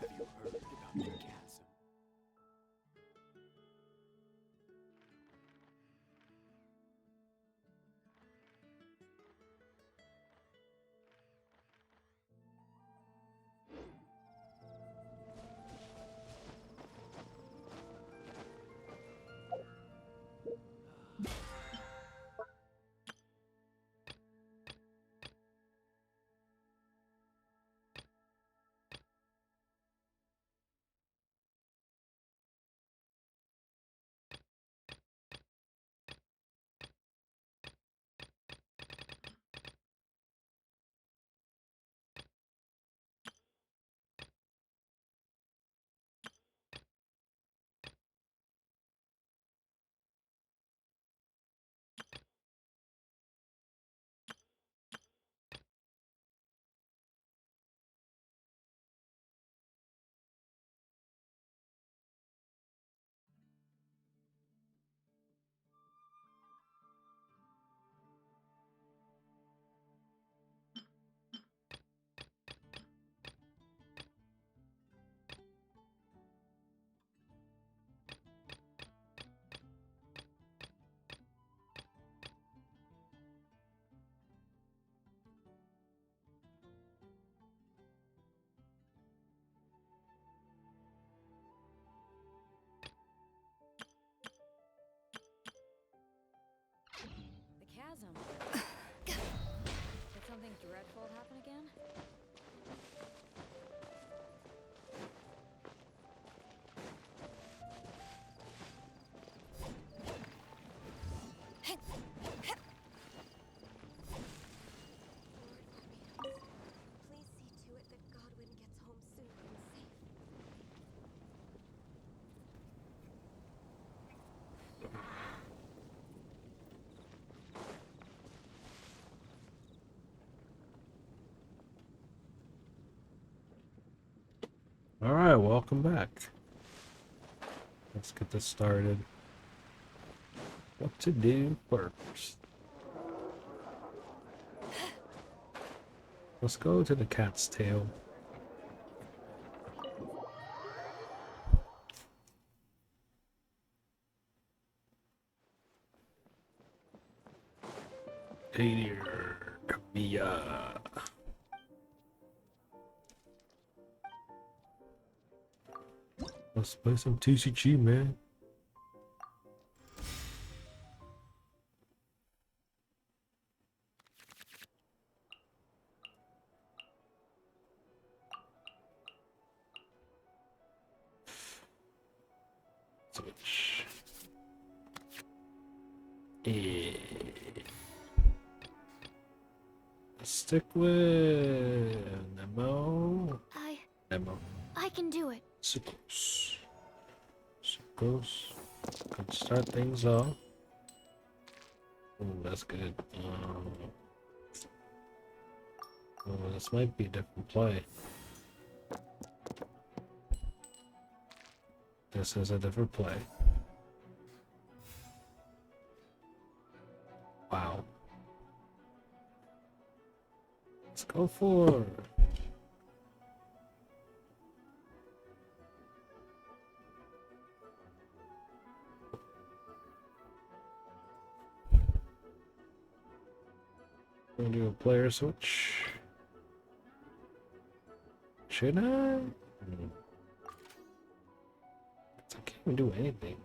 Have you heard about the chasm? The chasm. Did something dreadful happen again? Please see to it that Godwin gets home soon and safe. Alright, welcome back. Let's get this started. What to do first? Let's go to the cat's tail. Hey there, Camilla. Let's play some TCG, man. Switch. Stick with Nemo. Nemo. I can do it. Sucrose. Sucrose. Can start things off. Oh, that's good. Oh, this might be a different play. This is a different play. Wow. Let's go for it. We'll do a player switch. Should I? I can't even do anything.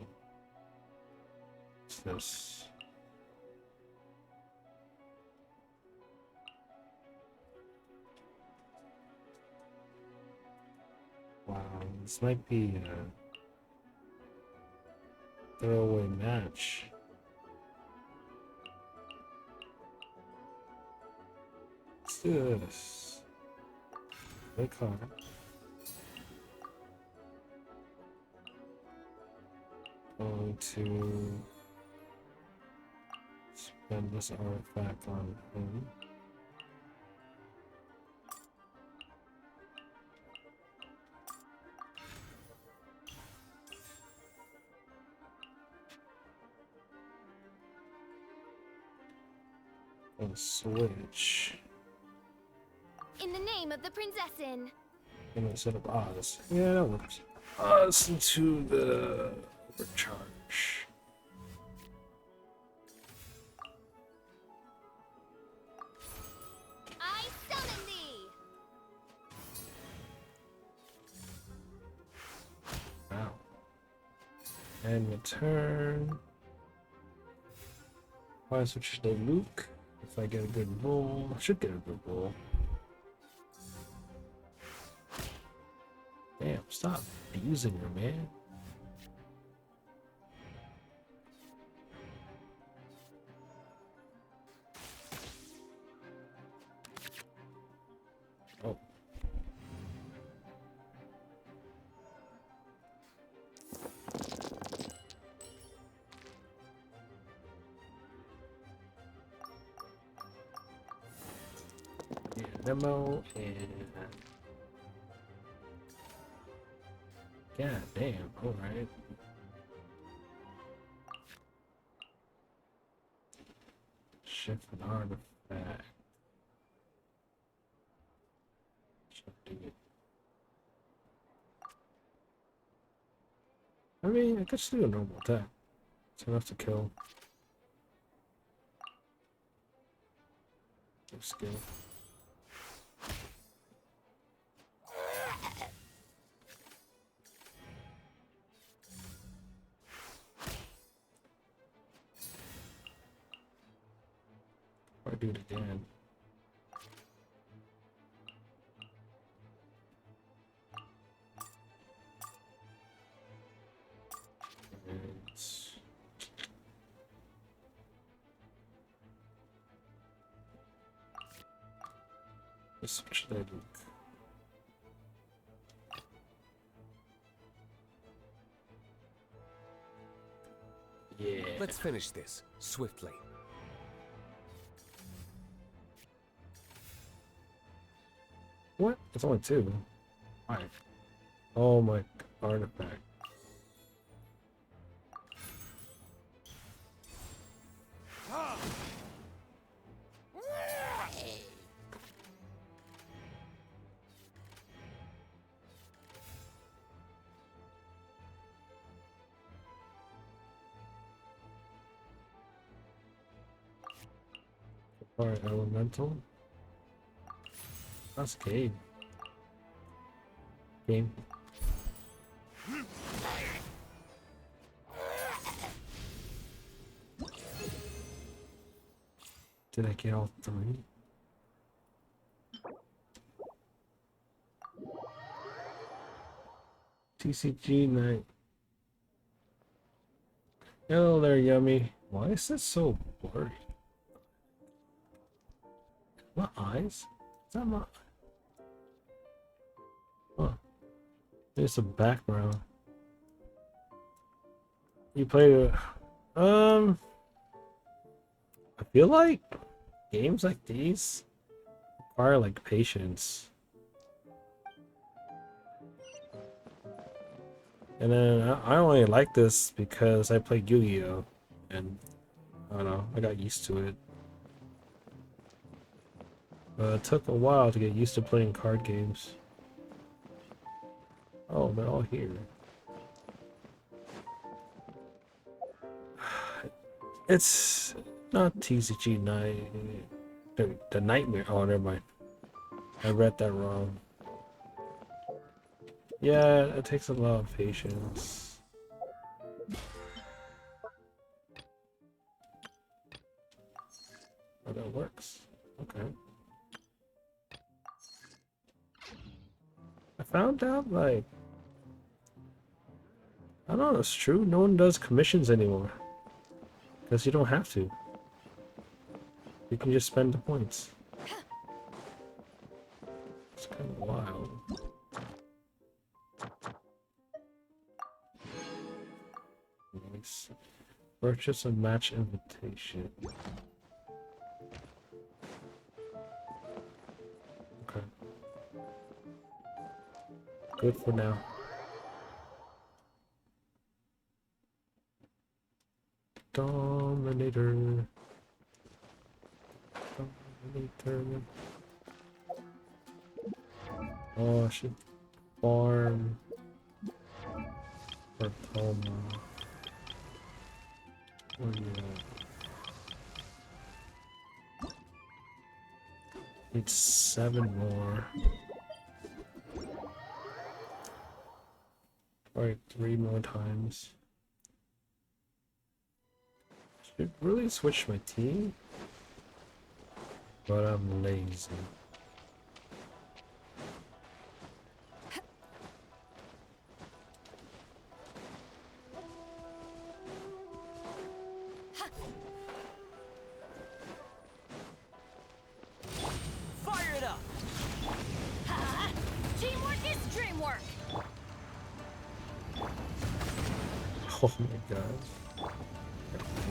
What's this? Wow, this might be a throwaway match. What's this? Big card. Going to spend this artifact on him. And switch. In the name of the Princessin. instead of Oz. Yeah, that works. Oz into the overcharge. I summon thee! Wow. And return. Why switch to Luke? If I get a good roll, I should get a good roll. Damn, stop abusing her, man. Oh. Yeah, demo and god damn, alright. Shift an artifact. Should do it. I mean, I could just do a normal attack. It's enough to kill. Skill. Or do it again. It's... This should I do? Yeah. Let's finish this swiftly. What? It's only two. Alright. Oh my artifact. Alright, elemental. That's game. Game. Did I get all three? TCG night. Hello there, Yummy. Why is this so blurry? My eyes? Is that my... Huh. There's a background. You played it. I feel like games like these require like patience. And then I only like this because I played Yu-Gi-Oh! And I don't know, I got used to it. But it took a while to get used to playing card games. Oh, they're all here. It's not TCG Night. The Nightmare. Oh, never mind. I read that wrong. Yeah, it takes a lot of patience. Oh, that works. Okay. I found out, like, I don't know, it's true. No one does commissions anymore. Because you don't have to. You can just spend the points. It's kind of wild. Nice. Purchase a match invitation. Okay. Good for now. Dominator. Dominator. Oh shit. farm for Toma. Where you at? Need 7 more. Probably 3 more times. Should really switch my team, but I'm lazy. Fire it up! Ha! Teamwork is dreamwork. Oh my god.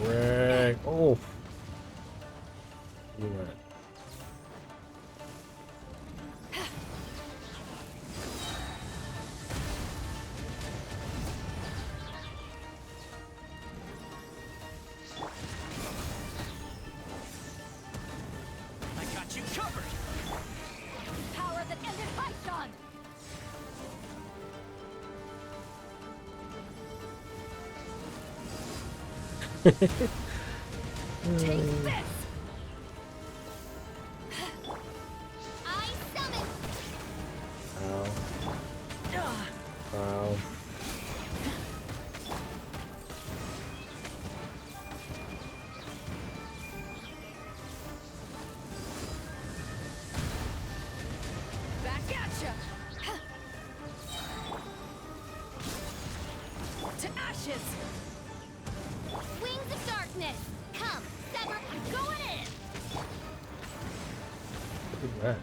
Wreck. Oh. Look at that. I got you covered! Power that ended Python. Take this. I summon. Ow. Ugh. Wow. Back at ya. To ashes. Wings of darkness. Come, sever. Going in. Look at that.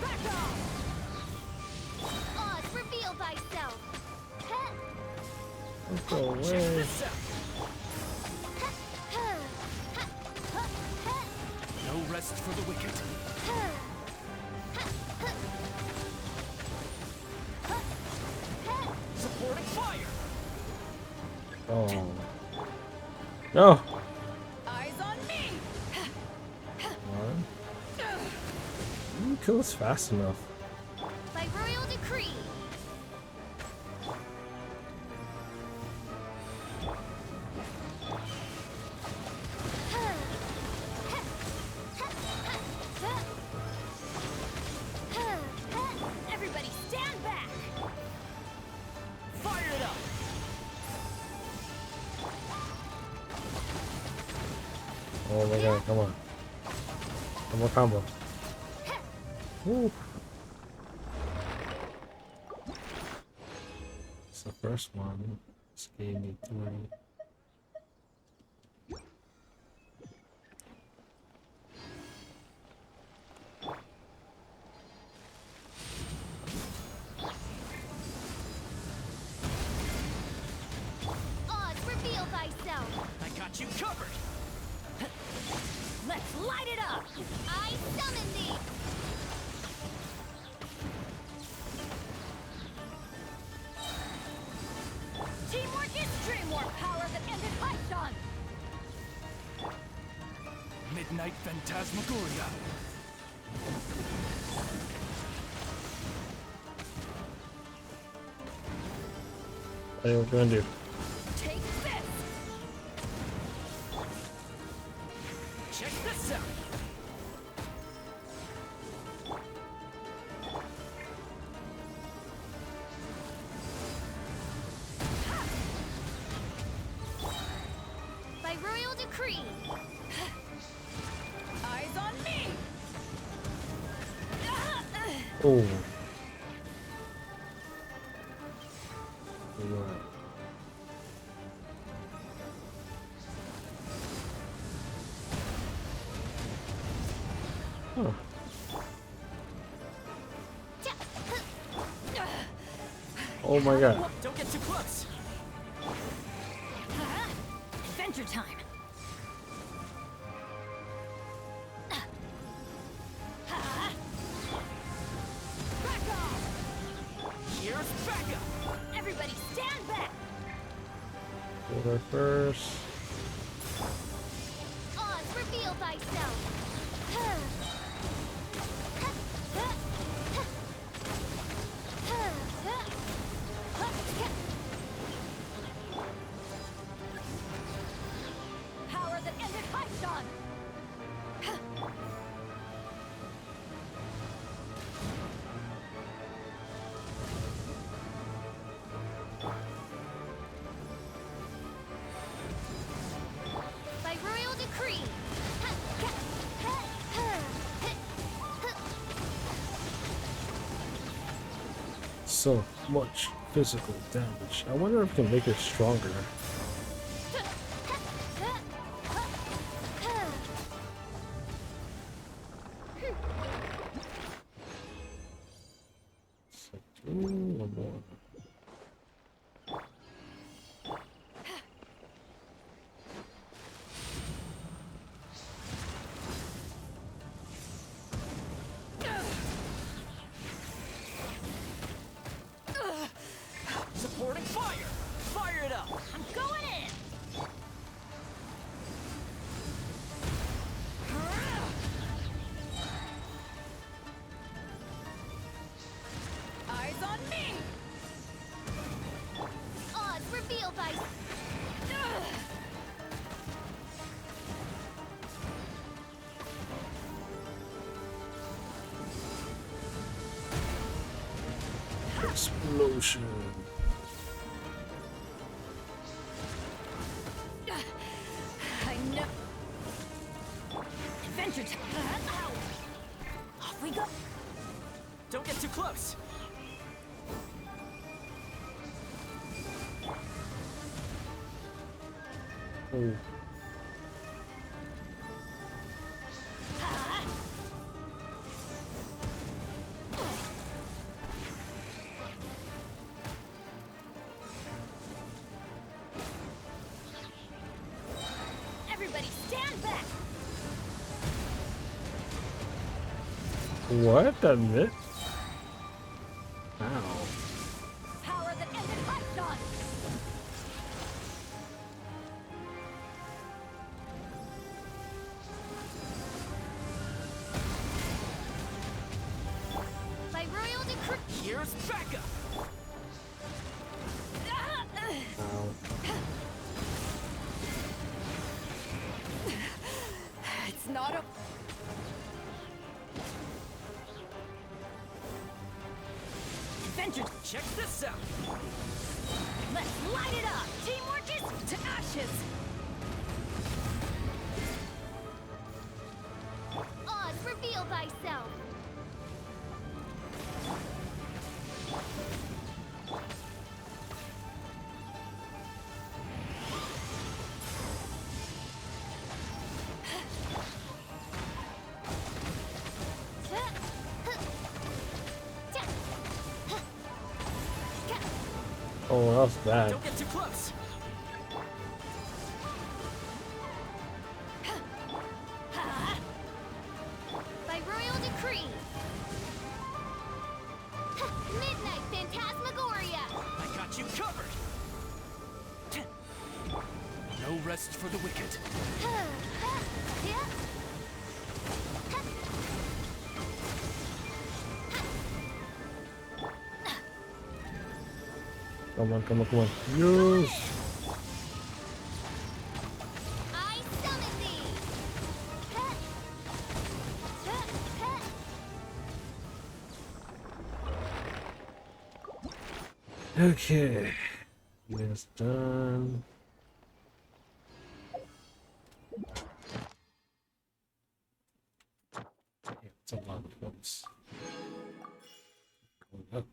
Back off. Oz, reveal thyself. Let's go away. This out! No rest for the wicked. Supporting fire! Oh. No. Eyes on me. One. You kill us fast enough. By royal decree. Everybody stand back. Fire it up! Oh my god, come on. One more combo. Woo. It's the first one. This gave me 3. Oz, reveal thyself. I got you covered! Let's light it up. I summon thee. Teamwork is dreamwork. Power that ended Python. Midnight Phantasmagoria. What are you gonna do? Take this. Check this out! By royal decree. Eyes on me. Oh. Look at that. Huh. Oh my god. Don't get too close! Adventure time. Back off. Here's backup! Everybody stand back. Go first. Oz, reveal thyself. so much physical damage. I wonder if I can make her stronger. One more. Supporting fire! Fire it up! I'm going in! Eyes on me! Odds revealed by Explosion. I know. Adventure time. Ow. Off we go. Don't get too close! Oh. Everybody stand back. What? That mid? Ow. Power that ended Python. by royal decree. Here's backup! Ow. It's not a. Adventure. Check this out! Let's light it up. Teamwork is to ashes. Odds reveal thyself. Oh, that was bad. Don't get too close! By royal decree. Midnight Phantasmagoria. I got you covered! No rest for the wicked. Come on, come on, come on. Yes! I summon thee. Okay. It's done. Damn, it's a lot of points. Going up.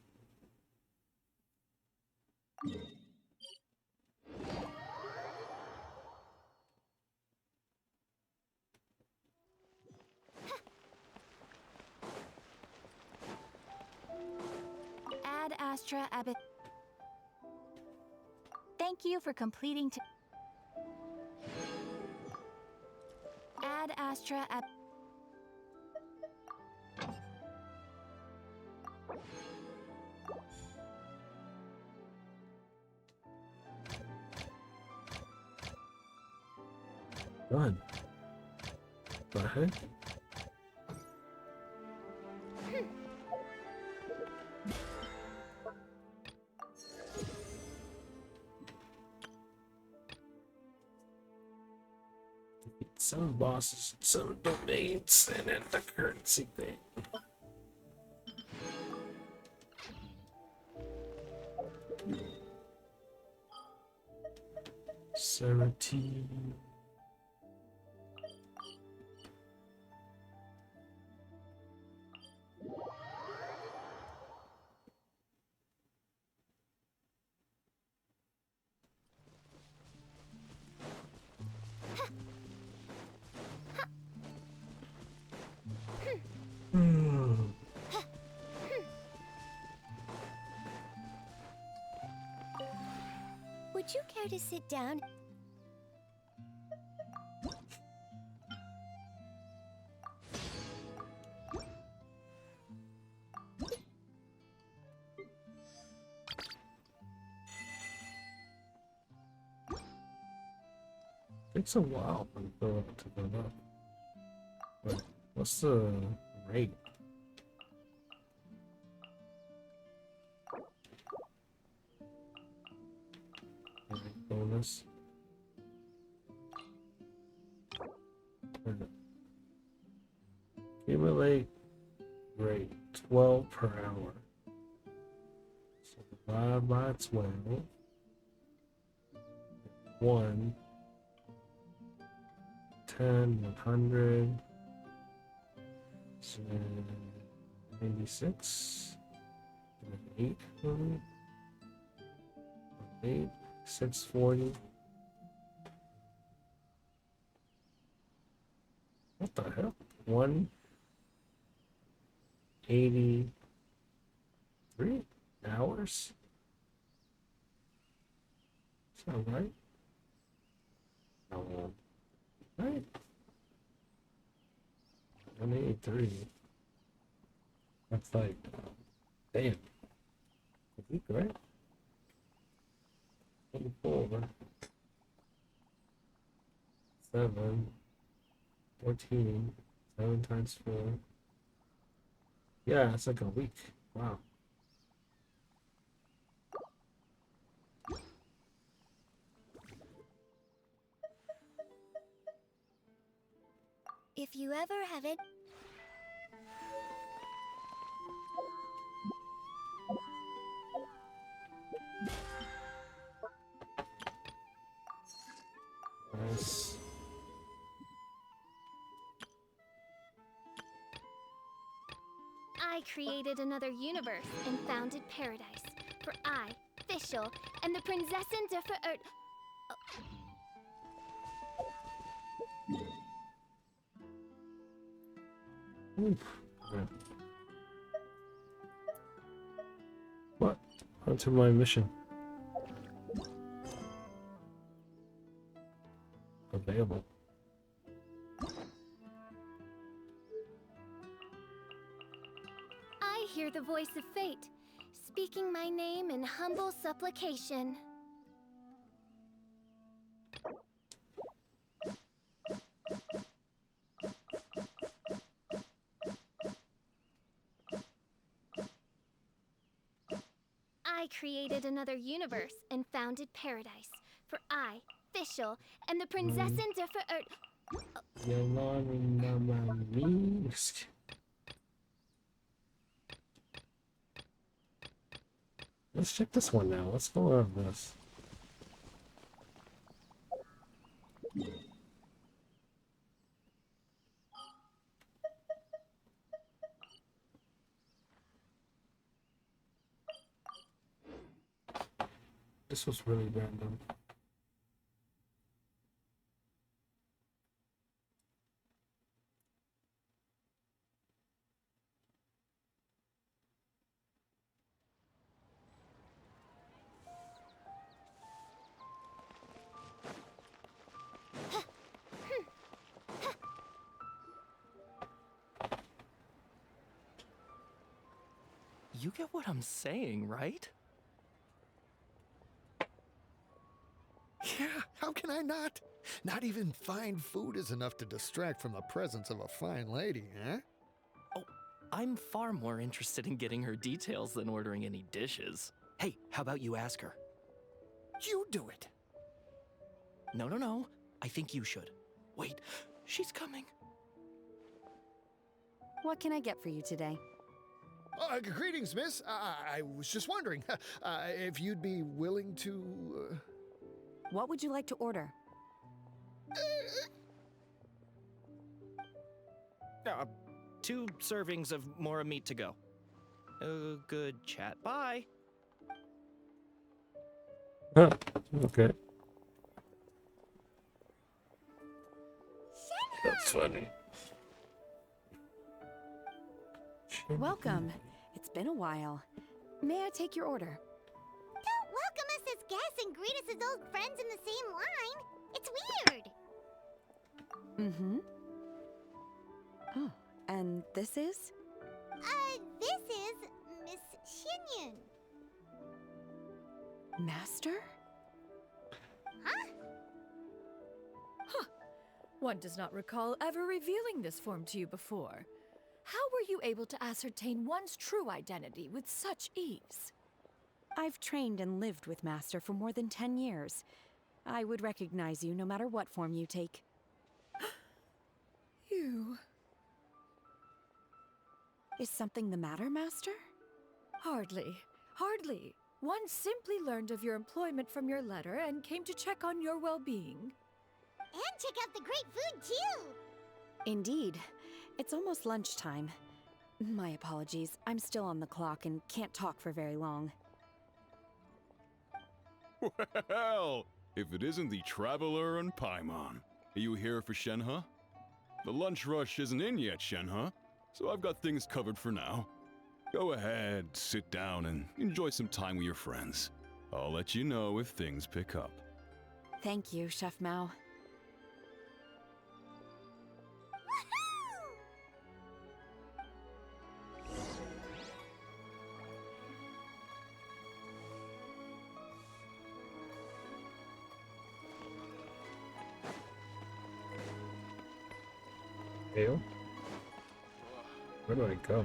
Ad Astra Abbot. Thank you for completing. Ad Astra Ab. Done. Go ahead. Some bosses, some domains, and then the currency thing. 17. Hmm. Would you care to sit down? Takes a while for it to go up. But what's the rate? Bonus. Accumulate rate 12 per hour. So divide by 12. 1, 10, 100, 86, 8, 8, 640. What the hell? 183 hours? Is that right? No. Right? 183. That's like, damn. A week, right? 24. 7. 14. 7 times 4. Yeah, it's like a week. Wow. If you ever have it. Nice. I created another universe and founded paradise. For I, Fischl, and the Prinzessin de Verirrt. Oof. Yeah. What? Onto my mission. Available. I hear the voice of fate, speaking my name in humble supplication. I created another universe and founded paradise. For I, Fischl, and the Prinzessin de Verirrt. Let's check this one now. Let's go over this. This was really random. You get what I'm saying, right? Yeah, how can I not? Not even fine food is enough to distract from the presence of a fine lady, huh? Oh, I'm far more interested in getting her details than ordering any dishes. Hey, how about you ask her? You do it. No. I think you should. Wait, she's coming. What can I get for you today? Greetings, miss. I was just wondering if you'd be willing to... What would you like to order? 2 servings of more meat to go. Good chat. Bye. Huh. Okay. That's funny. Welcome. It's been a while. May I take your order? Don't welcome us as guests and greet us as old friends in the same line. It's weird. Mm-hmm. Oh, and this is? This is Miss Xinyun. Master? Huh? One does not recall ever revealing this form to you before. How were you able to ascertain one's true identity with such ease? I've trained and lived with Master for more than 10 years. I would recognize you no matter what form you take. You... Is something the matter, Master? Hardly. Hardly. One simply learned of your employment from your letter and came to check on your well-being. And check out the great food, too. Indeed. It's almost lunchtime. My apologies. I'm still on the clock and can't talk for very long. Well, if it isn't the Traveler and Paimon. Are you here for Shenhe? The lunch rush isn't in yet, Shenhe, so I've got things covered for now. Go ahead, sit down, and enjoy some time with your friends. I'll let you know if things pick up. Thank you, Chef Mao. Ew. Where do I go?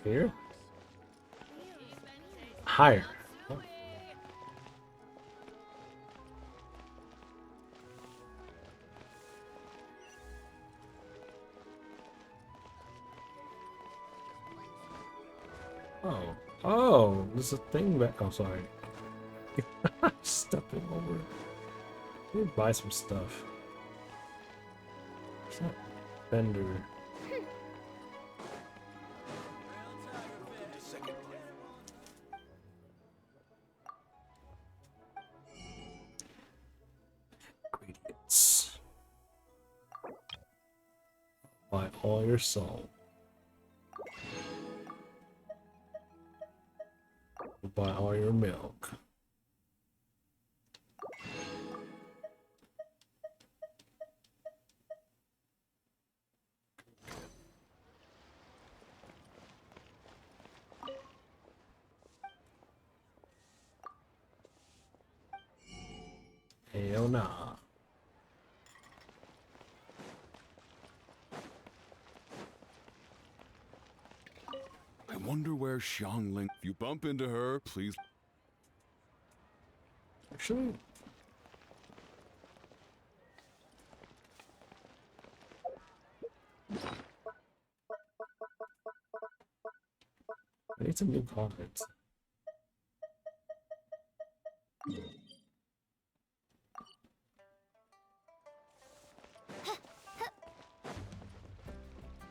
Here? Higher. Oh. Oh, there's a thing back. Oh, sorry. Stepping over. Let me buy some stuff. What's that? Vendor. Ingredients. Buy all your salt. Buy all your milk. Hell nah. I wonder where Xiangling. If you bump into her, please. Actually, I need some new cards.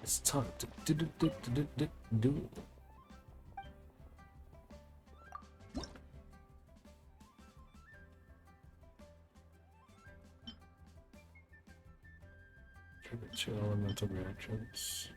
It's time to do. Two elemental reactions.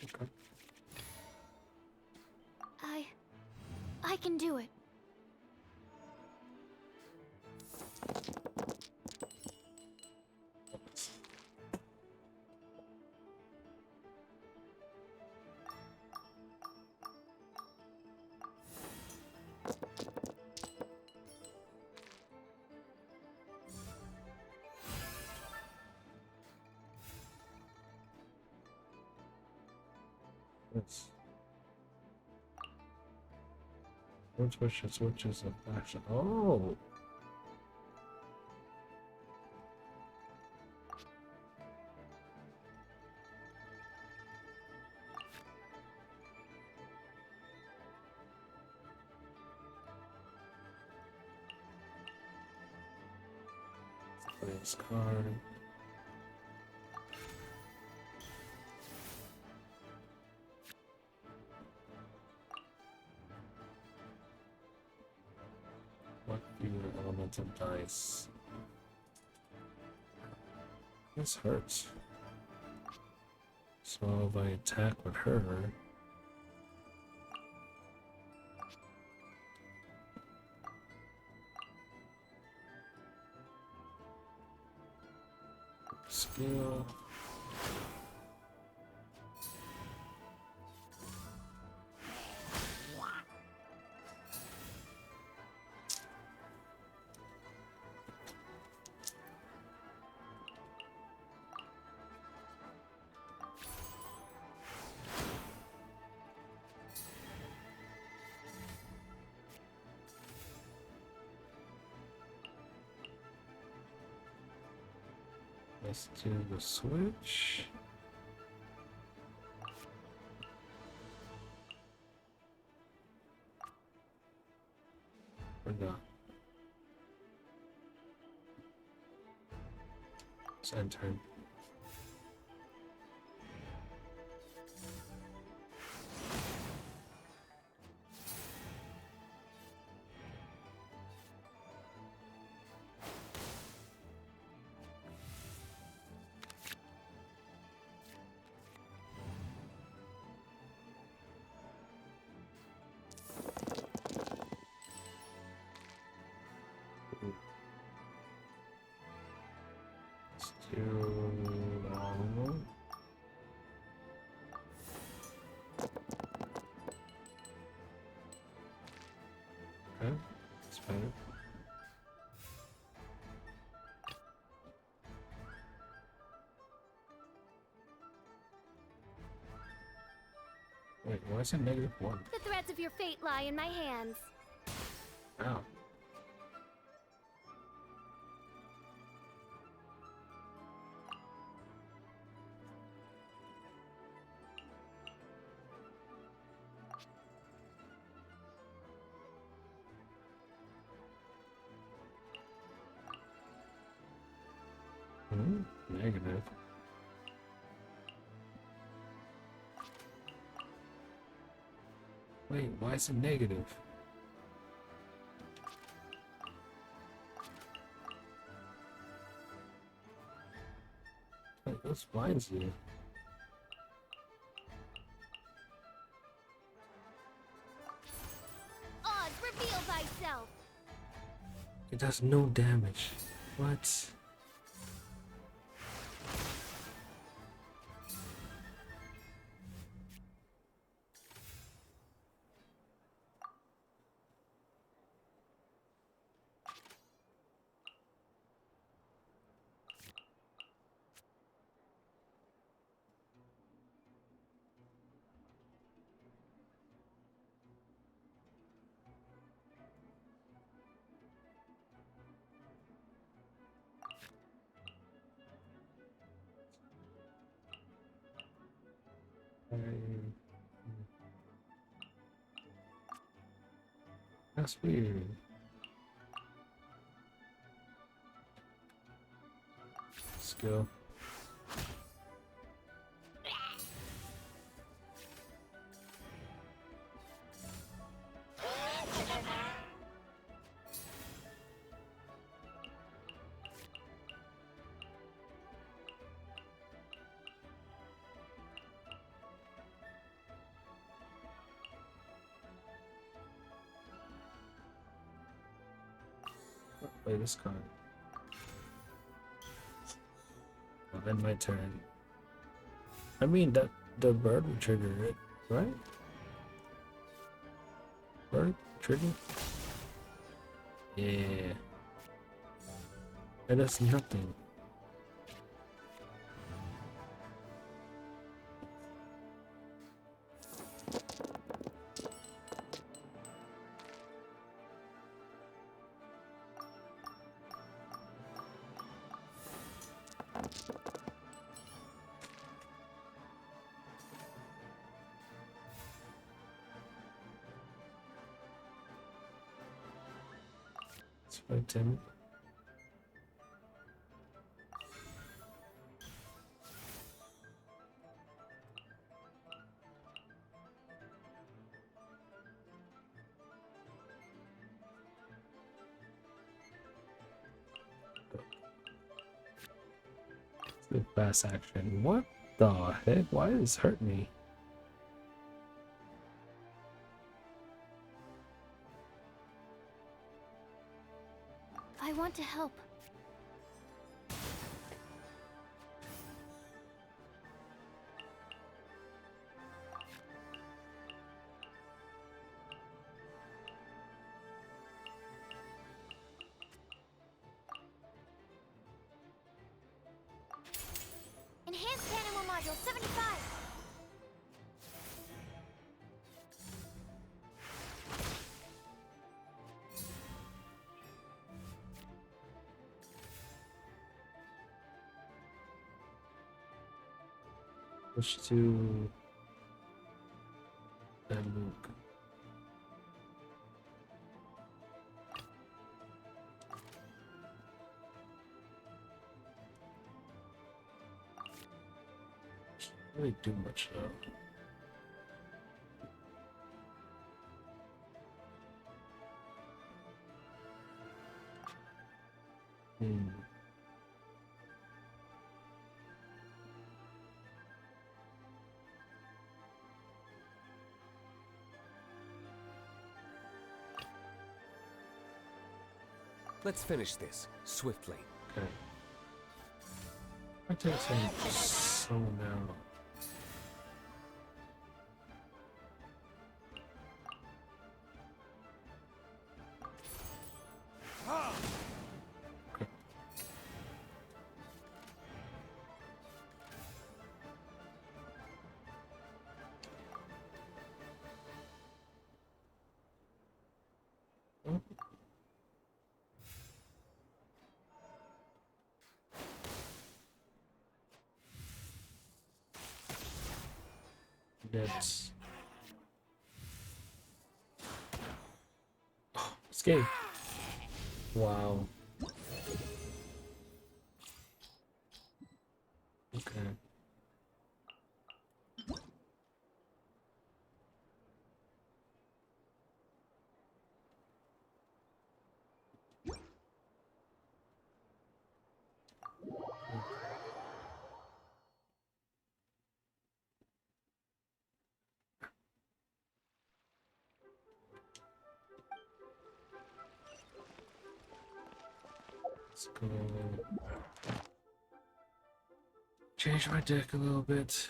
Okay. I can do it. Yes. Switches of action. Oh! Play this card. Phantom dice. This hurts. So if I attack with her, skill. Let's do the switch. We're done. Let's end turn. Let's do normal. Okay, that's better. Wait, why is it -1? The threads of your fate lie in my hands. Ow. Negative. Wait, why is it negative? Wait, those blinds here. Oz, reveal thyself! It does no damage. What? That's weird. Skill. Play this card. I'll end my turn. I mean that the bird would trigger it, right? Bird trigger? Yeah. It does nothing. Let's fight him. With fast action. What the heck? Why did this hurt me? I want to help. Enhanced animal module 75. Push to and Luke. Can't really do much though. Let's finish this swiftly. Okay. I take some now. Okay. Oh. That's escape. Wow. Okay. Let's go. Change my deck a little bit.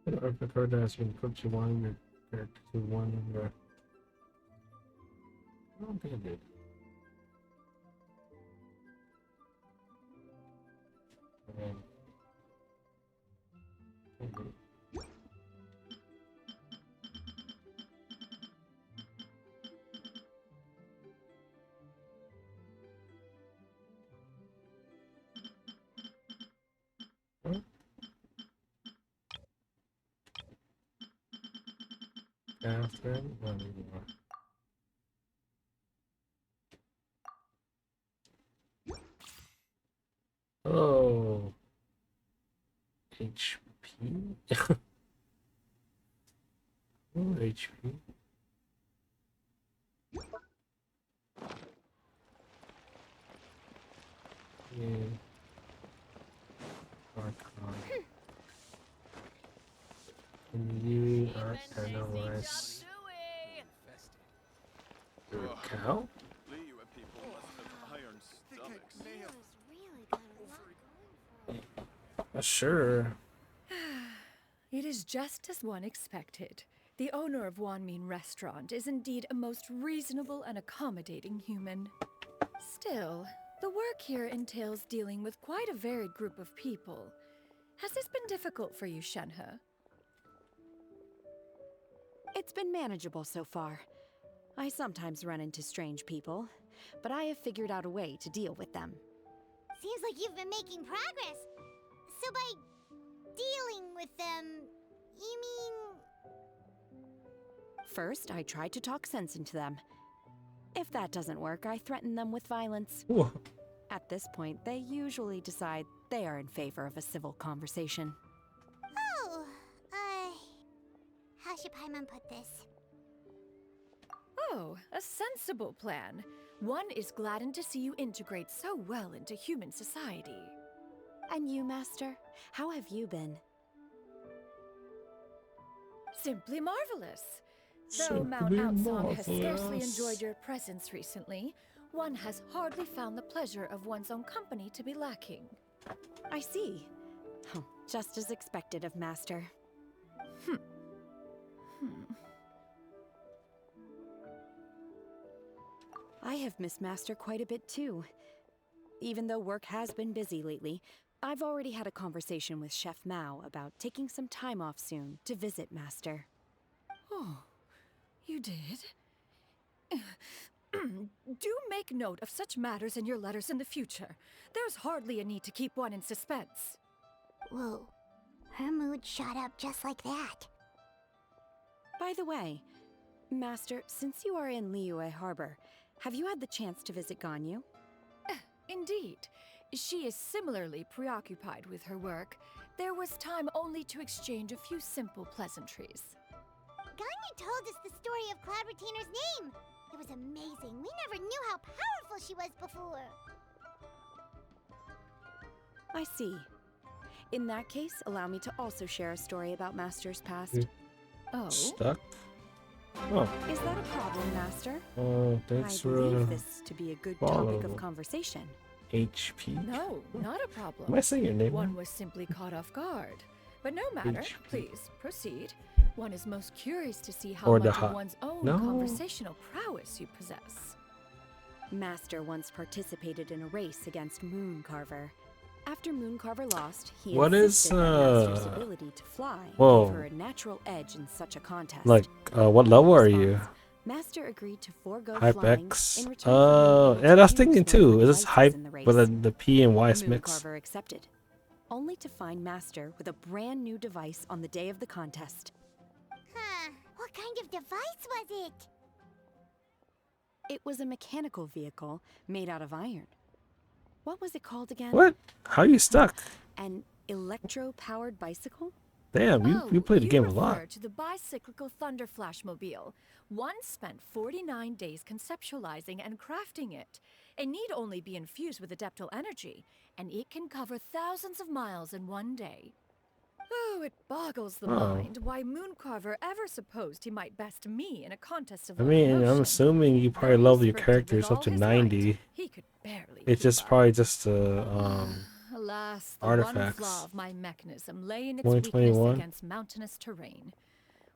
If the card has been put to one, your character to one number. I don't think I did. After one more. Oh, HP. Oh, HP. Yeah. Archon. And you are analyzed. You're a cow? Liyue people must have iron stomachs. Leo's really got a lot going for him. Sure. It is just as one expected. the owner of Wanmin Restaurant is indeed a most reasonable and accommodating human. Still, the work here entails dealing with quite a varied group of people. Has this been difficult for you, Shenhe? It's been manageable so far. I sometimes run into strange people, but I have figured out a way to deal with them. Seems like you've been making progress. So by dealing with them, you mean... First, I try to talk sense into them. If that doesn't work, I threaten them with violence. Ooh. At this point, they usually decide they are in favor of a civil conversation. Oh, how should Paimon put this? Oh, a sensible plan. One is gladdened to see you integrate so well into human society. And you, Master? How have you been? Simply marvelous. Though Simply Mount Outsong has scarcely marvelous. enjoyed your presence recently, one has hardly found the pleasure of one's own company to be lacking. I see. Oh, just as expected of Master. I have missed Master quite a bit too. Even though work has been busy lately, I've already had a conversation with Chef Mao about taking some time off soon to visit Master. Oh, you did? Do make note of such matters in your letters in the future. There's hardly a need to keep one in suspense. Whoa, her mood shot up just like that. By the way, Master, since you are in Liyue Harbor, have you had the chance to visit Ganyu? Indeed. She is similarly preoccupied with her work. There was time only to exchange a few simple pleasantries. Ganyu told us the story of Cloud Retainer's name. It was amazing. We never knew how powerful she was before. I see. In that case, allow me to also share a story about Master's past. Mm. Oh? Stuck? Oh, Is that a problem, Master? thanks I for believe this to be a good topic follow. of conversation. HP. No, not a Am problem. I saying your name? One was simply caught off guard. But no matter, HP. please, proceed. One is most curious to see how Or the much hot- of one's own No. conversational prowess you possess. Master once participated in a race against Mooncarver. After Mooncarver lost, he What is, insisted that Master's ability to fly whoa. gave her a natural edge in such a contest. Like, what level are you? Response, Master agreed to forego Hype flying X. in return for being able Yeah, to that's use thinking one of too. the Is this devices hype in the race. with the P and Y mix? Mooncarver accepted, only to find Master with a brand new device on the day of the contest. Huh, what kind of device was it? It was a mechanical vehicle made out of iron. What was it called again? What? How you stuck? An electro-powered bicycle? Damn, you played the game a You lot. refer to the bicyclical Thunder Flashmobile. One spent 49 days conceptualizing and crafting it. It need only be infused with adeptal energy, and it can cover thousands of miles in one day. Oh, it boggles the Oh. mind why Mooncarver ever supposed he might best me in a contest of I mean, I'm locomotion. assuming you probably Though level he your sprinted characters with up all to his 90. might, he could barely It's keep just up. probably just Alas, the one artifacts. flaw of my mechanism lay in its weakness 2021. against mountainous terrain.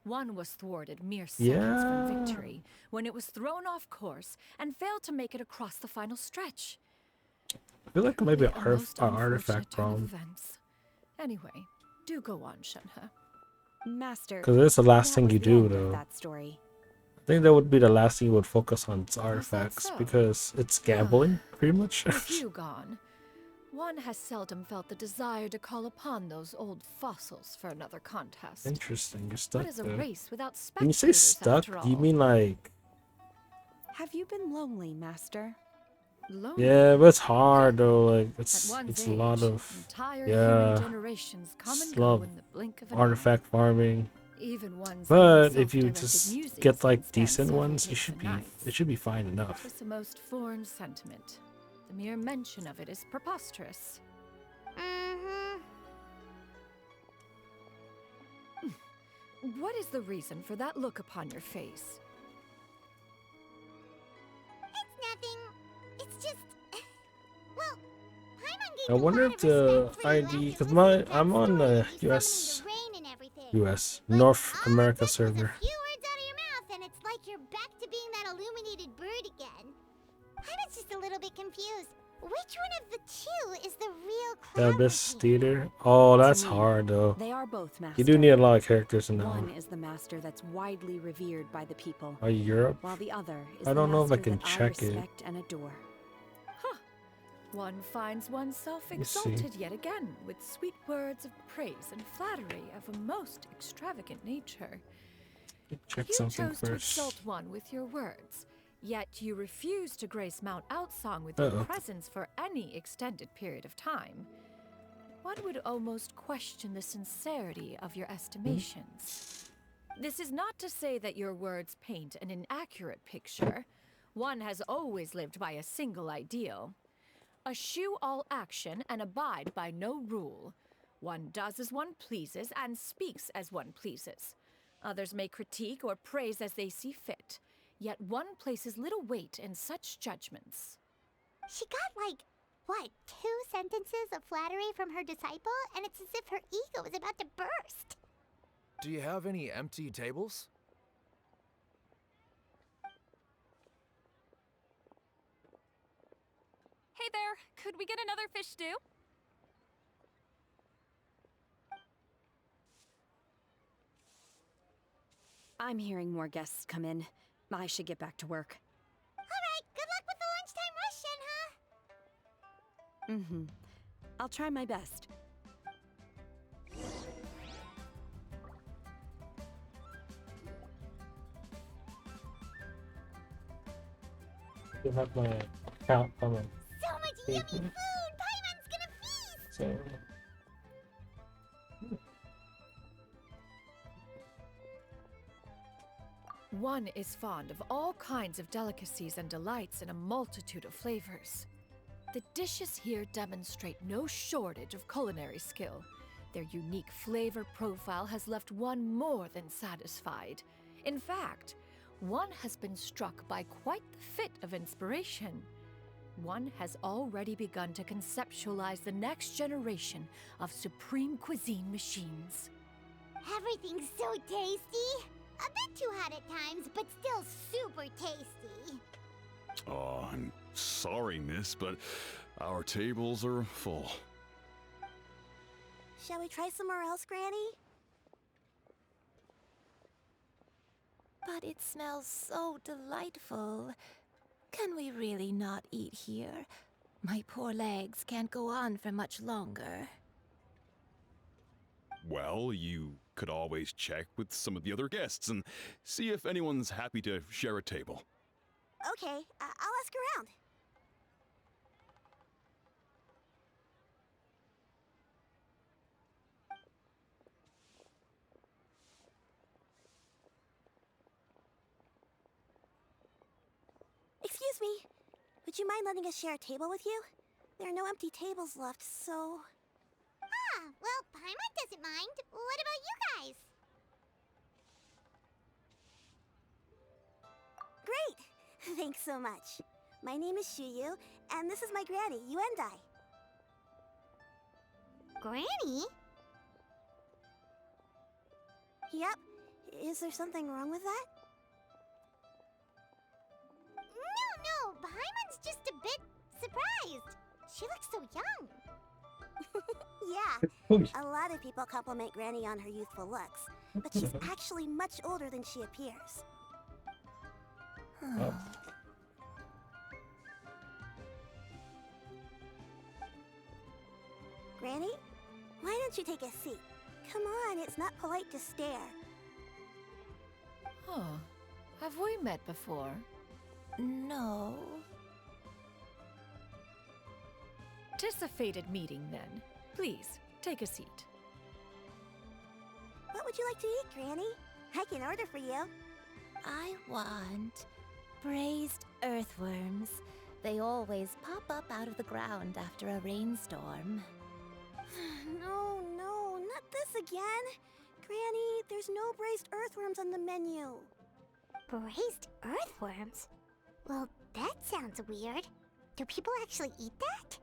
One was thwarted mere seconds from Yeah. victory when it was thrown off course and failed to make it across the final stretch. I feel like maybe an A most unfortunate artifact turn of problem. events. Anyway, do go on, Shenhe. Master. Because it's the last that thing was you the do, end of though. that story. I think that would be the last thing you would focus on. It's artifacts so? because it's gambling, pretty much. With you gone, one has seldom felt the desire to call upon those old fossils for another contest. Interesting. You're What stuck is a there. race without When you say spectators, stuck, after do you all? mean like? Have you been lonely, Master? Lonely. Yeah, but it's hard though. Like At it's one's a lot age, of entire yeah, human generations come and it's go lot in the blink of an artifact farming. eye. Even one's But own if you self-directed just musings get like can stand decent several ones, takes a night. it should be fine enough. It's a most foreign sentiment. The mere mention of it is preposterous. Mm-hmm. What is the reason for that look upon your face? It's nothing. It's just... Well, Paimon gave I me a wonder lot if of the respect for you ID, after because listening to that I'm on story the he summoned US the rain and everything. US But North all America this was server. a few I was just a little bit confused. Which one of the two is the real Yeah, clown this king? theater. Oh, that's To me, hard though. They are both masters. You do need a lot of characters in that One one. is the master that's widely revered by the people, Oh, Europe? while the other is I the don't know if I master can that check I it. respect and adore. One finds oneself me see. exalted yet again with sweet words of praise and flattery of a most extravagant nature. Check You something chose to exalt first. one with your words, yet you refuse to grace Mount Outsong with your presence for any extended period of time. One would almost question the sincerity of your estimations. This is not to say that your words paint an inaccurate picture. One has always lived by a single ideal. Eschew all action and abide by no rule. One does as one pleases and speaks as one pleases. Others may critique or praise as they see fit, yet one places little weight in such judgments. She got like, what, 2 sentences of flattery from her disciple, and it's as if her ego is about to burst. Do you have any empty tables? Hey there, could we get another fish stew? I'm hearing more guests come in. I should get back to work. Alright, good luck with the lunchtime rush, Shenhe. I'll try my best. I have my account coming. So much yummy food! Paimon's gonna feast! So, One is fond of all kinds of delicacies and delights in a multitude of flavors. The dishes here demonstrate no shortage of culinary skill. Their unique flavor profile has left one more than satisfied. In fact, one has been struck by quite the fit of inspiration. One has already begun to conceptualize the next generation of supreme cuisine machines. Everything's so tasty! A bit too hot at times, but still super tasty. Oh, I'm sorry, miss, but our tables are full. Shall we try somewhere else, Granny? But it smells so delightful. Can we really not eat here? My poor legs can't go on for much longer. Well, you could always check with some of the other guests and see if anyone's happy to share a table. Okay, I'll ask around. Excuse me. Would you mind letting us share a table with you? There are no empty tables left, so... Ah, well, Paimon doesn't mind. What about you guys? Great! Thanks so much. My name is Shuyu, and this is my granny, Yuendai. Granny? Yep. Is there something wrong with that? No, Paimon's just a bit surprised. She looks so young. Yeah, a lot of people compliment Granny on her youthful looks, but she's actually much older than she appears. oh. Granny, why don't you take a seat? Come on, it's not polite to stare. Huh. Have we met before? No. 'Tis a fated meeting, then. Please, take a seat. What would you like to eat, Granny? I can order for you. I want braised earthworms. They always pop up out of the ground after a rainstorm. No, not this again. Granny, there's no braised earthworms on the menu. Braised earthworms? Well, that sounds weird. Do people actually eat that?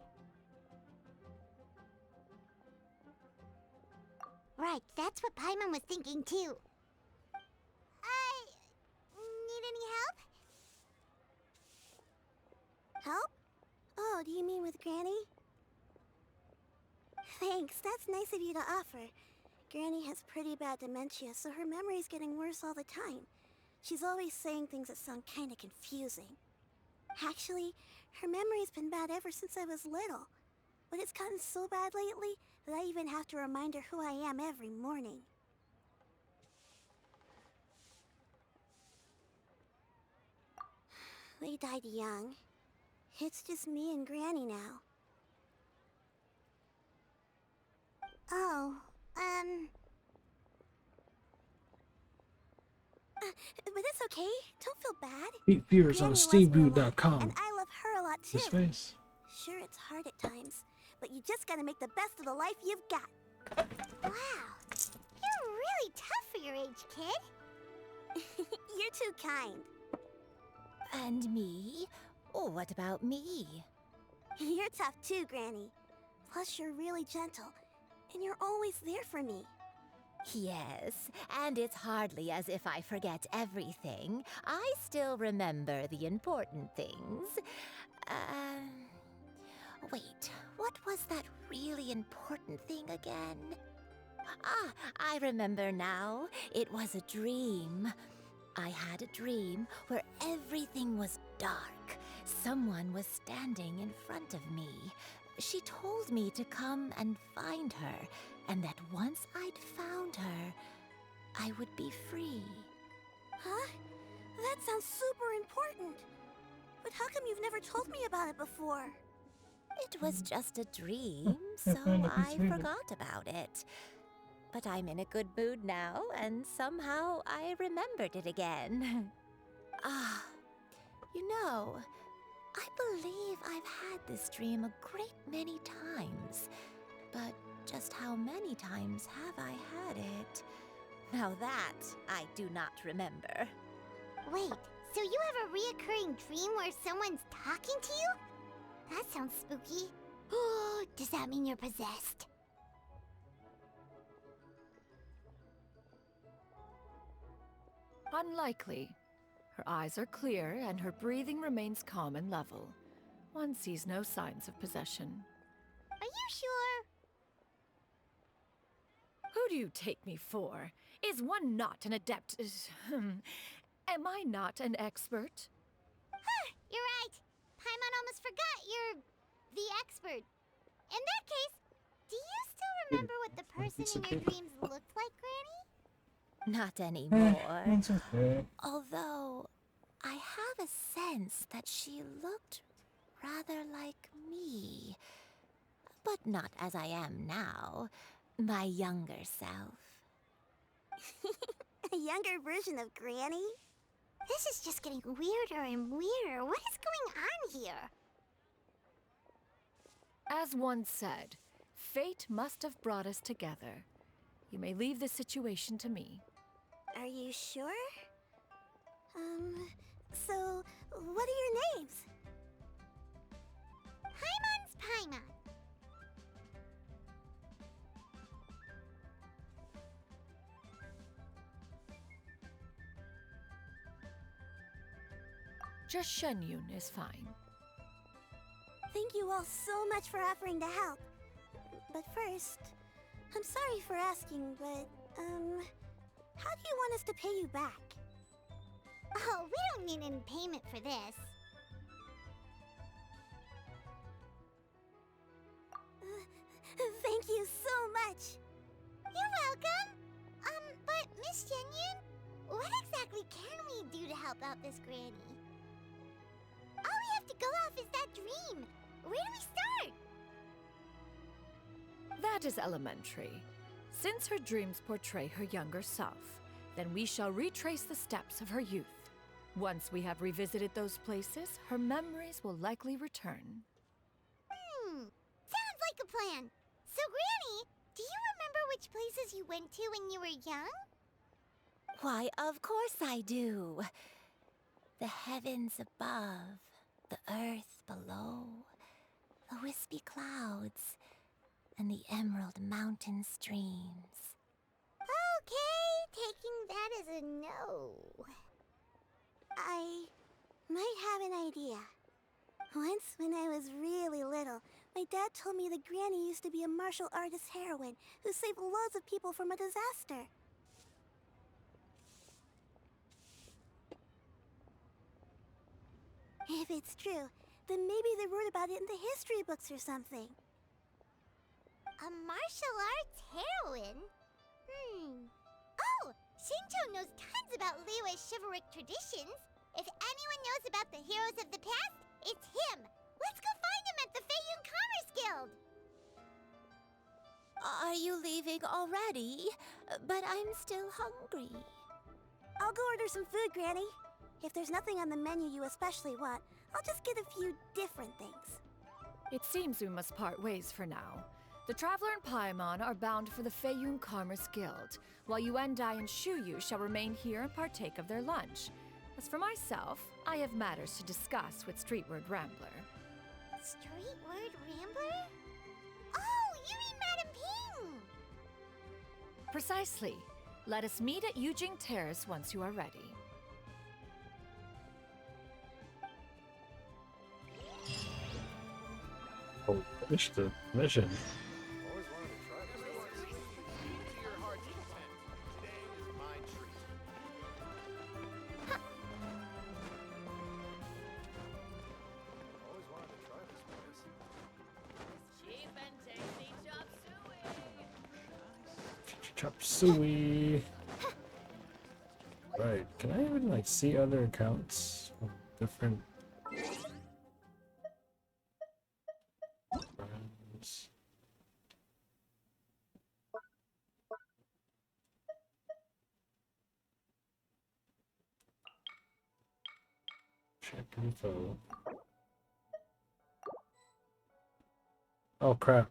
Right, that's what Paimon was thinking too. Need any help? Help? Oh, do you mean with Granny? Thanks, that's nice of you to offer. Granny has pretty bad dementia, so her memory's getting worse all the time. She's always saying things that sound kinda confusing. Actually, her memory's been bad ever since I was little. But it's gotten so bad lately that I even have to remind her who I am every morning. They died young. It's just me and Granny now. Oh, but it's okay. Don't feel bad. Beat viewers on Granny loves me a lot, SteveBoo.com. and I love her a lot too. His face. Sure, it's hard at times, but you just gotta make the best of the life you've got. Wow, you're really tough for your age, kid. You're too kind. And me? Oh, what about me? You're tough too, Granny. Plus, you're really gentle, and you're always there for me. Yes, and it's hardly as if I forget everything. I still remember the important things. Wait, what was that really important thing again? Ah, I remember now. It was a dream. I had a dream where everything was dark. Someone was standing in front of me. She told me to come and find her, and that once I'd found her, I would be free. Huh? That sounds super important. But how come you've never told me about it before? It was just a dream, so I forgot about it. But I'm in a good mood now, and somehow I remembered it again. Ah, you know, I believe I've had this dream a great many times. But just how many times have I had it? Now that I do not remember. Wait, so you have a reoccurring dream where someone's talking to you? That sounds spooky. Oh, does that mean you're possessed? Unlikely. Her eyes are clear and her breathing remains calm and level. One sees no signs of possession. Are you sure? Who do you take me for? Is one not an adept? Am I not an expert? Huh, you're right. Paimon almost forgot you're the expert. In that case, do you still remember what the person in your dreams looked like, Granny? Not anymore. It's okay. Although, I have a sense that she looked rather like me. But not as I am now. My younger self. A younger version of Granny? This is just getting weirder and weirder. What is going on here? As one said, fate must have brought us together. You may leave the situation to me. Are you sure? So, what are your names? Paimon's Paimon. Just Shenyun is fine. Thank you all so much for offering to help. But first, I'm sorry for asking, but, how do you want us to pay you back? Oh, we don't need any payment for this. Thank you so much. You're welcome. But Miss Shenyun, what exactly can we do to help out this Granny? All we have to go off is that dream. Where do we start? That is elementary. Since her dreams portray her younger self, then we shall retrace the steps of her youth. Once we have revisited those places, her memories will likely return. Sounds like a plan. So, Granny, do you remember which places you went to when you were young? Why, of course I do. The heavens above, the earth below, the wispy clouds, and the emerald mountain streams. Okay, taking that as a no. I might have an idea. Once, when I was really little, my dad told me that Granny used to be a martial artist heroine who saved loads of people from a disaster. If it's true, then maybe they wrote about it in the history books or something. A martial arts heroine? Oh! Shinto knows tons about Liyue's chivalric traditions. If anyone knows about the heroes of the past, it's him. Let's go find him at the Feiyun Commerce Guild. Are you leaving already? But I'm still hungry. I'll go order some food, Granny. If there's nothing on the menu you especially want, I'll just get a few different things. It seems we must part ways for now. The Traveler and Paimon are bound for the Feiyun Commerce Guild, while Yuendai and Shuyu shall remain here and partake of their lunch. As for myself, I have matters to discuss with Streetward Rambler. Streetward Rambler? Oh, you mean Madam Ping! Precisely. Let us meet at Yujing Terrace once you are ready. Oh, finish the mission. Always wanted to try this place. To your heart's content. Today is my treat. Always wanted to try this place. Cheap and tasty chop Chop suey. suey. Right, can I even like see other accounts from different friends? Check info. Oh crap.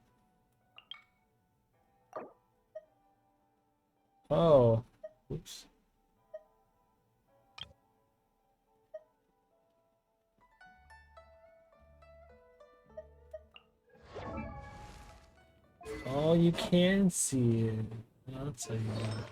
Oh, oops. Oh, you can see it. I'll tell you that.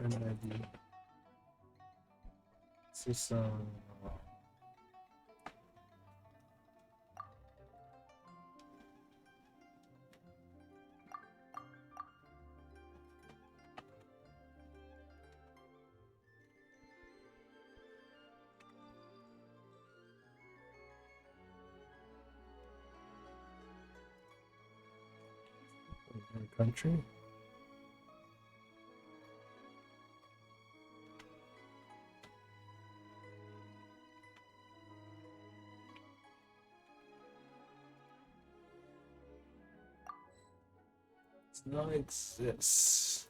Maybe. See some. Country. It's not exists.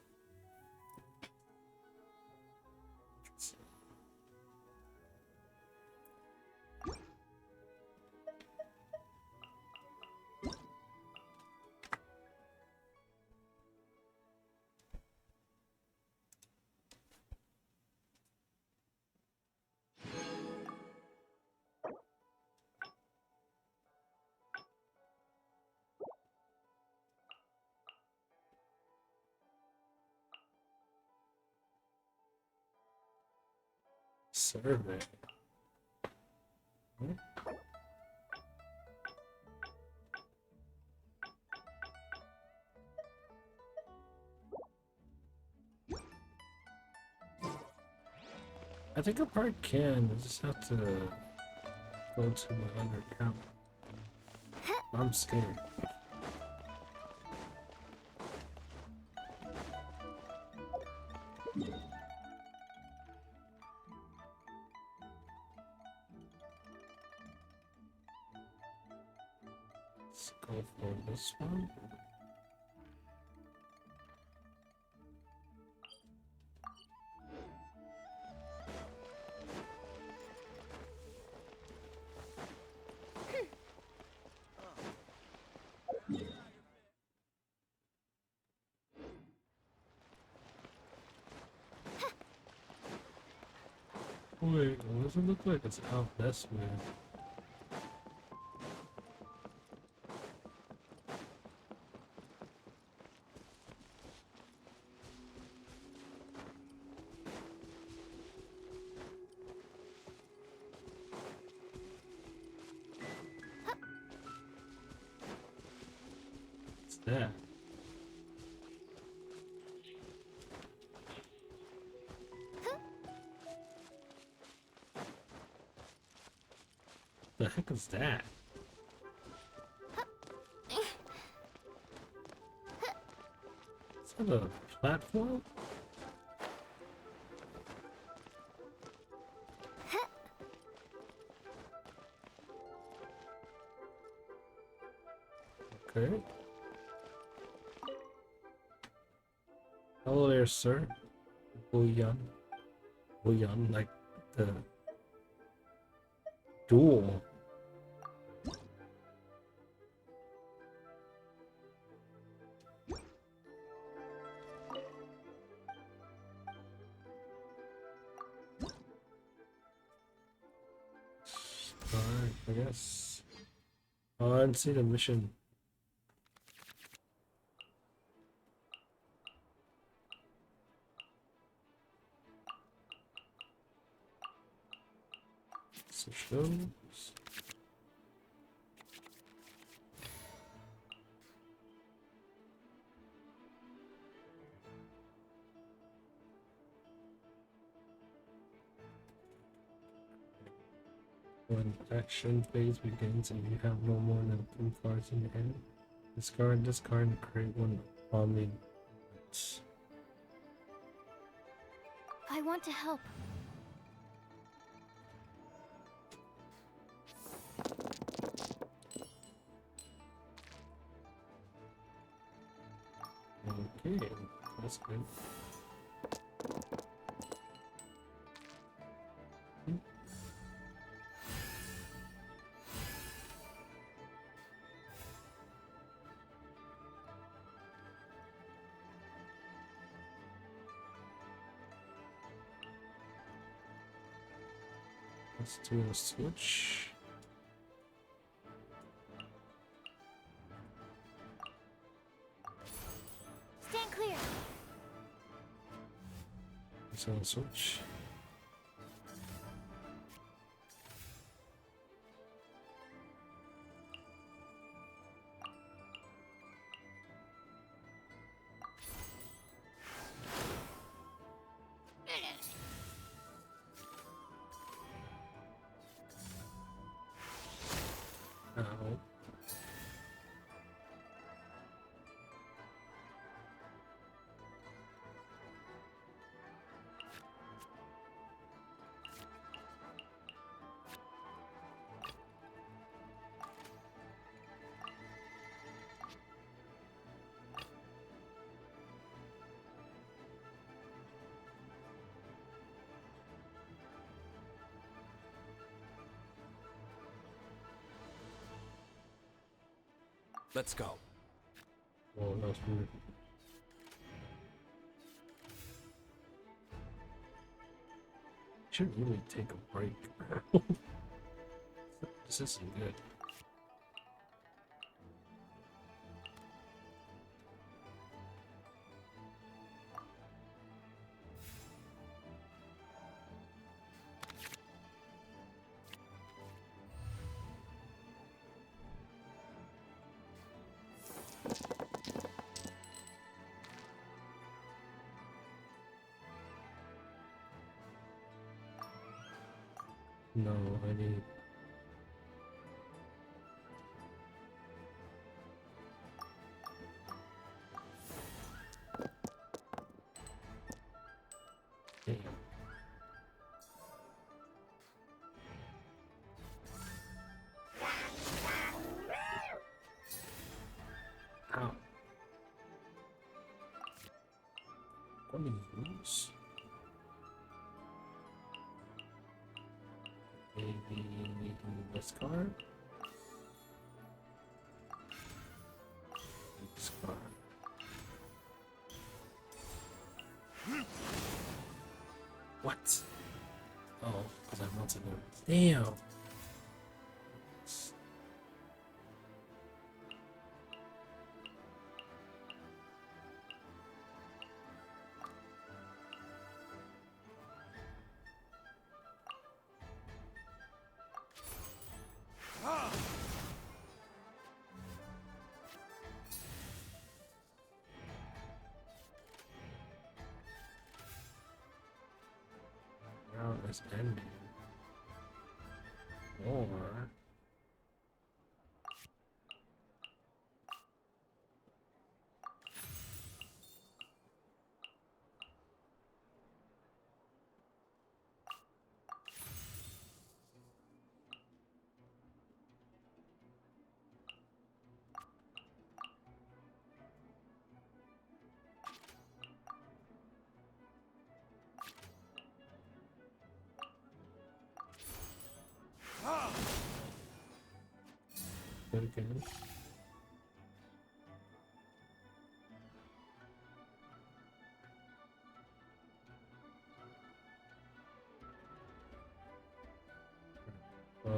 Survey. Hmm? I think I probably can. I just have to go to my other account. I'm scared. Let's go for this one. Wait, what does it look like? It's out this way. What's that? The heck is that? Is that a platform? Okay. Hello there, sir. Bouillon. Bouillon, like the duel. Alright, I guess. Oh, I didn't see the mission. Switch those. When action phase begins and you have no more than 2 cards in your hand, discard this card and create one omni. I want to help. Okay, that's good. Let's do a switch. Stand clear. So switch. Ow. Let's go. Oh, that was weird. Should really take a break. This isn't good. No, I need. Damn. Ow. What do you use? Maybe this card? This card. What? Oh, because I want to know. Damn. Now it's ending. Or good again. Uh,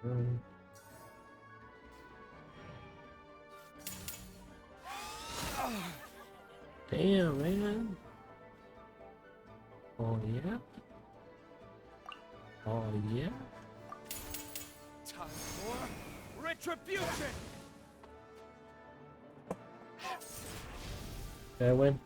um, damn, man. Oh, yeah. Oh, yeah. Time for retribution! Did I win?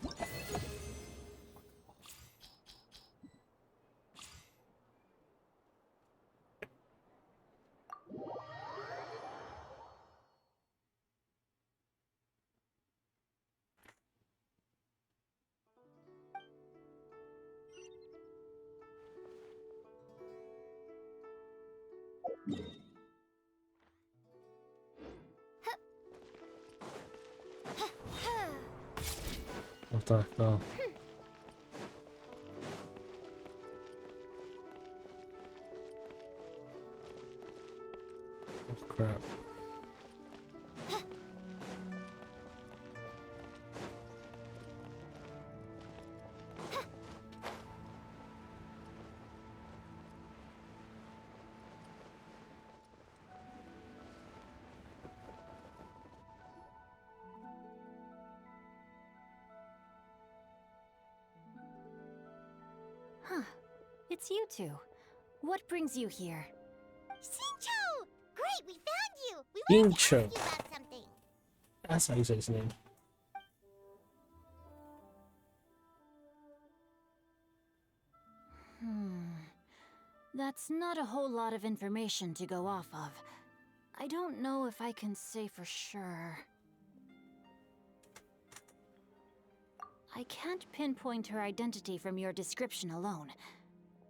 What the hell? Oh, crap. Huh. It's you two. What brings you here? Shincho! Great, we found you! We wanted to ask Incho. you about something. That's how you say his name. That's not a whole lot of information to go off of. I don't know if I can say for sure. I can't pinpoint her identity from your description alone,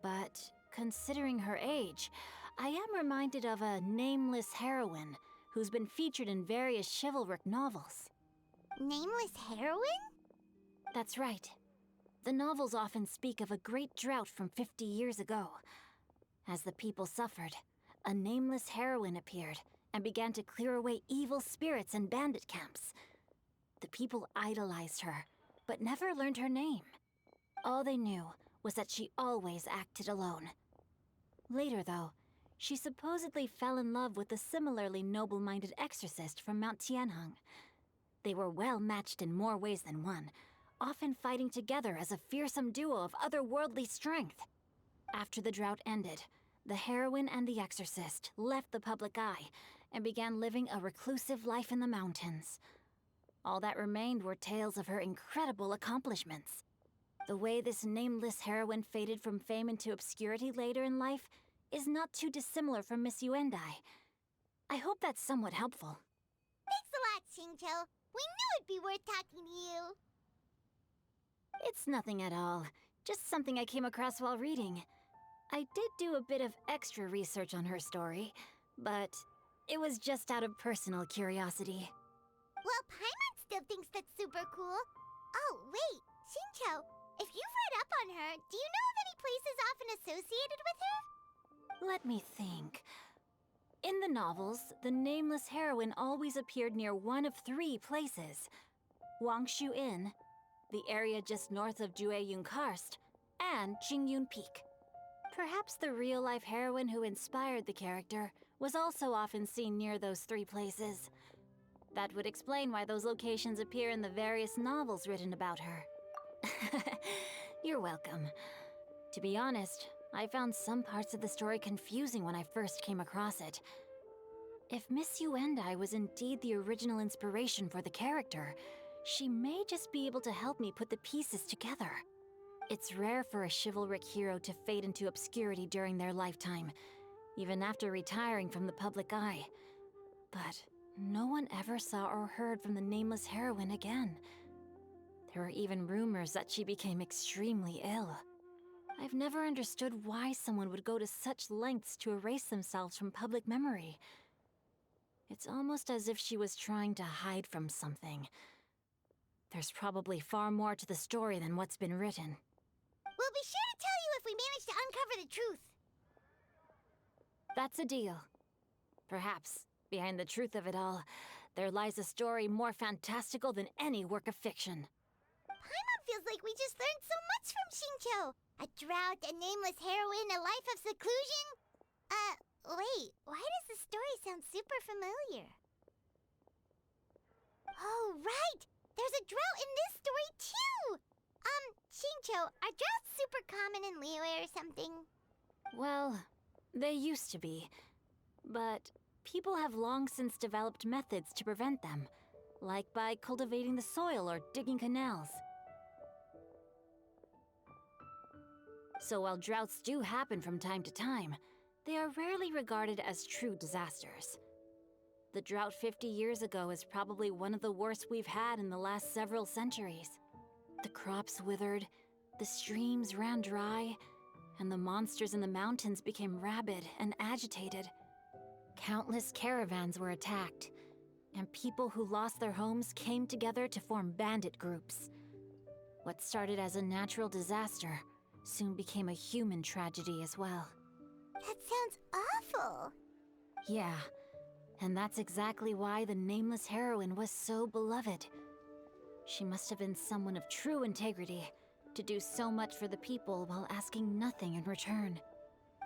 but considering her age, I am reminded of a nameless heroine who's been featured in various chivalric novels. Nameless heroine? That's right. The novels often speak of a great drought from 50 years ago. As the people suffered, a nameless heroine appeared and began to clear away evil spirits and bandit camps. The people idolized her, but never learned her name. All they knew was that she always acted alone. Later, though, she supposedly fell in love with a similarly noble-minded exorcist from Mount Tianheng. They were well matched in more ways than one, often fighting together as a fearsome duo of otherworldly strength. After the drought ended, the heroine and the exorcist left the public eye and began living a reclusive life in the mountains. All that remained were tales of her incredible accomplishments. The way this nameless heroine faded from fame into obscurity later in life is not too dissimilar from Miss Yuendai. I hope that's somewhat helpful. Thanks a lot, Shincho. We knew it'd be worth talking to you. It's nothing at all. Just something I came across while reading. I did do a bit of extra research on her story, but it was just out of personal curiosity. Well, Paimon still thinks that's super cool. Oh, wait, Shincho, if you've read up on her, do you know of any places often associated with her? Let me think. In the novels, the nameless heroine always appeared near one of 3 places. Wangshu Inn, the area just north of Jueyun Karst, and Qingyun Peak. Perhaps the real-life heroine who inspired the character was also often seen near those 3 places. That would explain why those locations appear in the various novels written about her. You're welcome. To be honest, I found some parts of the story confusing when I first came across it. If Miss Yuendai was indeed the original inspiration for the character, she may just be able to help me put the pieces together. It's rare for a chivalric hero to fade into obscurity during their lifetime, even after retiring from the public eye. But no one ever saw or heard from the nameless heroine again. There were even rumors that she became extremely ill. I've never understood why someone would go to such lengths to erase themselves from public memory. It's almost as if she was trying to hide from something. There's probably far more to the story than what's been written. We'll be sure to tell you if we manage to uncover the truth. That's a deal. Perhaps, behind the truth of it all, there lies a story more fantastical than any work of fiction. Paimon feels like we just learned so much from Shincho. A drought, a nameless heroine, a life of seclusion. Wait, why does the story sound super familiar? Oh, right! There's a drought in this story, too! Shincho, are droughts super common in Liyue or something? Well, they used to be. But people have long since developed methods to prevent them, like by cultivating the soil or digging canals. So while droughts do happen from time to time, they are rarely regarded as true disasters. The drought 50 years ago is probably one of the worst we've had in the last several centuries. The crops withered, the streams ran dry, and the monsters in the mountains became rabid and agitated. Countless caravans were attacked, and people who lost their homes came together to form bandit groups. What started as a natural disaster soon became a human tragedy as well. That sounds awful. Yeah, and that's exactly why the nameless heroine was so beloved. She must have been someone of true integrity, to do so much for the people while asking nothing in return.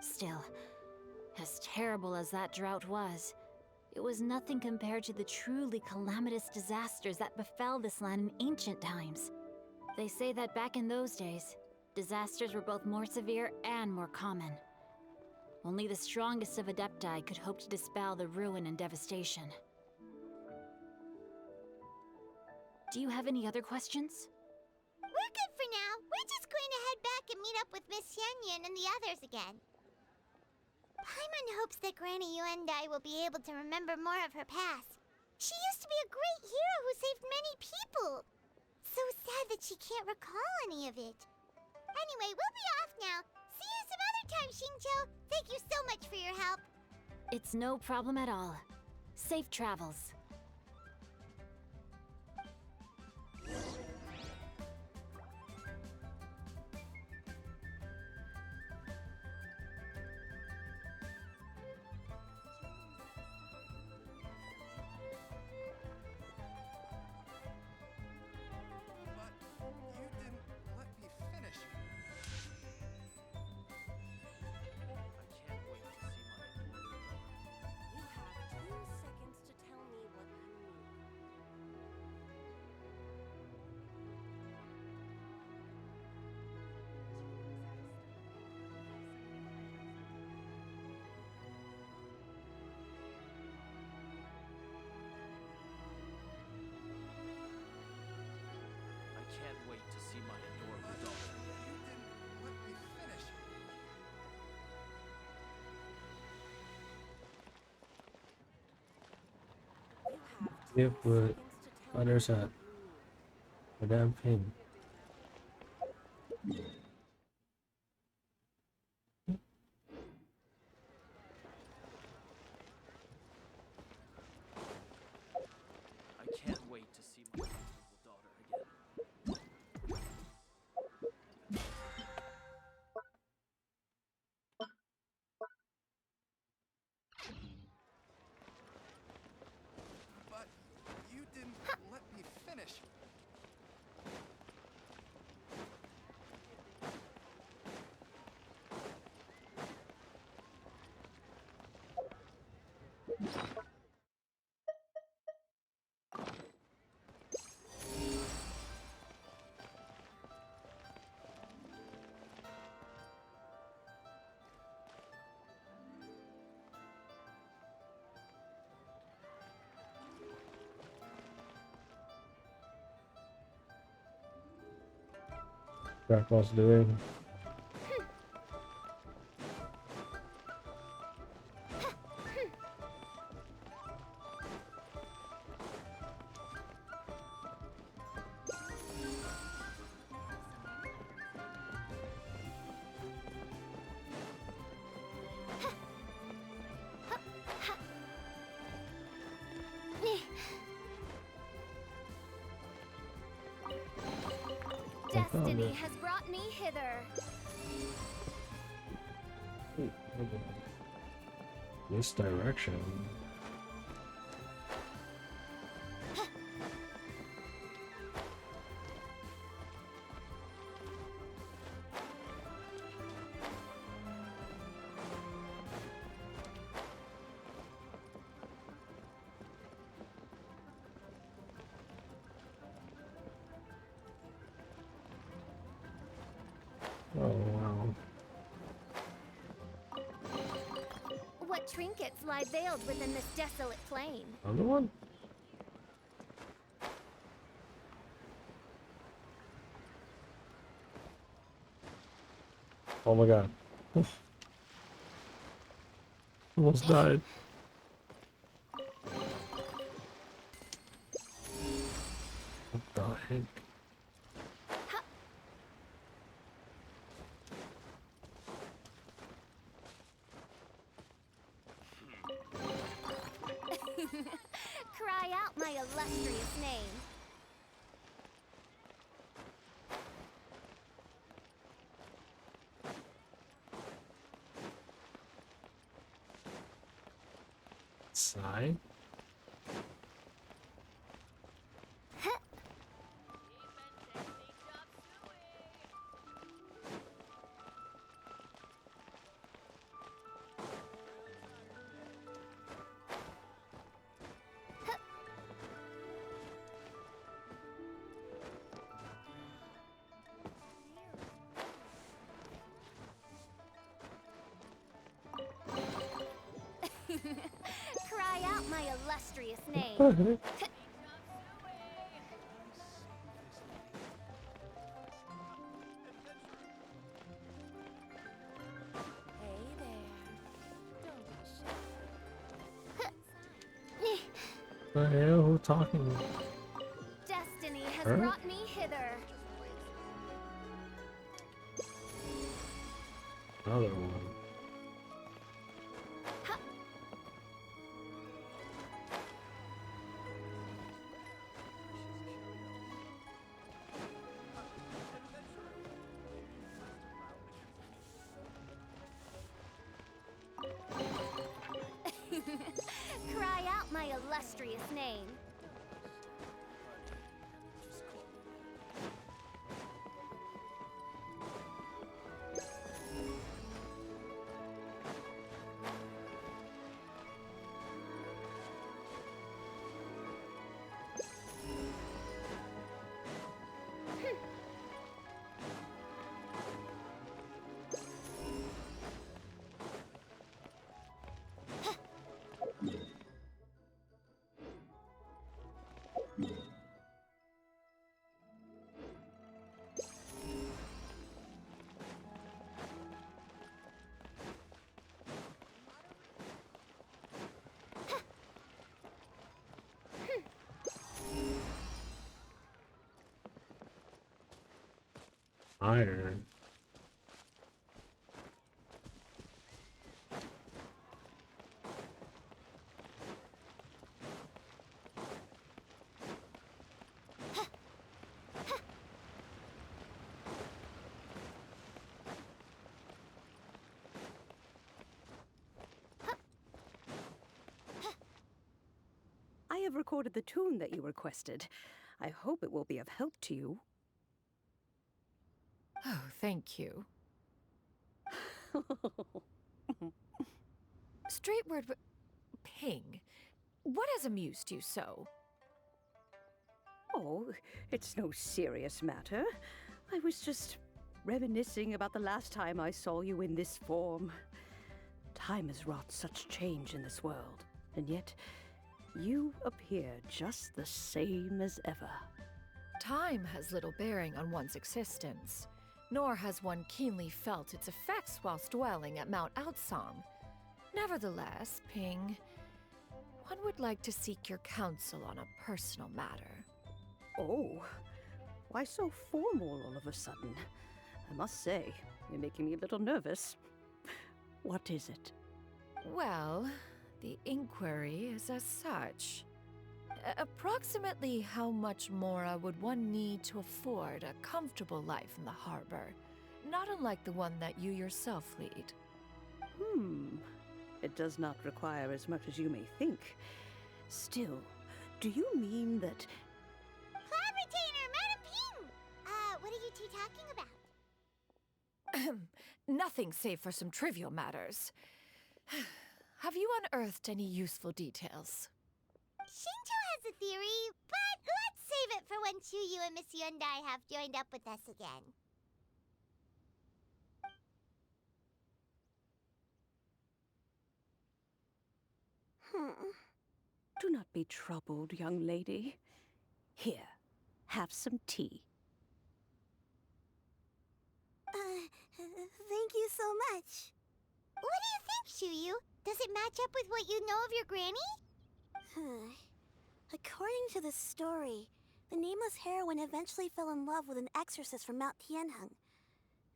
Still, as terrible as that drought was, it was nothing compared to the truly calamitous disasters that befell this land in ancient times. They say that back in those days, disasters were both more severe and more common. Only the strongest of Adepti could hope to dispel the ruin and devastation. Do you have any other questions? We're good for now. We're just going to head back and meet up with Miss Xianyun and the others again. Paimon hopes that Granny Yuendai will be able to remember more of her past. She used to be a great hero who saved many people. So sad that she can't recall any of it. Anyway, we'll be off now. See you some other time, Shincho. Thank you so much for your help. It's no problem at all. Safe travels. But you didn't let me finish. I can't wait to see my adored daughter. You have 2 seconds to tell me what you need. I can't wait to see my adorable daughter. You didn't let me finish. You have 2 Yep, but seconds to tell me there's what a you need. damn pin. Dracula's doing. Destiny has brought me hither. This direction. Oh wow. What trinkets lie veiled within this desolate plain? Another one? Oh my god. Almost died. What the heck? Cry out my illustrious name. Side? Cry out my illustrious name. The hell? Who talking? Destiny has Her? brought me hither. Another one. Cry out my illustrious name. Iron. I have recorded the tune that you requested. I hope it will be of help to you. Oh, thank you. Straight word, Ping. What has amused you so? Oh, it's no serious matter. I was just reminiscing about the last time I saw you in this form. Time has wrought such change in this world, and yet you appear just the same as ever. Time has little bearing on one's existence, nor has one keenly felt its effects whilst dwelling at Mount Outsong. Nevertheless, Ping, one would like to seek your counsel on a personal matter. Oh, why so formal all of a sudden? I must say, you're making me a little nervous. What is it? Well, the inquiry is as such. Approximately how much more would one need to afford a comfortable life in the harbor, not unlike the one that you yourself lead? It does not require as much as you may think. Still, do you mean that... Club retainer, Madam Ping! What are you two talking about? Nothing save for some trivial matters. Have you unearthed any useful details? Shinto has a theory, but let's save it for when Chuyu and Miss Yundai have joined up with us again. Do not be troubled, young lady. Here, have some tea. Thank you so much. What do you think, Chuyu? Does it match up with what you know of your granny? According to the story, the nameless heroine eventually fell in love with an exorcist from Mount Tianheng.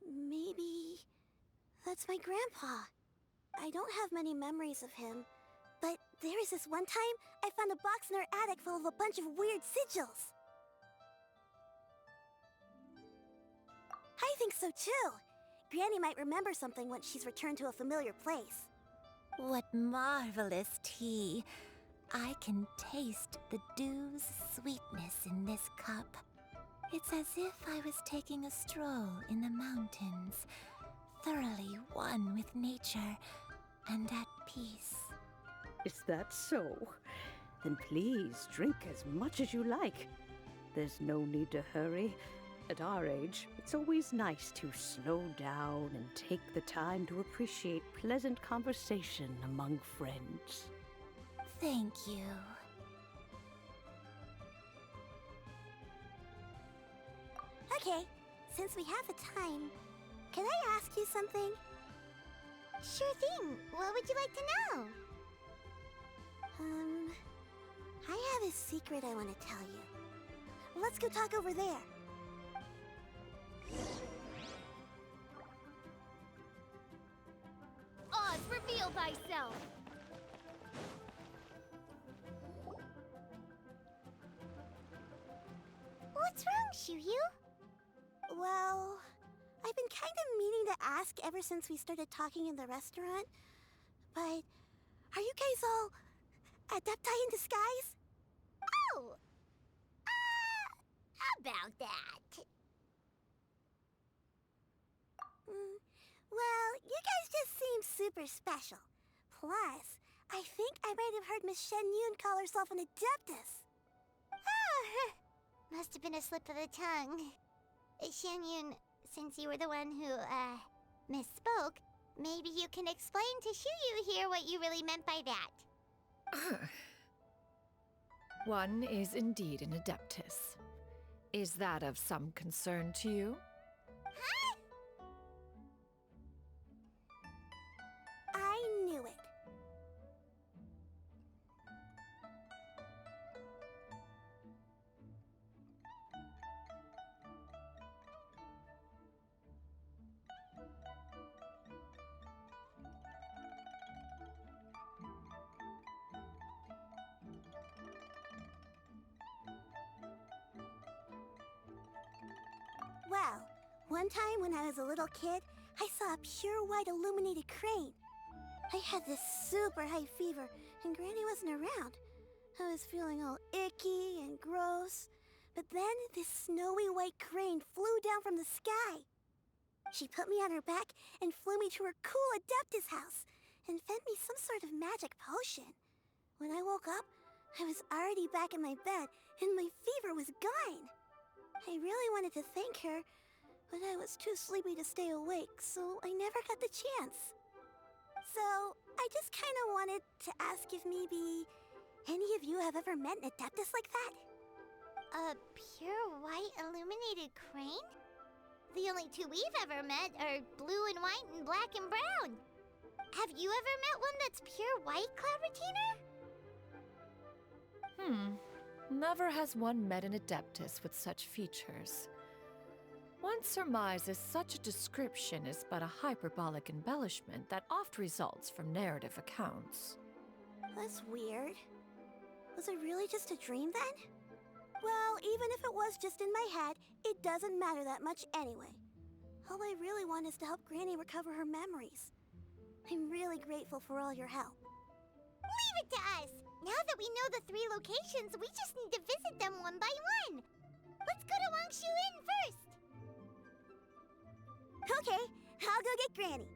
Maybe that's my grandpa. I don't have many memories of him, but there was this one time I found a box in her attic full of a bunch of weird sigils. I think so too. Granny might remember something once she's returned to a familiar place. What marvelous tea. I can taste the dew's sweetness in this cup. It's as if I was taking a stroll in the mountains, thoroughly one with nature and at peace. Is that so? Then please drink as much as you like. There's no need to hurry. At our age, it's always nice to slow down and take the time to appreciate pleasant conversation among friends. Thank you. Okay, since we have the time, can I ask you something? Sure thing. What would you like to know? I have a secret I want to tell you. Let's go talk over there. Oz, reveal thyself! What's wrong, Chuyu? Well, I've been kind of meaning to ask ever since we started talking in the restaurant, but are you guys all adepti in disguise? Oh! About that. Well, you guys just seem super special. Plus, I think I might have heard Miss Shen Yun call herself an adeptus. Oh, must have been a slip of the tongue. Shen Yun, since you were the one who, misspoke, maybe you can explain to Chuyu here what you really meant by that. One is indeed an adeptus. Is that of some concern to you? Huh? I knew it. Well, one time when I was a little kid, I saw a pure white illuminated crane. I had this super high fever, and Granny wasn't around. I was feeling all icky and gross. But then this snowy white crane flew down from the sky. She put me on her back and flew me to her cool Adeptus house and fed me some sort of magic potion. When I woke up, I was already back in my bed, and my fever was gone. I really wanted to thank her, but I was too sleepy to stay awake, so I never got the chance. So, I just kind of wanted to ask if maybe any of you have ever met an Adeptus like that? A pure white illuminated crane? The only two we've ever met are blue and white and black and brown. Have you ever met one that's pure white, Cloud Retainer? Never has one met an Adeptus with such features. One surmises such a description is but a hyperbolic embellishment that oft results from narrative accounts. That's weird. Was it really just a dream then? Well, even if it was just in my head, it doesn't matter that much anyway. All I really want is to help Granny recover her memories. I'm really grateful for all your help. Leave it to us! Now that we know the 3 locations, we just need to visit them one by one. Let's go to Wangshu Inn first! Okay, I'll go get Granny.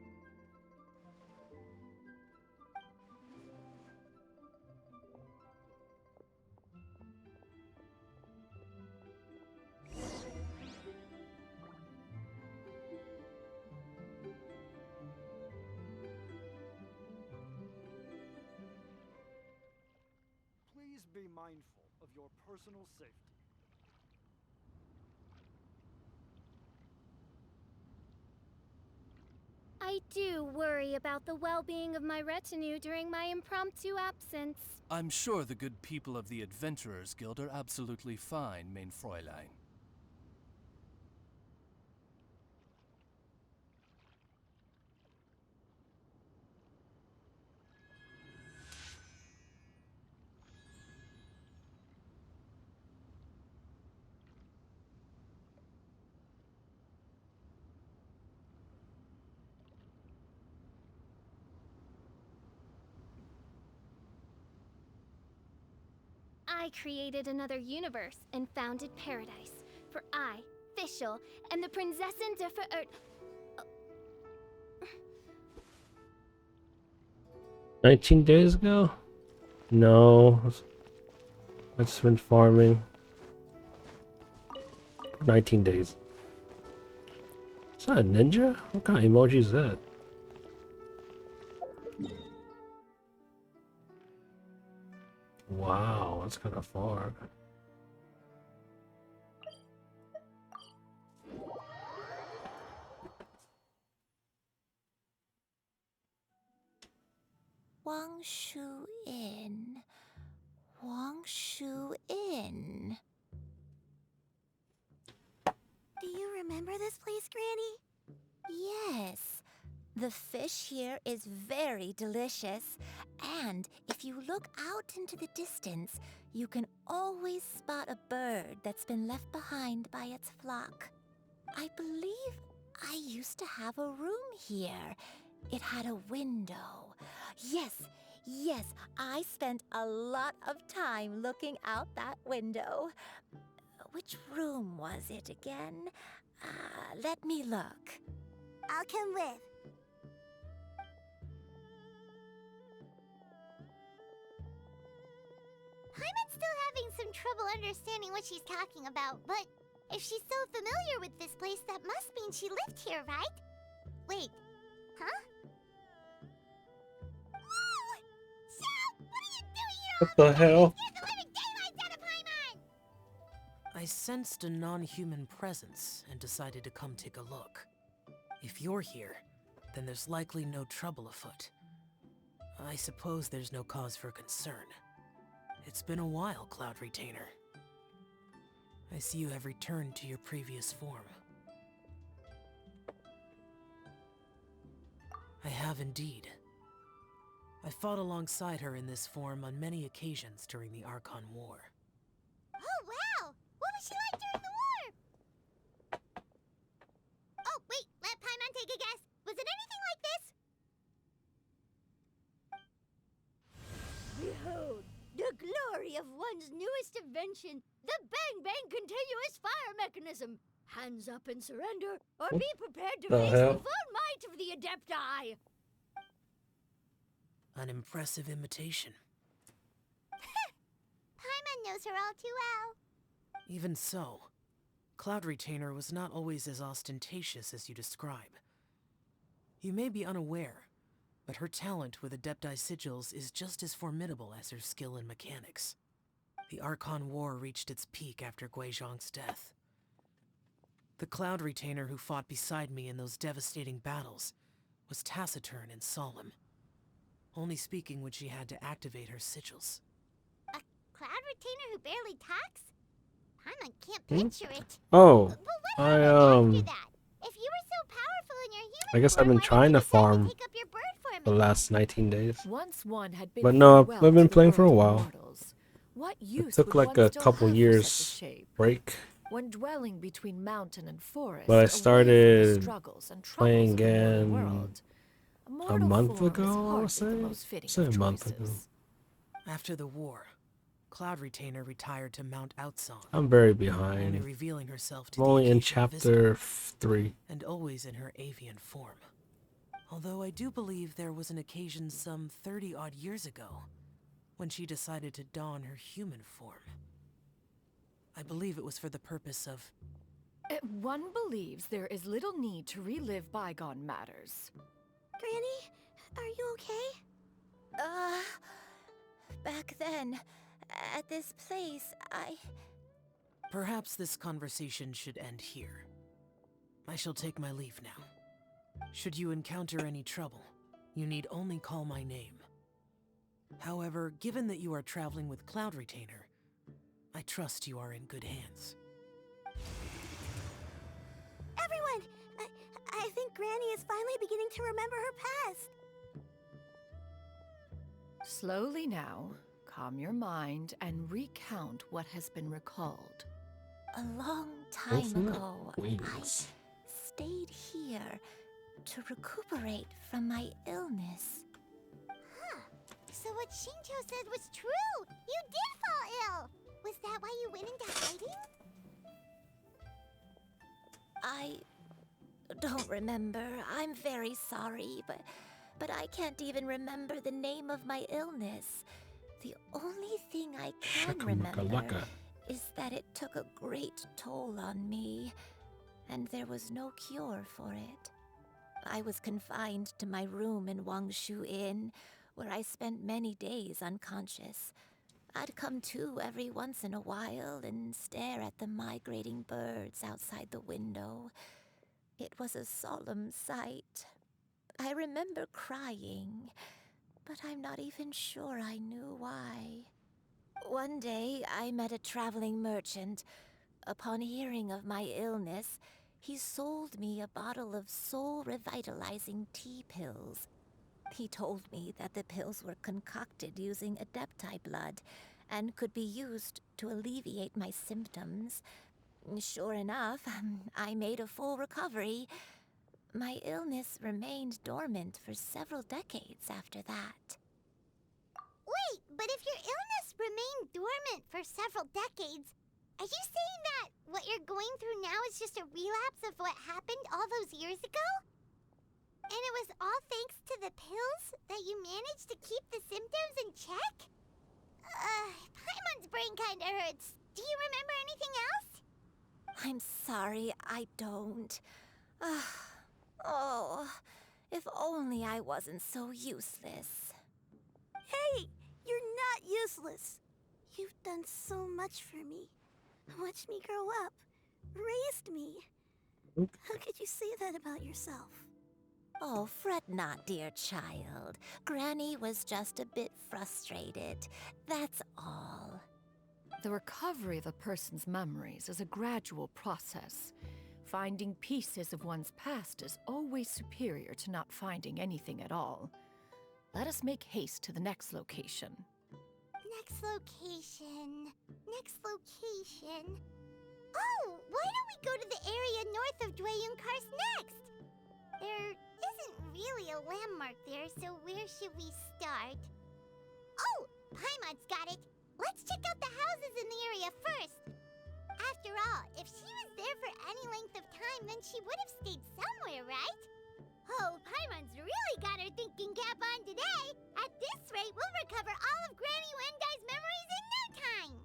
Please be mindful of your personal safety. I do worry about the well-being of my retinue during my impromptu absence. I'm sure the good people of the Adventurers Guild are absolutely fine, mein Fräulein. I created another universe and founded paradise. For I, Fischl, and the Prinzessin de 19 days ago? No. I just been farming. 19 days. Is that a ninja? What kind of emoji is that? Wow, that's kind of far. Wangshu Inn. Wangshu Inn. Do you remember this place, Granny? Yes. The fish here is very delicious, and if you look out into the distance, you can always spot a bird that's been left behind by its flock. I believe I used to have a room here. It had a window. Yes, I spent a lot of time looking out that window. Which room was it again? Let me look. I'll come with. Paimon's still having some trouble understanding what she's talking about, but if she's so familiar with this place, that must mean she lived here, right? Wait, huh? Whoa! Shell, what are you doing here? What the hell? Scared the living daylights out of Paimon! I sensed a non-human presence and decided to come take a look. If you're here, then there's likely no trouble afoot. I suppose there's no cause for concern. It's been a while, Cloud Retainer. I see you have returned to your previous form. I have indeed. I fought alongside her in this form on many occasions during the Archon War. Oh, wow! What was she like during the war? Oh, wait, let Paimon take a guess. Was it anything like this? Behold, the glory of one's newest invention, the Bang Bang Continuous Fire Mechanism. Hands up and surrender, or be prepared to face the full might of the Adepti. An impressive imitation. Paimon knows her all too well. Even so, Cloud Retainer was not always as ostentatious as you describe. You may be unaware, but her talent with Adepti sigils is just as formidable as her skill in mechanics. The Archon War reached its peak after Guizhong's death. The Cloud Retainer who fought beside me in those devastating battles was taciturn and solemn, only speaking when she had to activate her sigils. A Cloud Retainer who barely talks? Paimon can't picture it. Oh, But what I happened after that? If you were so powerful in your human I guess I've form, been why did trying you to decide farm take up your bird form the again? last 19 days. Once one had been But no, farewell I've been to the playing for a world of while. mortals, what use It took would like one a still couple have for years such a shape? break. When dwelling between mountain and forest, But I away from the started struggles and troubles playing of the mortal again world, a mortal month form ago, is I would hardly say. the most fitting Say of a month ago. choices. After the war, Cloud Retainer retired to Mount Outsong, I'm very only behind. revealing herself to I'm the only in occasional chapter visitor, 3. and always in her avian form. Although I do believe there was an occasion some 30-odd years ago when she decided to don her human form. I believe it was for the purpose of... One believes there is little need to relive bygone matters. Granny, are you okay? Back then, at this place, Perhaps this conversation should end here. I shall take my leave now. Should you encounter any trouble, you need only call my name. However, given that you are traveling with Cloud Retainer, I trust you are in good hands. Everyone! I think Granny is finally beginning to remember her past. Slowly now, calm your mind and recount what has been recalled. a long time Infinite ago, wings. I stayed here to recuperate from my illness. Huh. So what Shinto said was true! You did fall ill! Was that why you went into hiding? I don't remember. I'm very sorry, but I can't even remember the name of my illness. The only thing I can remember Shakalaka. is that it took a great toll on me, and there was no cure for it. I was confined to my room in Wangshu Inn, where I spent many days unconscious. I'd come to every once in a while and stare at the migrating birds outside the window. It was a solemn sight. I remember crying, but I'm not even sure I knew why. One day, I met a traveling merchant. Upon hearing of my illness, he sold me a bottle of soul-revitalizing tea pills. He told me that the pills were concocted using Adepti blood and could be used to alleviate my symptoms. Sure enough, I made a full recovery. My illness remained dormant for several decades after that. Wait, but if your illness remained dormant for several decades, are you saying that what you're going through now is just a relapse of what happened all those years ago? And it was all thanks to the pills that you managed to keep the symptoms in check? Paimon's brain kinda hurts. Do you remember anything else? I'm sorry, I don't. Oh, if only I wasn't so useless. Hey, you're not useless. You've done so much for me. Watched me grow up. Raised me. How could you say that about yourself? Oh, fret not, dear child. Granny was just a bit frustrated. That's all. The recovery of a person's memories is a gradual process. Finding pieces of one's past is always superior to not finding anything at all. Let us make haste to the next location. Next location. Oh, why don't we go to the area north of Dwayunkars next? There isn't really a landmark there, so where should we start? Oh, Paimon's got it. Let's check out the houses in the area first. After all, if she was there for any length of time, then she would have stayed somewhere, right? Oh, Paimon's really got her thinking cap on today. At this rate, we'll recover all of Granny Wendai's memories in no time.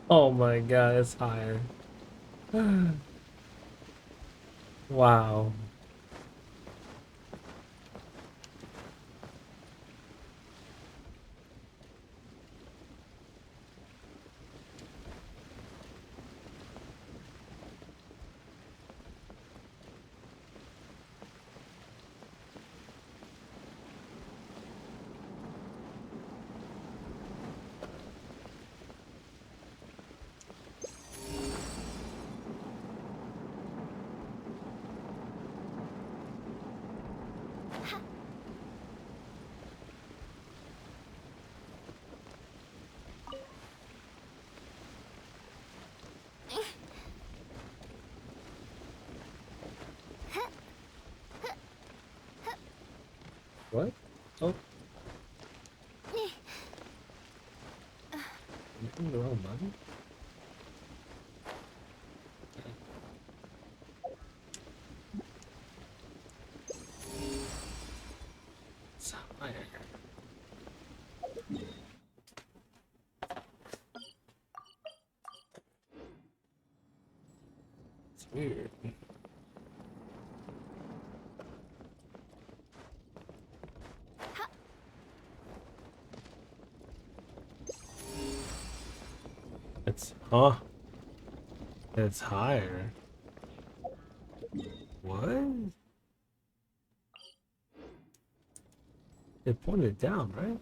Oh my god, it's higher. Wow. What? Oh. You hitting the wrong button? It's higher. It's weird. It's it's higher. What? It pointed down, right?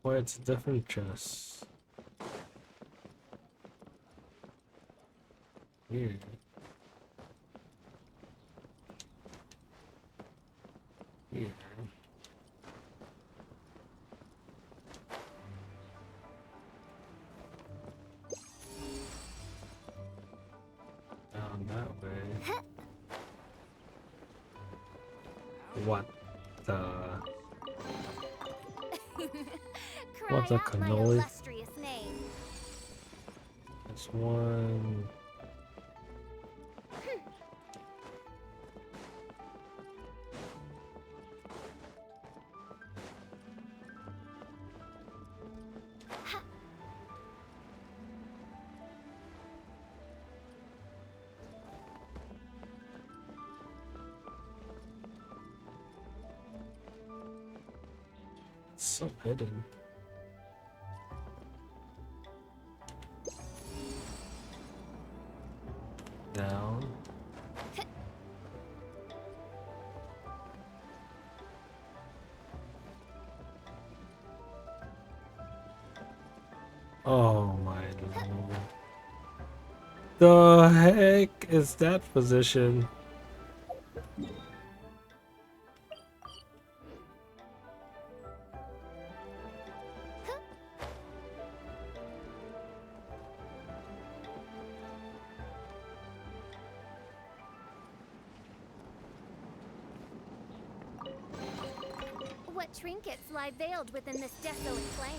Or it's a different chest. Weird. Weird. Down that way. What the? What's a cannoli? Illustrious name. This one. It's so hidden. Down. Oh my lord. The heck is that position? What trinkets lie veiled within this desolate plain?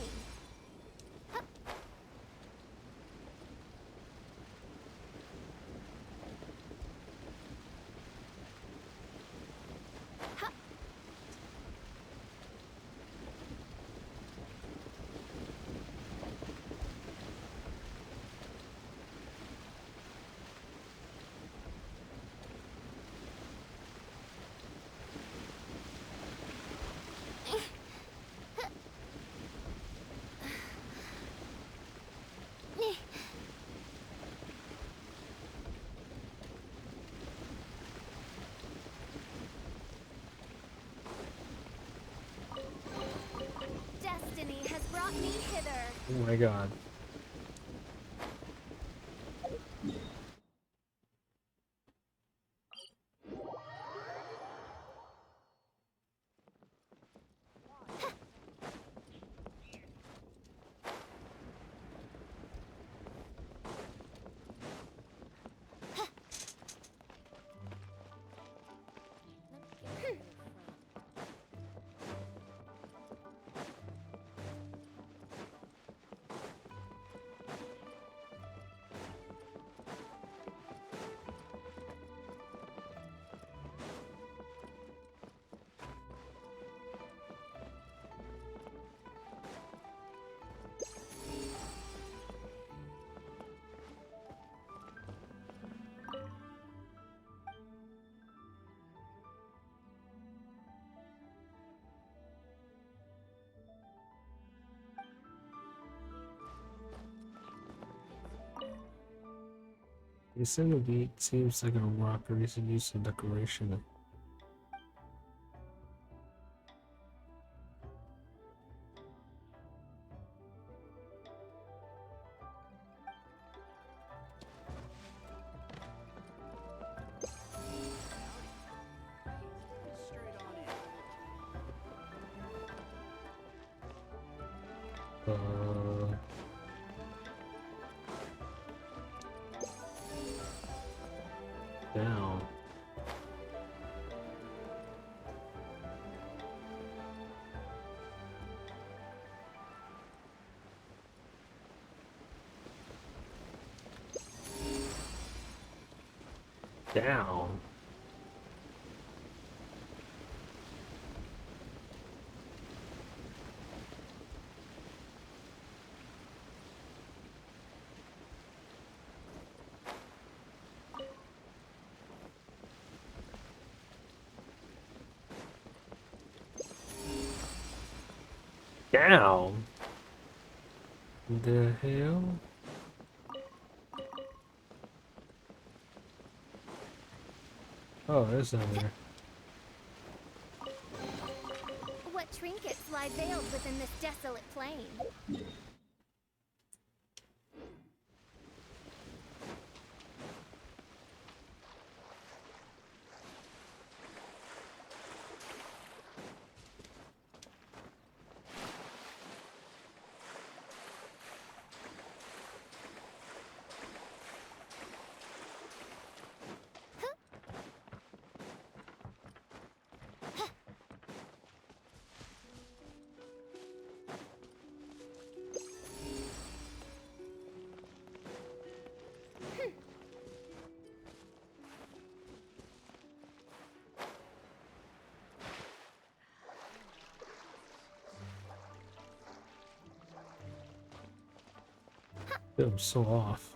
Oh my god. The beat seems like a rock or recent use of decoration. Down. Down. Down. The hell? Oh, there's down there. What trinkets lie veiled within this desolate plain? I'm so off.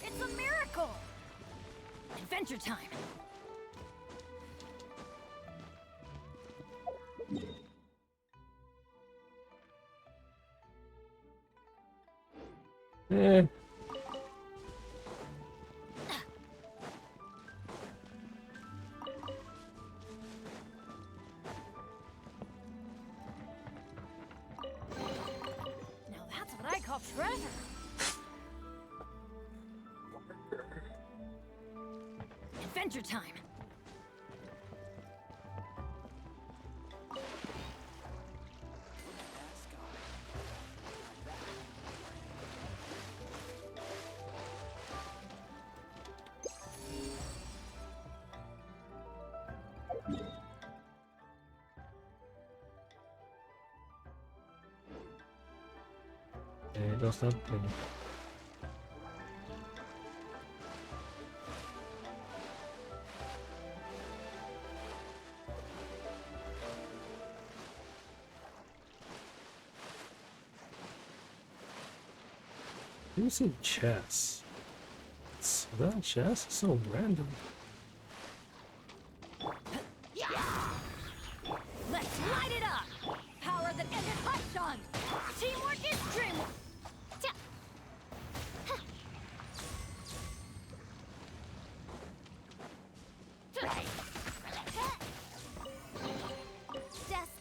It's a miracle! Adventure time! Eh. Now that's what I call treasure! Adventure time! There's nothing. You see chess. That chess is so random.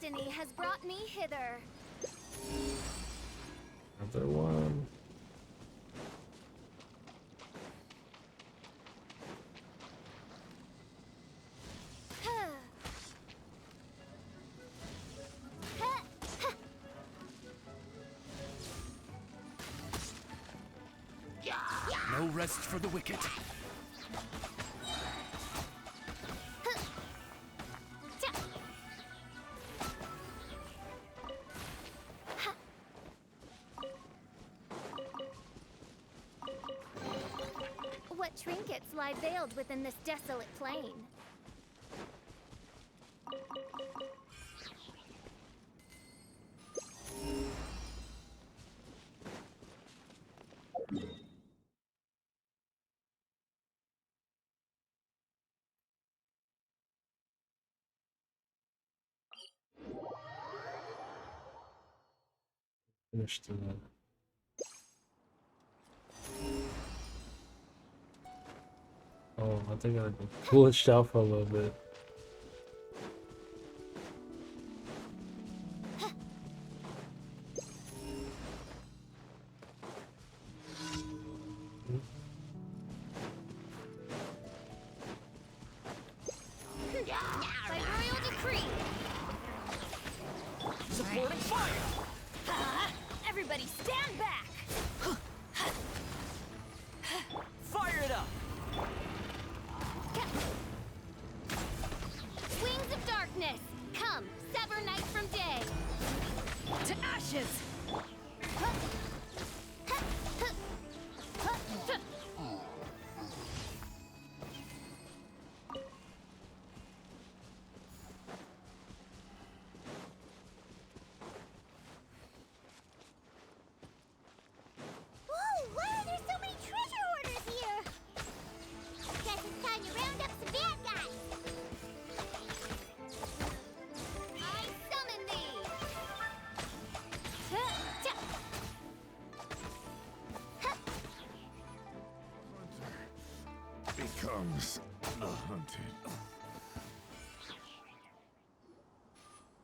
Destiny has brought me hither. Another one. No rest for the wicked. What trinkets lie veiled within this desolate plain? Finish the. Oh, I think I glitched out for a little bit. By royal decree. Supporting fire. Everybody stand back. Fire it up! Wings of darkness, come, sever night from day. To ashes! Whoa, why are there so many treasure hoarders here? Guess it's time to round up some bad guys. I summon thee. Becomes a hunted.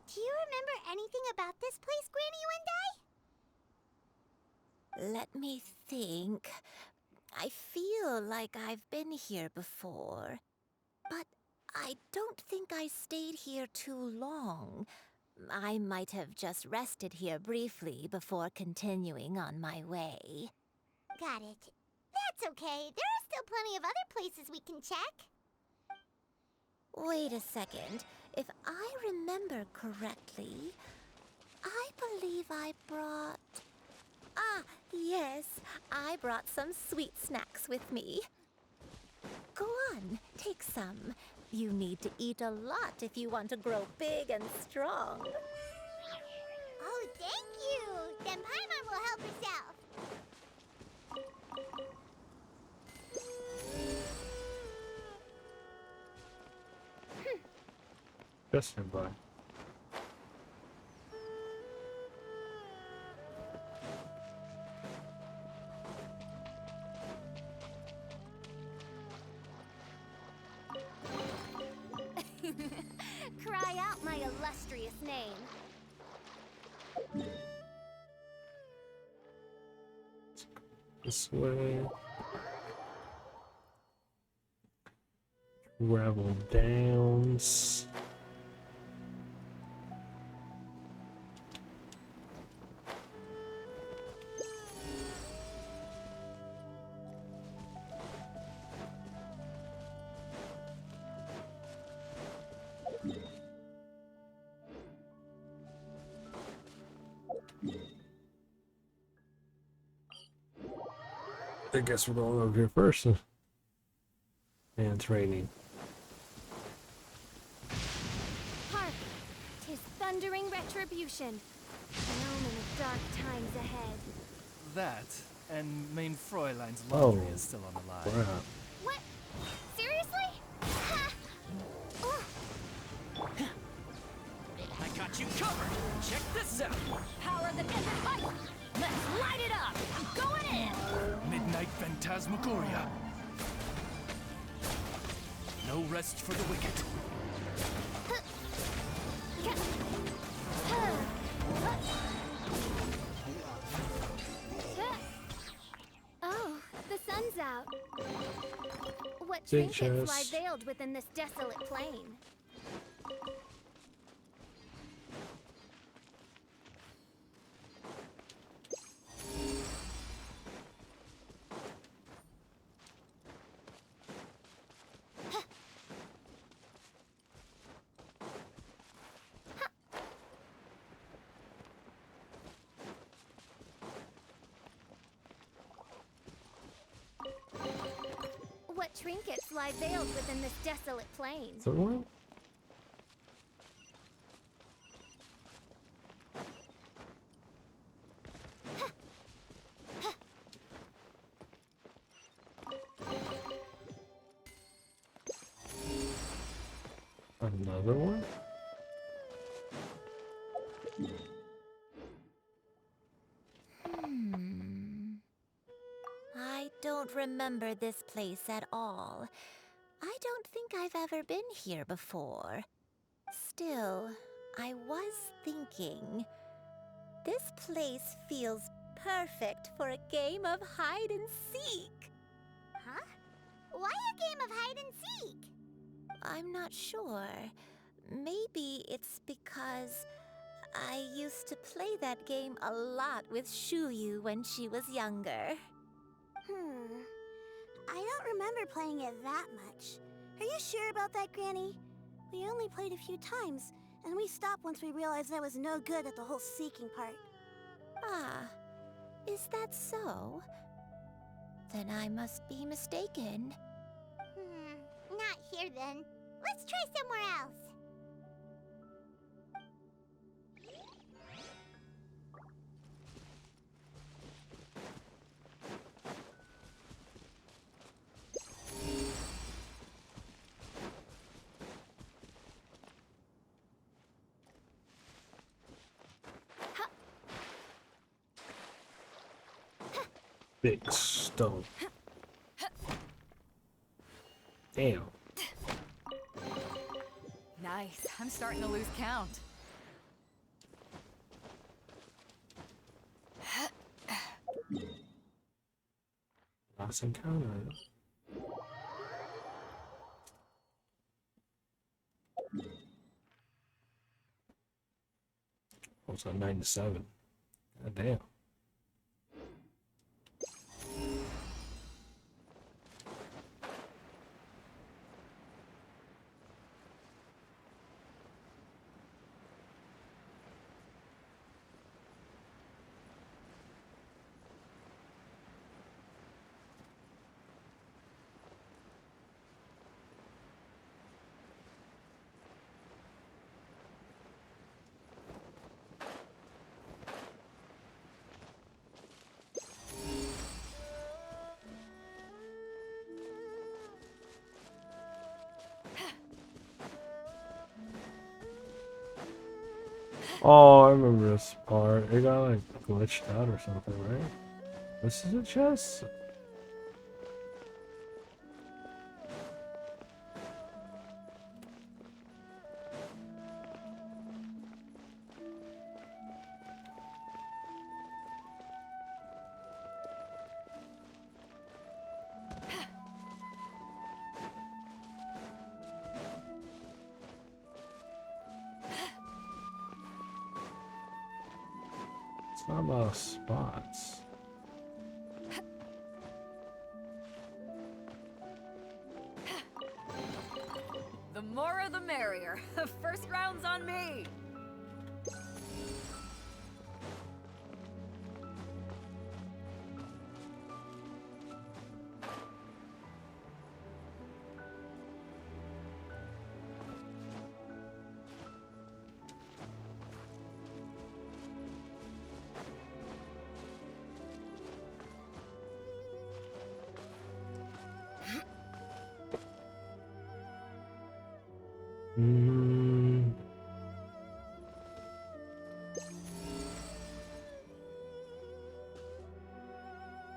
Do you remember anything about this place, Granny Wendai? Let me think. I feel like I've been here before, but I don't think I stayed here too long. I might have just rested here briefly before continuing on my way. Got it. That's okay. There are still plenty of other places we can check. Wait a second. If I remember correctly, I believe I brought... Ah, yes, I brought some sweet snacks with me. Go on, take some. You need to eat a lot if you want to grow big and strong. Oh, thank you. Then Paimon will help herself. Just by. Cry out my illustrious name. This way. Gravel downs. I guess we're going over here first. And it's raining. Hark! 'Tis thundering retribution. An omen of dark times ahead. That, and main Fräulein's laundry is still on the line. Crap. What? Seriously? Ha! Oh. I got you covered! Check this out! Power the Ender Fight! Let's light it up! I'm going in! Midnight Phantasmagoria. No rest for the wicked. big trinkets lie chest. veiled within this desolate plain. What trinkets lie veiled within this desolate plain? Third one? Another one? I don't remember this place at all. I don't think I've ever been here before. Still, I was thinking, this place feels perfect for a game of hide and seek. Huh? Why a game of hide and seek? I'm not sure. Maybe it's because I used to play that game a lot with Shuyu when she was younger. I don't remember playing it that much. Are you sure about that, Granny? We only played a few times, and we stopped once we realized I was no good at the whole seeking part. Ah, is that so? Then I must be mistaken. Not here then. Let's try somewhere else. Big stone. Damn. Nice. I'm starting to lose count. Last encounter. Oh, it's on 97. God damn. Oh, I remember this part. It got like glitched out or something, right? This is a chest? It's not about spots. The more the merrier. First round's on me.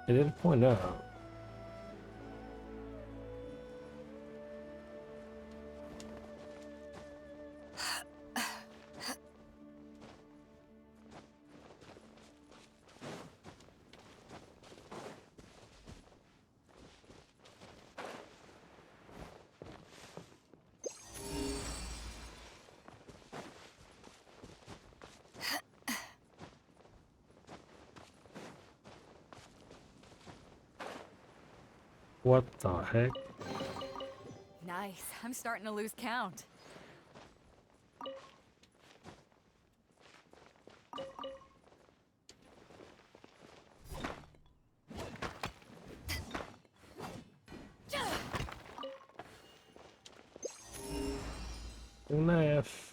It didn't point out. What the heck? Nice. I'm starting to lose count. Una F.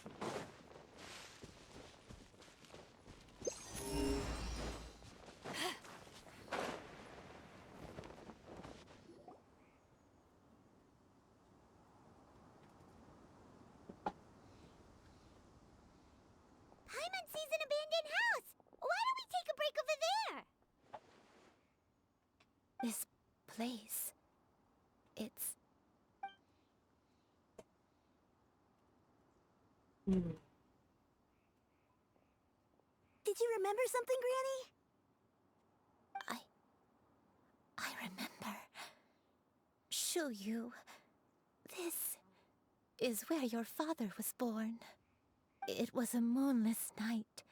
Paimon sees an abandoned house. Why don't we take a break over there? This place. It's. Did you remember something, Granny? I remember. Shuyu. This is where your father was born. It was a moonless night.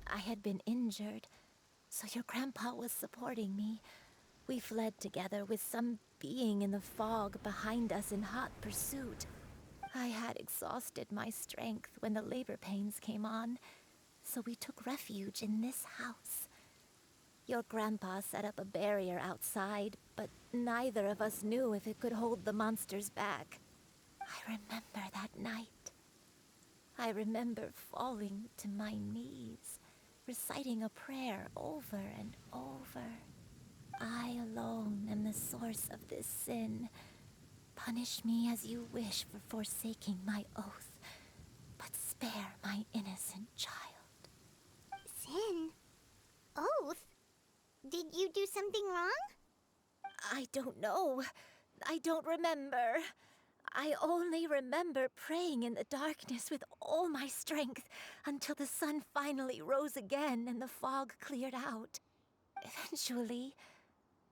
I had been injured, so your grandpa was supporting me. We fled together with some being in the fog behind us in hot pursuit. I had exhausted my strength when the labor pains came on, so we took refuge in this house. Your grandpa set up a barrier outside, but neither of us knew if it could hold the monsters back. I remember that night. I remember falling to my knees, reciting a prayer over and over. I alone am the source of this sin. Punish me as you wish for forsaking my oath, but spare my innocent child. Sin? Oath? Did you do something wrong? I don't know. I don't remember. I only remember praying in the darkness with all my strength until the sun finally rose again and the fog cleared out. Eventually,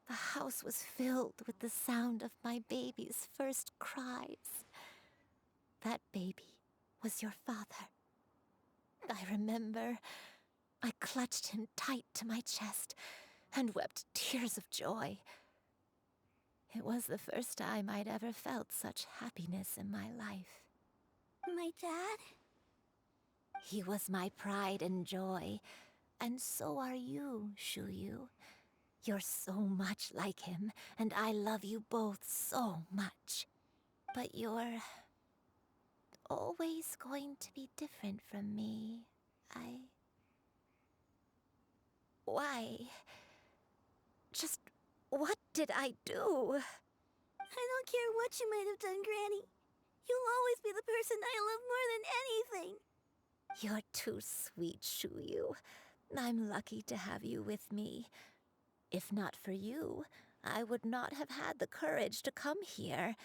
the house was filled with the sound of my baby's first cries. That baby was your father. I remember I clutched him tight to my chest and wept tears of joy. It was the first time I'd ever felt such happiness in my life. My dad? He was my pride and joy, and so are you, Shuyu. You're so much like him, and I love you both so much. But you're always going to be different from me. Why? Just what did I do? I don't care what you might have done, Granny. You'll always be the person I love more than anything. You're too sweet, Shuyu. I'm lucky to have you with me. If not for you, I would not have had the courage to come here,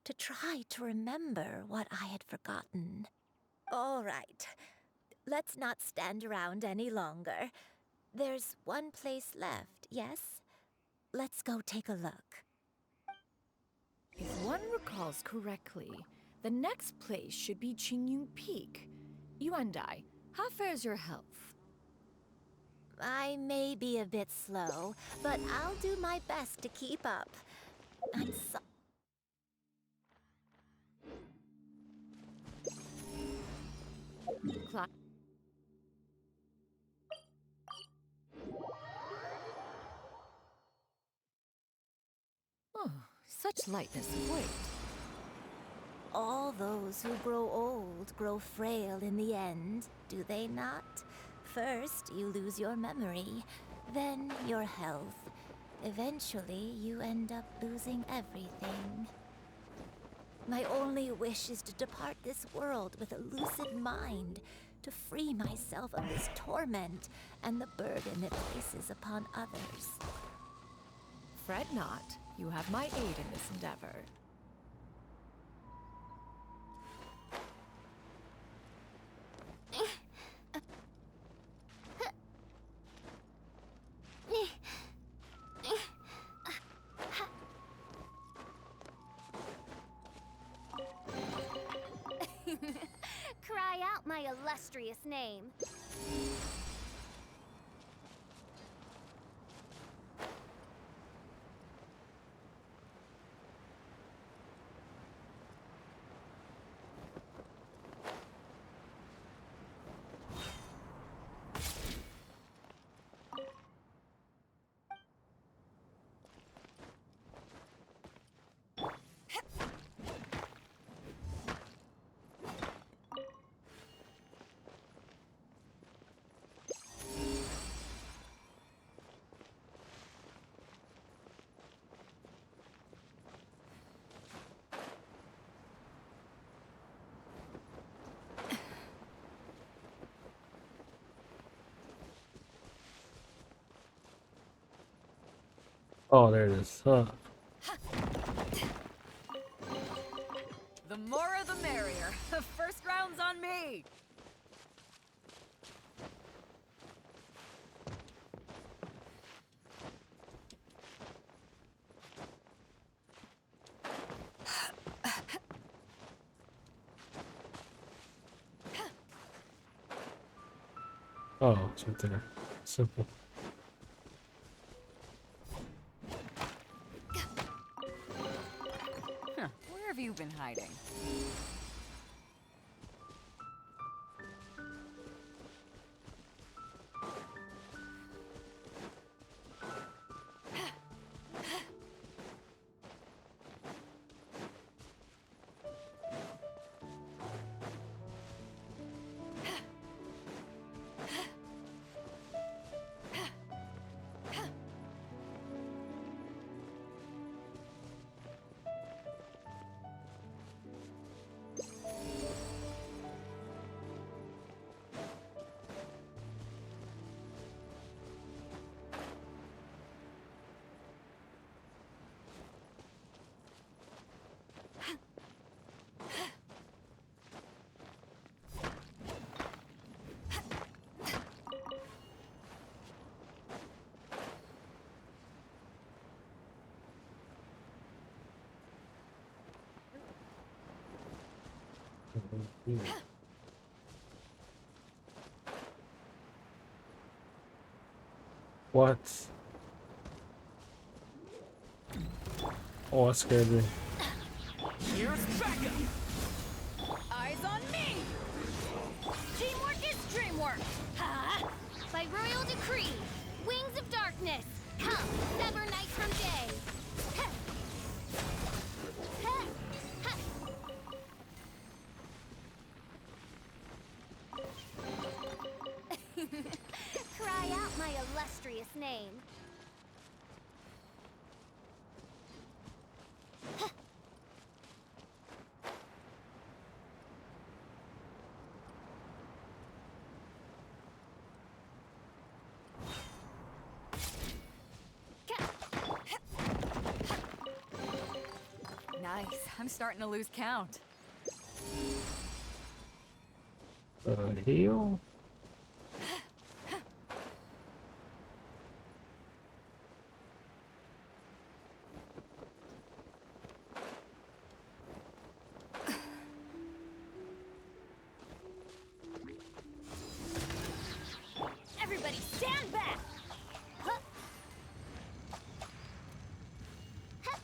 to try to remember what I had forgotten. All right, let's not stand around any longer. There's one place left, yes? Let's go take a look. If one recalls correctly, the next place should be Qingyun Peak. Yuandai, how fares your health? I may be a bit slow, but I'll do my best to keep up. I'm so... Oh, such lightness of weight. All those who grow old grow frail in the end, do they not? First, you lose your memory, then your health. Eventually, you end up losing everything. My only wish is to depart this world with a lucid mind, to free myself of this torment and the burden it places upon others. Fret not, you have my aid in this endeavor. Cry out my illustrious name. Oh, there it is. Huh. The more the merrier. First round's on me. Oh, it's right there. Simple. Huh. Where have you been hiding? What? Oh, that scared me. Here's backup. Eyes on me. Teamwork is dreamwork. Ha! By royal decree, wings of darkness, come, sever night from day. Ha! Ha! Ha! Cry out my illustrious name. Nice. I'm starting to lose count. Heal? Everybody stand back! Huh. Huh.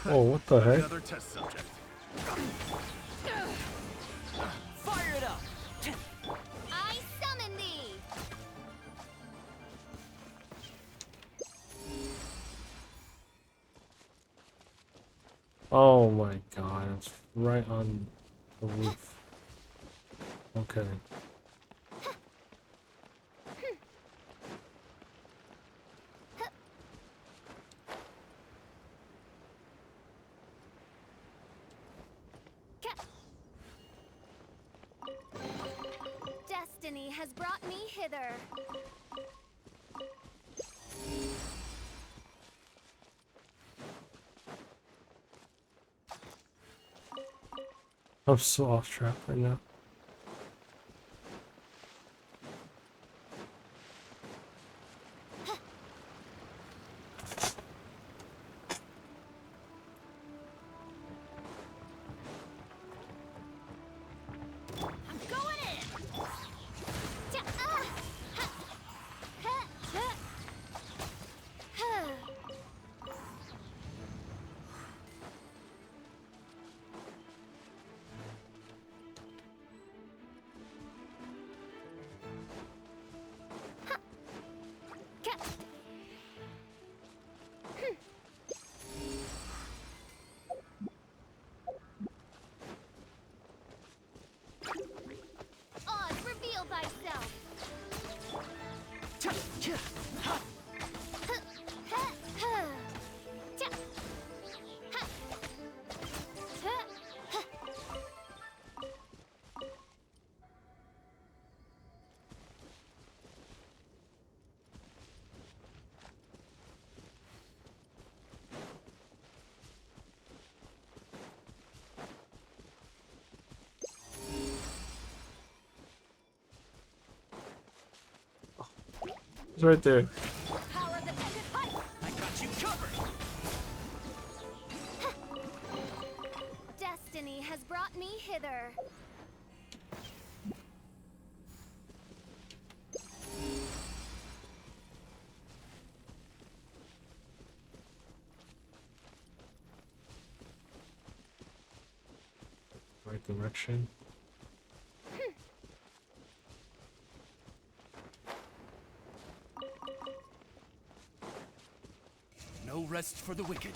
Oh, what the heck? Another test subject. Fire it up. I summon thee! Oh my god, it's right on the roof. Okay. Destiny has brought me hither. I'm so off track right now. I'm going in! Ja, ah, ha, ha, ha. Ha. thyself. It's right there. I got you covered. Destiny has brought me hither. Right direction. No rest for the wicked.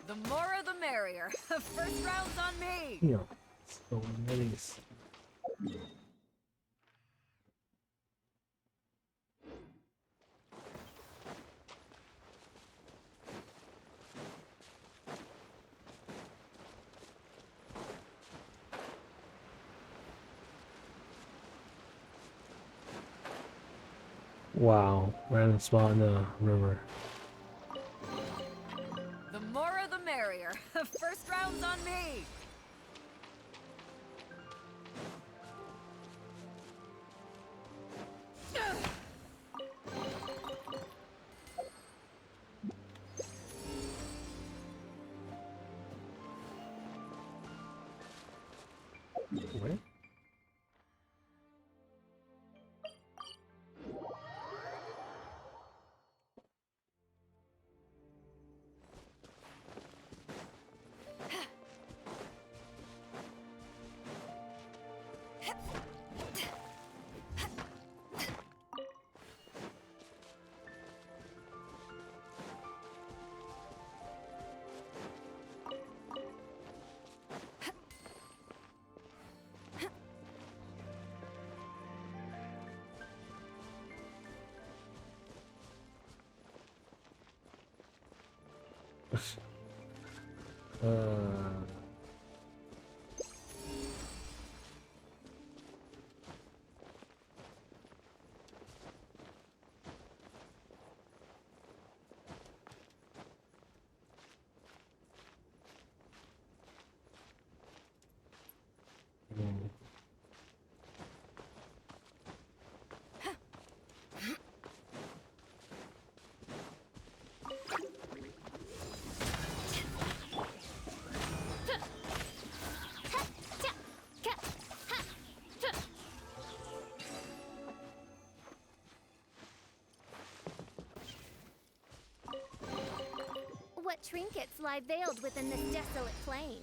The more the merrier. First round's on me. Yeah. So nice. Wow, random spot in the river. The more the merrier. First round's on me. Where? What trinkets lie veiled within this desolate plain?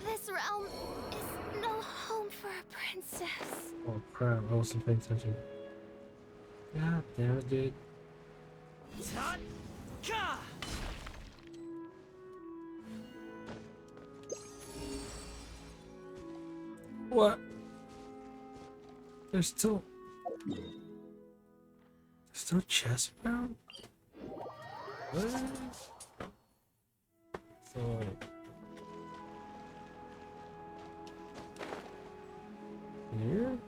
This realm is no home for a princess. Oh crap, I wasn't paying attention. God damn it, dude. What? There's still chests around? What? So here?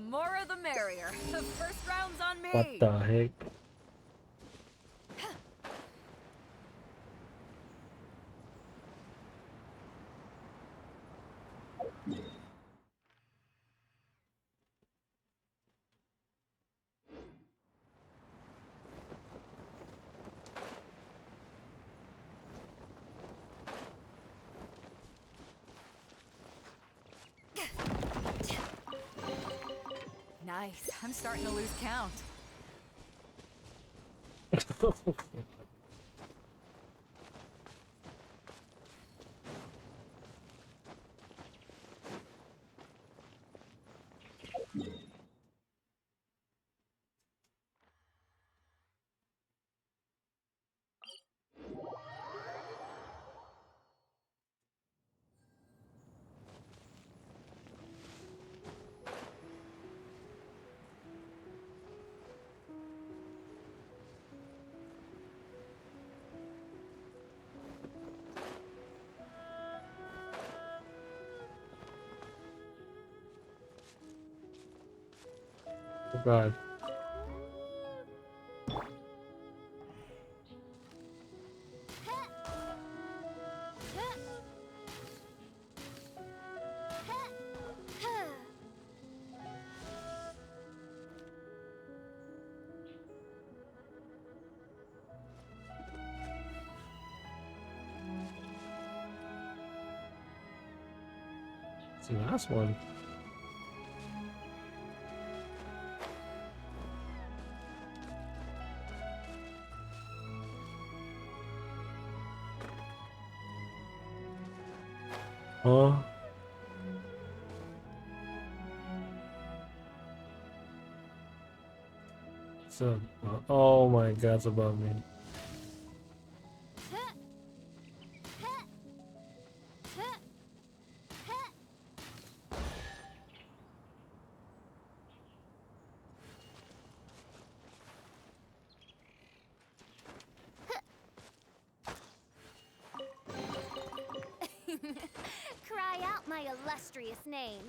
more the merrier. The first round's on me. What the heck? Nice. I'm starting to lose count. Oh god. It's the last one. Huh? So, oh my god, it's above me. Cry out my illustrious name.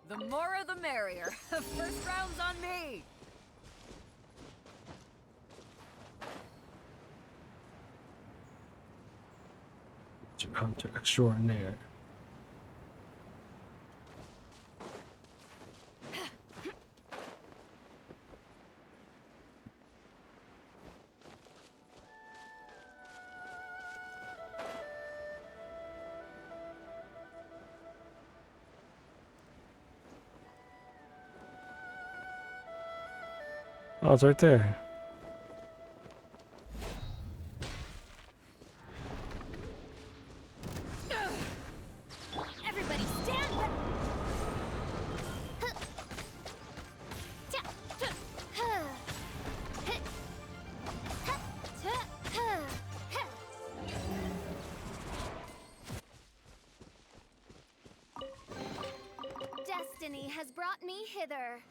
The more the merrier. The first round's on me. Hunter extraordinaire. Oh, it's right there. Everybody stand back. Destiny has brought me hither.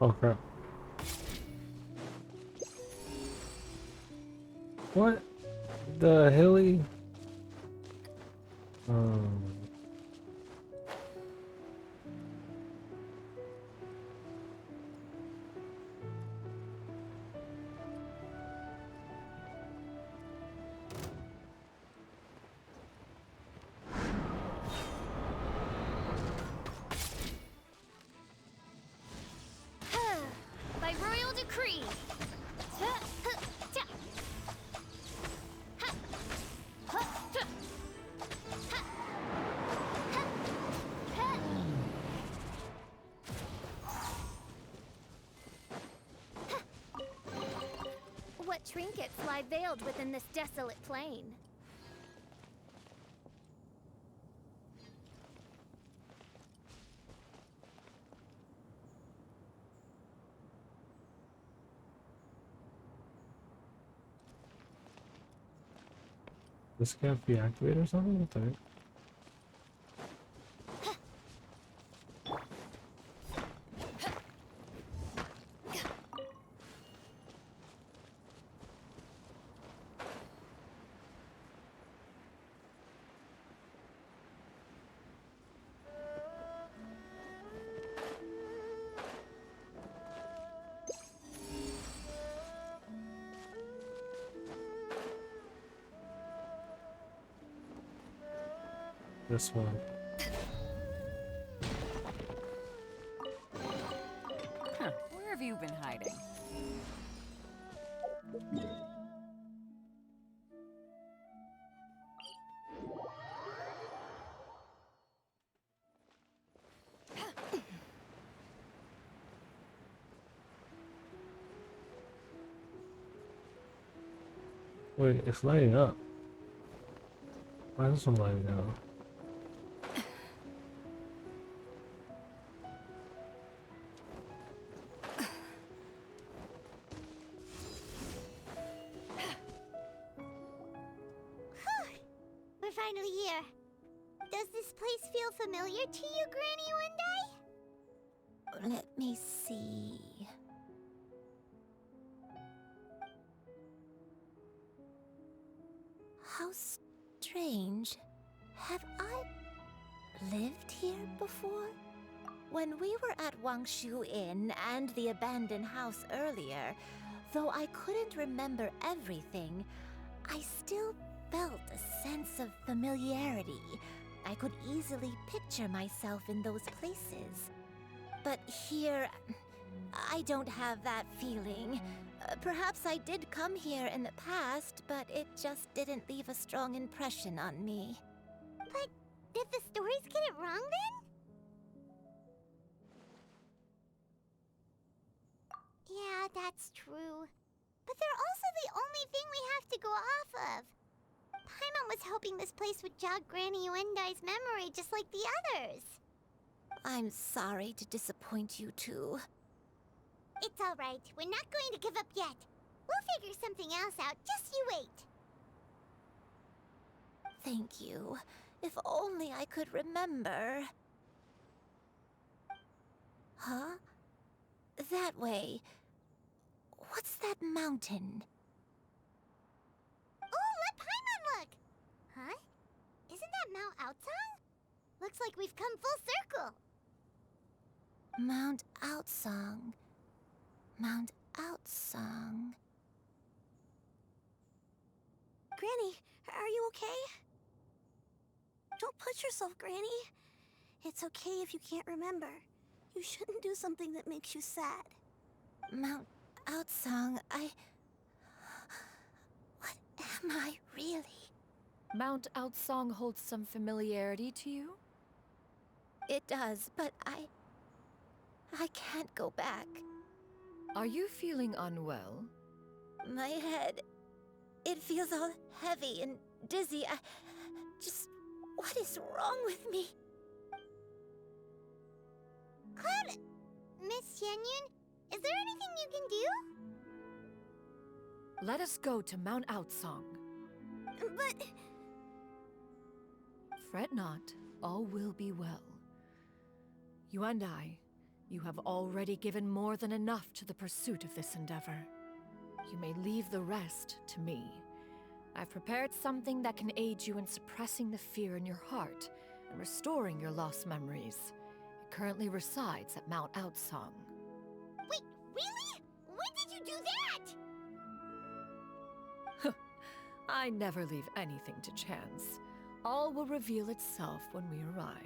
Oh crap. What the hilly? By royal decree. trinkets lie veiled within this desolate plain. This can't be activated or something? What the heck? This one. Huh, where have you been hiding? Wait, it's lighting up. Why is this one lighting up? We're finally here. Does this place feel familiar to you, Granny One Day? Let me see. How strange. Have I lived here before? When we were at Wangshu Inn and the abandoned house earlier, though I couldn't remember everything, I still felt a sense of familiarity. I could easily picture myself in those places. But here, I don't have that feeling. Perhaps I did come here in the past, but it just didn't leave a strong impression on me. But did the stories get it wrong then? Yeah, that's true. But they're also the only thing we have to go off of. Paimon was hoping this place would jog Granny Uendai's memory just like the others. I'm sorry to disappoint you too. It's alright. We're not going to give up yet. We'll figure something else out. Just you wait. Thank you. If only I could remember. Huh? That way. What's that mountain? Oh, let Paimon look! Huh? Isn't that Mount Outsang? Looks like we've come full circle. Mount Outsang. Mount Outsang. Granny, are you okay? Don't push yourself, Granny. It's okay if you can't remember. You shouldn't do something that makes you sad. Mount Outsang, What am I really? Mount Outsang holds some familiarity to you? It does, but I can't go back. Are you feeling unwell? My head, it feels all heavy and dizzy. What is wrong with me? Cloud, Miss Xianyun, is there anything you can do? Let us go to Mount Outsang. But... Fret not, all will be well. You and I, you have already given more than enough to the pursuit of this endeavor. You may leave the rest to me. I've prepared something that can aid you in suppressing the fear in your heart and restoring your lost memories. It currently resides at Mount Outsang. Wait, really? When did you do that? I never leave anything to chance. All will reveal itself when we arrive.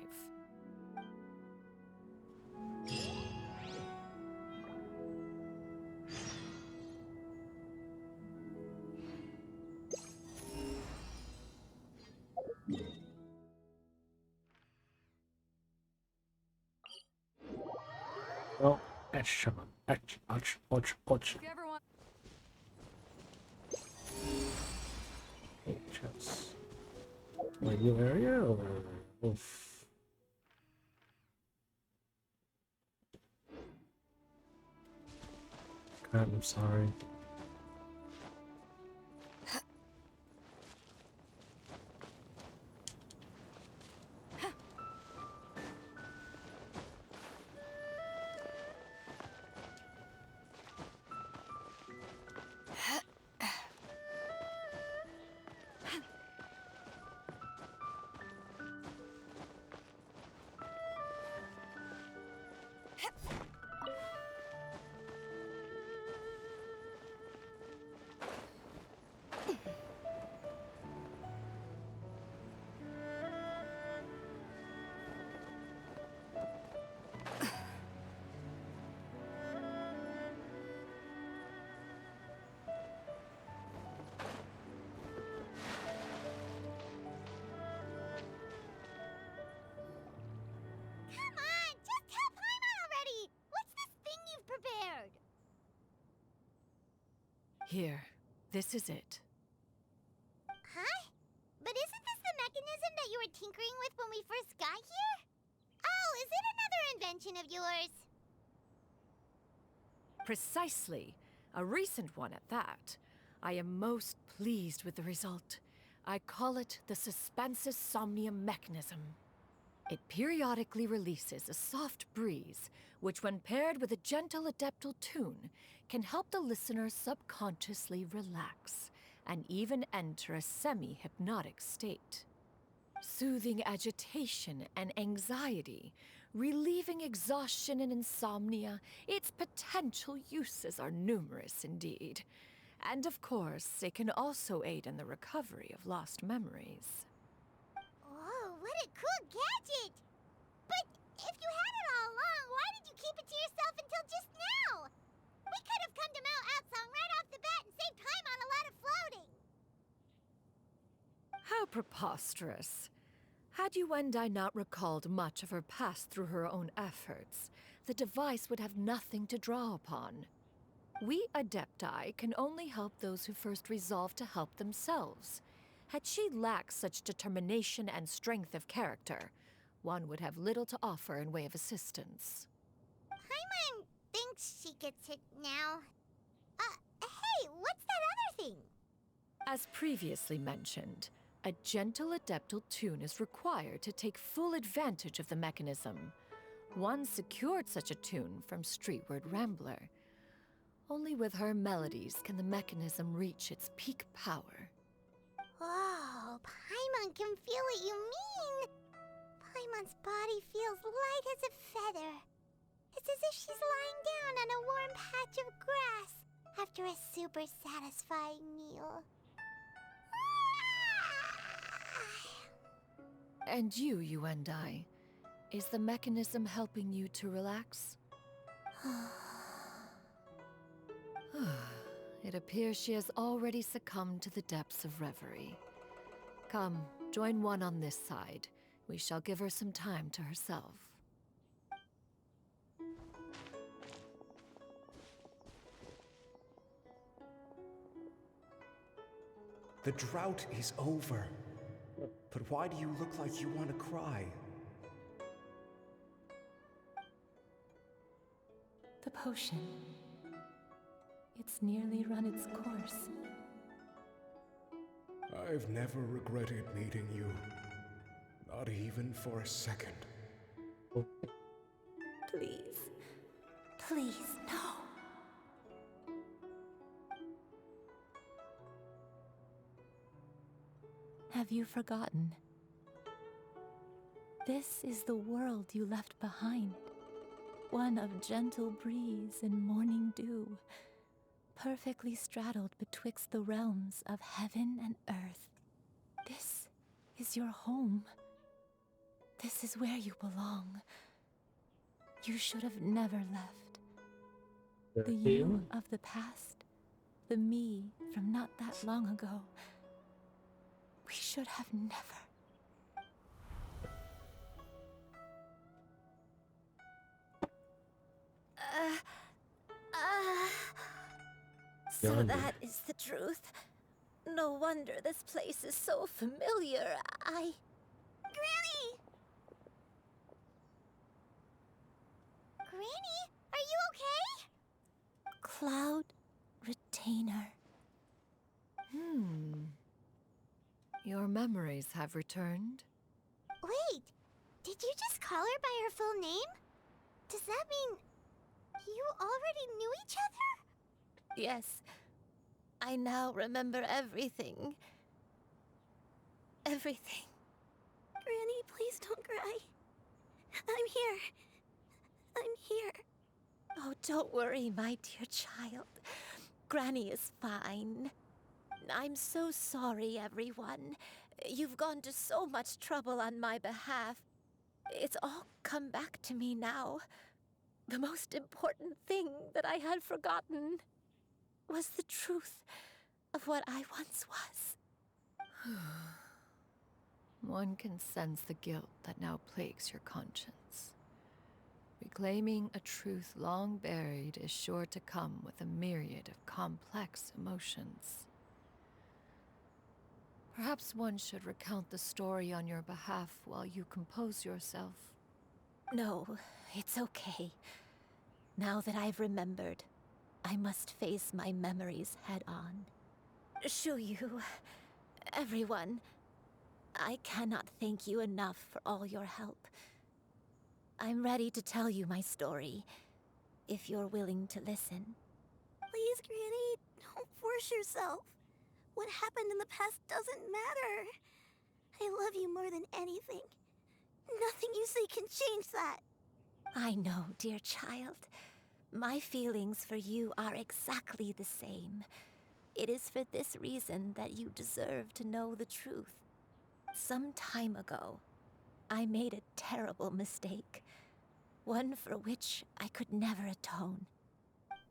Oh, ouch, ouch, ouch, ouch. If you ever want Chess. My new area or oof. God, I'm sorry. Come on, just tell Paimon already! What's this thing you've prepared? Here, this is it. Huh? But isn't this the mechanism that you were tinkering with when we first got here? Oh, is it another invention of yours? Precisely. A recent one at that. I am most pleased with the result. I call it the Suspensus Somnium mechanism. It periodically releases a soft breeze, which when paired with a gentle adeptal tune, can help the listener subconsciously relax and even enter a semi-hypnotic state. Soothing agitation and anxiety, relieving exhaustion and insomnia, its potential uses are numerous indeed. And of course, it can also aid in the recovery of lost memories. Whoa, what a cool gadget! But if you had it all along, why did you keep it to yourself until just now? We could have come to Mount Outsong right off the bat and saved time on a lot of floating. How preposterous. Had Yuendai not recalled much of her past through her own efforts, the device would have nothing to draw upon. We Adepti can only help those who first resolve to help themselves. Had she lacked such determination and strength of character, one would have little to offer in way of assistance. Paimon thinks she gets it now. Hey, what's that other thing? As previously mentioned, a gentle adeptal tune is required to take full advantage of the mechanism. One secured such a tune from Streetward Rambler. Only with her melodies can the mechanism reach its peak power. Oh, Paimon can feel what you mean. Paimon's body feels light as a feather. It's as if she's lying down on a warm patch of grass after a super satisfying meal. And you, Yuendai, is the mechanism helping you to relax? It appears she has already succumbed to the depths of reverie. Come, join one on this side. We shall give her some time to herself. The drought is over. But why do you look like you want to cry? The potion. It's nearly run its course. I've never regretted meeting you. Not even for a second. Please. Please, no. Have you forgotten? This is the world you left behind. One of gentle breeze and morning dew, perfectly straddled betwixt the realms of heaven and earth. This is your home. This is where you belong. You should have never left. The you of the past, the me from not that long ago. We should have never. So that is the truth. No wonder this place is so familiar. Granny! Granny, are you okay? Cloud Retainer. Your memories have returned? Wait, did you just call her by her full name? Does that mean you already knew each other? Yes, I now remember everything. Everything. Granny, please don't cry. I'm here. I'm here. Oh, don't worry, my dear child. Granny is fine. I'm so sorry, everyone. You've gone to so much trouble on my behalf. It's all come back to me now. The most important thing that I had forgotten was the truth of what I once was. One can sense the guilt that now plagues your conscience. Reclaiming a truth long buried is sure to come with a myriad of complex emotions. Perhaps one should recount the story on your behalf while you compose yourself. No, it's okay. Now that I've remembered, I must face my memories head on. Shuyu, everyone, I cannot thank you enough for all your help. I'm ready to tell you my story, if you're willing to listen. Please, Granny, don't force yourself. What happened in the past doesn't matter. I love you more than anything. Nothing you say can change that. I know, dear child. My feelings for you are exactly the same. It is for this reason that you deserve to know the truth. Some time ago, I made a terrible mistake. One for which I could never atone.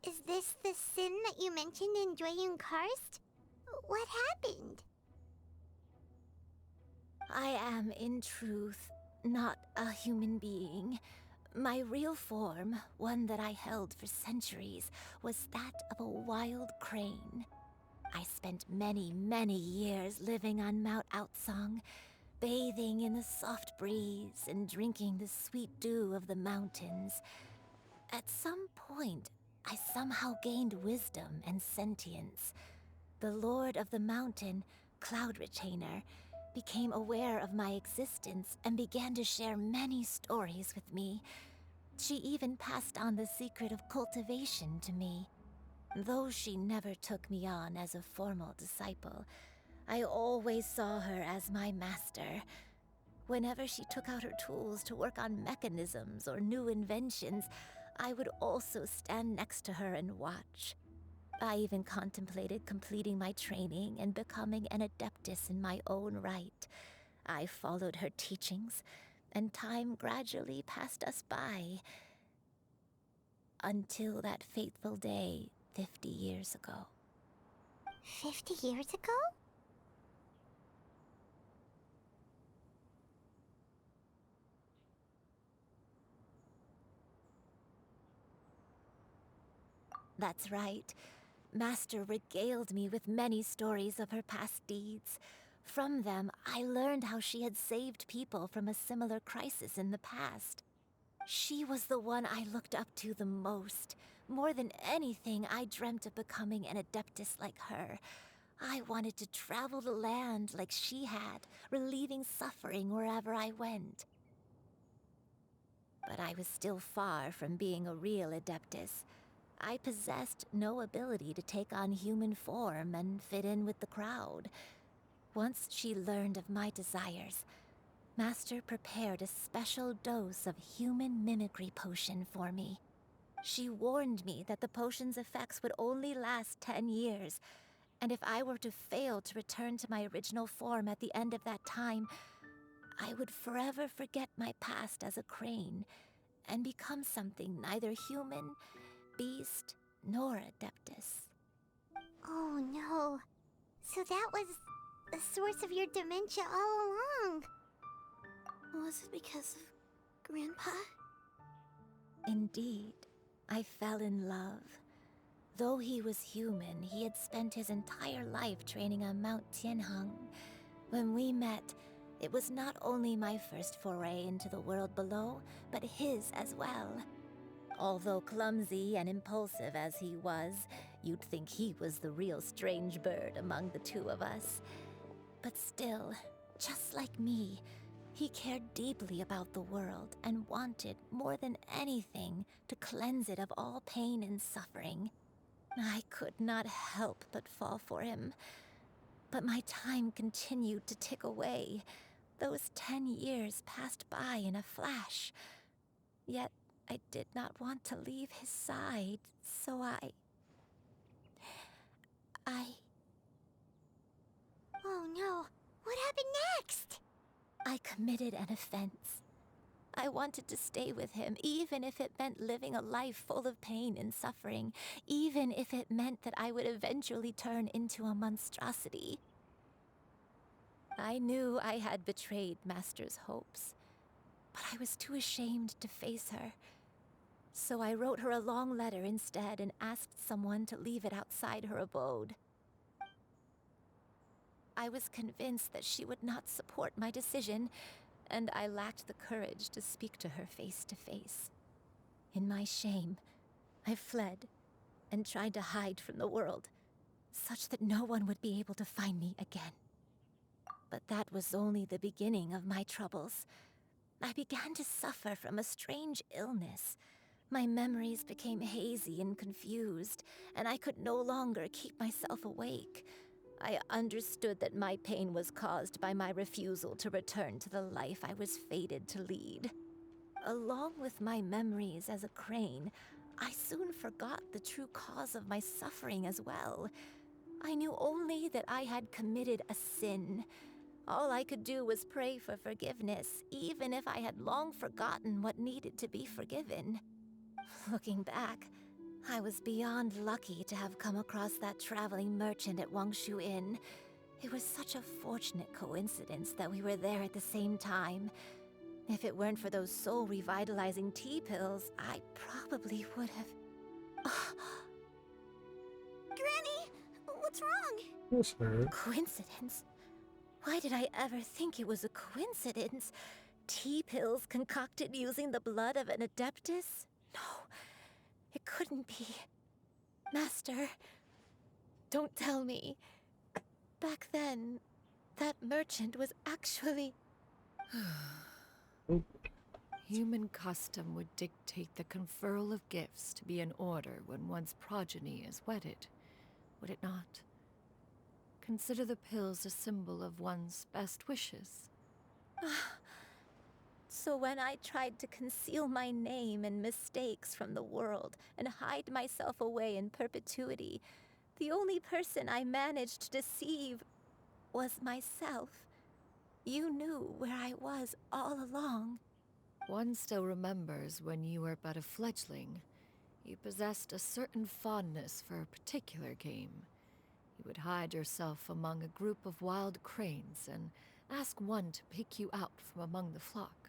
Is this the sin that you mentioned in Dwayun Karst? What happened? I am, in truth, not a human being. My real form, one that I held for centuries, was that of a wild crane. I spent many, many years living on Mount Outsong, bathing in the soft breeze and drinking the sweet dew of the mountains. At some point, I somehow gained wisdom and sentience. The Lord of the Mountain, Cloud Retainer, became aware of my existence and began to share many stories with me. She even passed on the secret of cultivation to me. Though she never took me on as a formal disciple, I always saw her as my master. Whenever she took out her tools to work on mechanisms or new inventions, I would also stand next to her and watch. I even contemplated completing my training and becoming an adeptus in my own right. I followed her teachings, and time gradually passed us by. Until that fateful day 50 years ago. 50 years ago? That's right. Master regaled me with many stories of her past deeds. From them, I learned how she had saved people from a similar crisis in the past. She was the one I looked up to the most. More than anything, I dreamt of becoming an adeptus like her. I wanted to travel the land like she had, relieving suffering wherever I went. But I was still far from being a real adeptus. I possessed no ability to take on human form and fit in with the crowd. Once she learned of my desires, Master prepared a special dose of human mimicry potion for me. She warned me that the potion's effects would only last 10 years, and if I were to fail to return to my original form at the end of that time, I would forever forget my past as a crane and become something neither human, beast, nor adeptus. Oh no. So that was the source of your dementia all along. Was it because of Grandpa? Indeed, I fell in love. Though he was human, he had spent his entire life training on Mount Tianheng. When we met, it was not only my first foray into the world below, but his as well. Although clumsy and impulsive as he was, you'd think he was the real strange bird among the two of us. But still, just like me, he cared deeply about the world and wanted, more than anything, to cleanse it of all pain and suffering. I could not help but fall for him. But my time continued to tick away. Those 10 years passed by in a flash. Yet I did not want to leave his side, so I... Oh no, what happened next? I committed an offense. I wanted to stay with him, even if it meant living a life full of pain and suffering, even if it meant that I would eventually turn into a monstrosity. I knew I had betrayed Master's hopes, but I was too ashamed to face her. So I wrote her a long letter instead and asked someone to leave it outside her abode. I was convinced that she would not support my decision, and I lacked the courage to speak to her face to face. In my shame, I fled and tried to hide from the world, such that no one would be able to find me again. But that was only the beginning of my troubles. I began to suffer from a strange illness. My memories became hazy and confused, and I could no longer keep myself awake. I understood that my pain was caused by my refusal to return to the life I was fated to lead. Along with my memories as a crane, I soon forgot the true cause of my suffering as well. I knew only that I had committed a sin. All I could do was pray for forgiveness, even if I had long forgotten what needed to be forgiven. Looking back, I was beyond lucky to have come across that traveling merchant at Wangshu Inn. It was such a fortunate coincidence that we were there at the same time. If it weren't for those soul-revitalizing tea pills, I probably would have... Granny, what's wrong? What's her? Coincidence? Why did I ever think it was a coincidence? Tea pills concocted using the blood of an adeptus? No, it couldn't be. Master, don't tell me. Back then, that merchant was actually... Human custom would dictate the conferral of gifts to be in order when one's progeny is wedded, would it not? Consider the pills a symbol of one's best wishes. So when I tried to conceal my name and mistakes from the world and hide myself away in perpetuity, the only person I managed to deceive was myself. You knew where I was all along. One still remembers when you were but a fledgling. You possessed a certain fondness for a particular game. You would hide yourself among a group of wild cranes and ask one to pick you out from among the flock.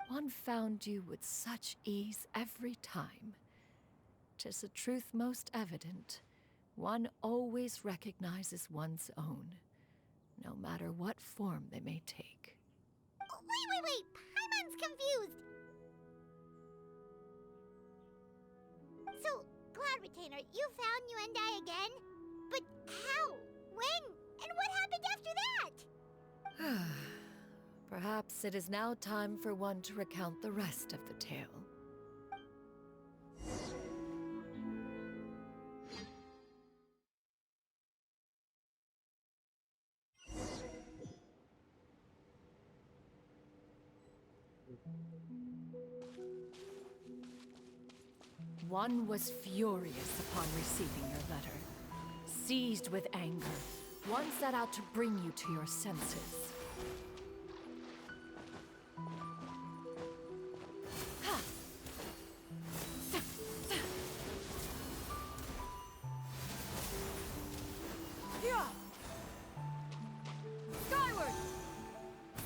One found you with such ease every time. 'Tis a truth most evident. One always recognizes one's own, no matter what form they may take. Wait! Paimon's confused! So, Cloud Retainer, you found Yuendai again? But how? When? And what happened after that? Perhaps it is now time for one to recount the rest of the tale. One was furious upon receiving your letter. Seized with anger, one set out to bring you to your senses. Skyward!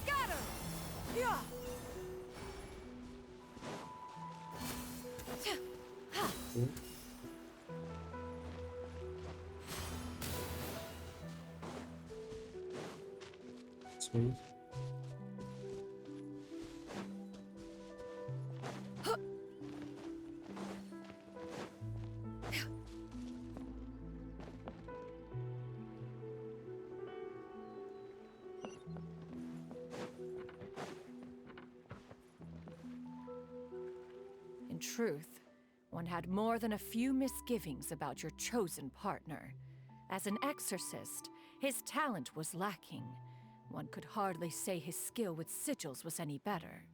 Scatter! Yeah! Sweet. In truth, one had more than a few misgivings about your chosen partner. As an exorcist, his talent was lacking. One could hardly say his skill with sigils was any better.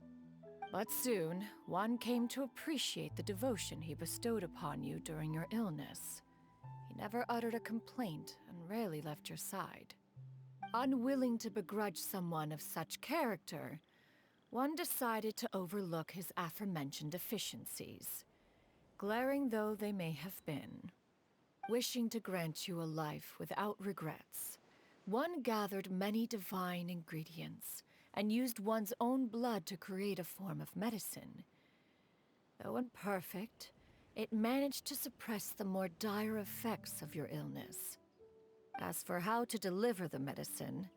But soon, one came to appreciate the devotion he bestowed upon you during your illness. He never uttered a complaint and rarely left your side. Unwilling to begrudge someone of such character, one decided to overlook his aforementioned deficiencies, glaring though they may have been. Wishing to grant you a life without regrets, one gathered many divine ingredients and used one's own blood to create a form of medicine. Though imperfect, it managed to suppress the more dire effects of your illness. As for how to deliver the medicine,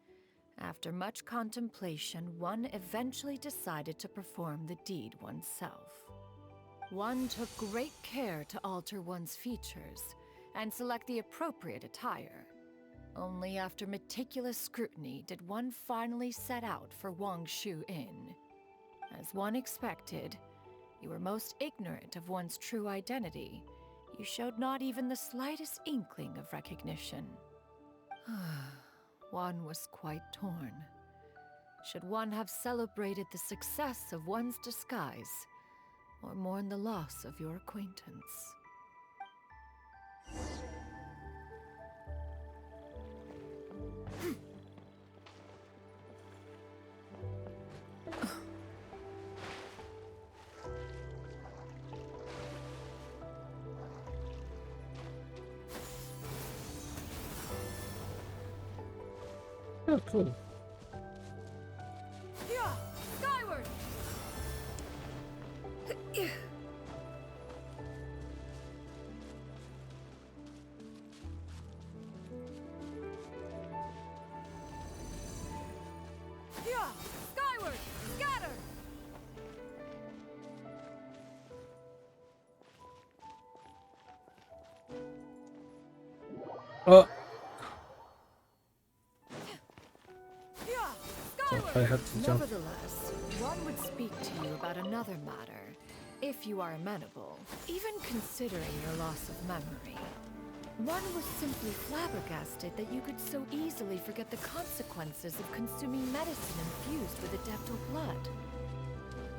after much contemplation, one eventually decided to perform the deed oneself. One took great care to alter one's features and select the appropriate attire. Only after meticulous scrutiny did one finally set out for Wangshu Inn. As one expected, you were most ignorant of one's true identity. You showed not even the slightest inkling of recognition. One was quite torn. Should one have celebrated the success of one's disguise, or mourn the loss of your acquaintance? Oh, cool. Yeah, skyward! Yeah, skyward! Scatter! Oh, Skyward! I had to jump. Nevertheless, one would speak to you about another matter, if you are amenable, even considering your loss of memory. One was simply flabbergasted that you could so easily forget the consequences of consuming medicine infused with adeptal blood.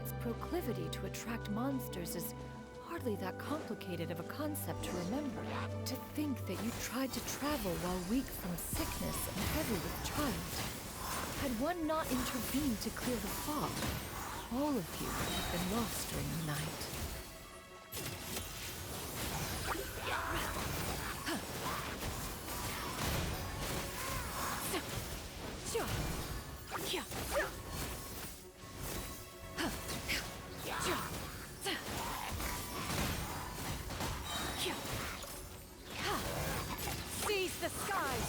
Its proclivity to attract monsters is hardly that complicated of a concept to remember. To think that you tried to travel while weak from sickness and heavy with child. Had one not intervened to clear the fog, all of you would have been lost during the night. Seize the skies!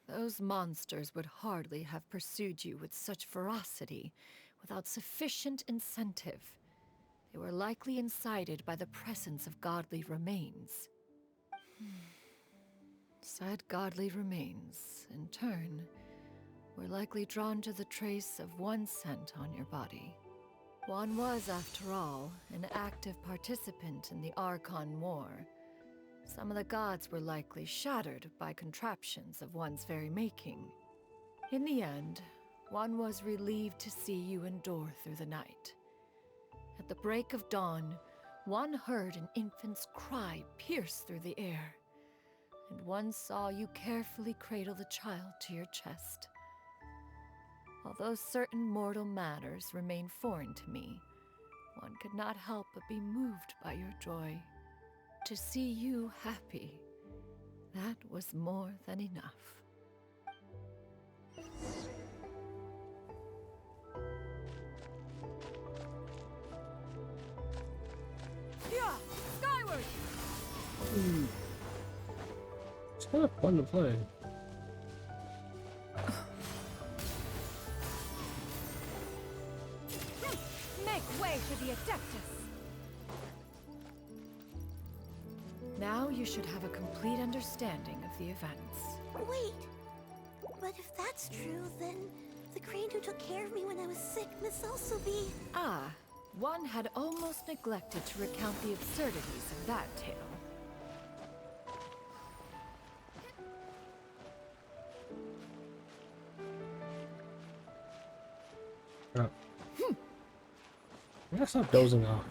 Those monsters would hardly have pursued you with such ferocity without sufficient incentive. They were likely incited by the presence of godly remains. Said godly remains, in turn, were likely drawn to the trace of one scent on your body. One was, after all, an active participant in the Archon War. Some of the gods were likely shattered by contraptions of one's very making. In the end, one was relieved to see you endure through the night. At the break of dawn, one heard an infant's cry pierce through the air, and one saw you carefully cradle the child to your chest. Although certain mortal matters remain foreign to me, one could not help but be moved by your joy. To see you happy, that was more than enough. kind of fun to play. Make way for the Adeptus! Now you should have a complete understanding of the events. Wait, but if that's true, then the crane who took care of me when I was sick must also be... Ah, one had almost neglected to recount the absurdities of that tale. I gotta stop dozing off.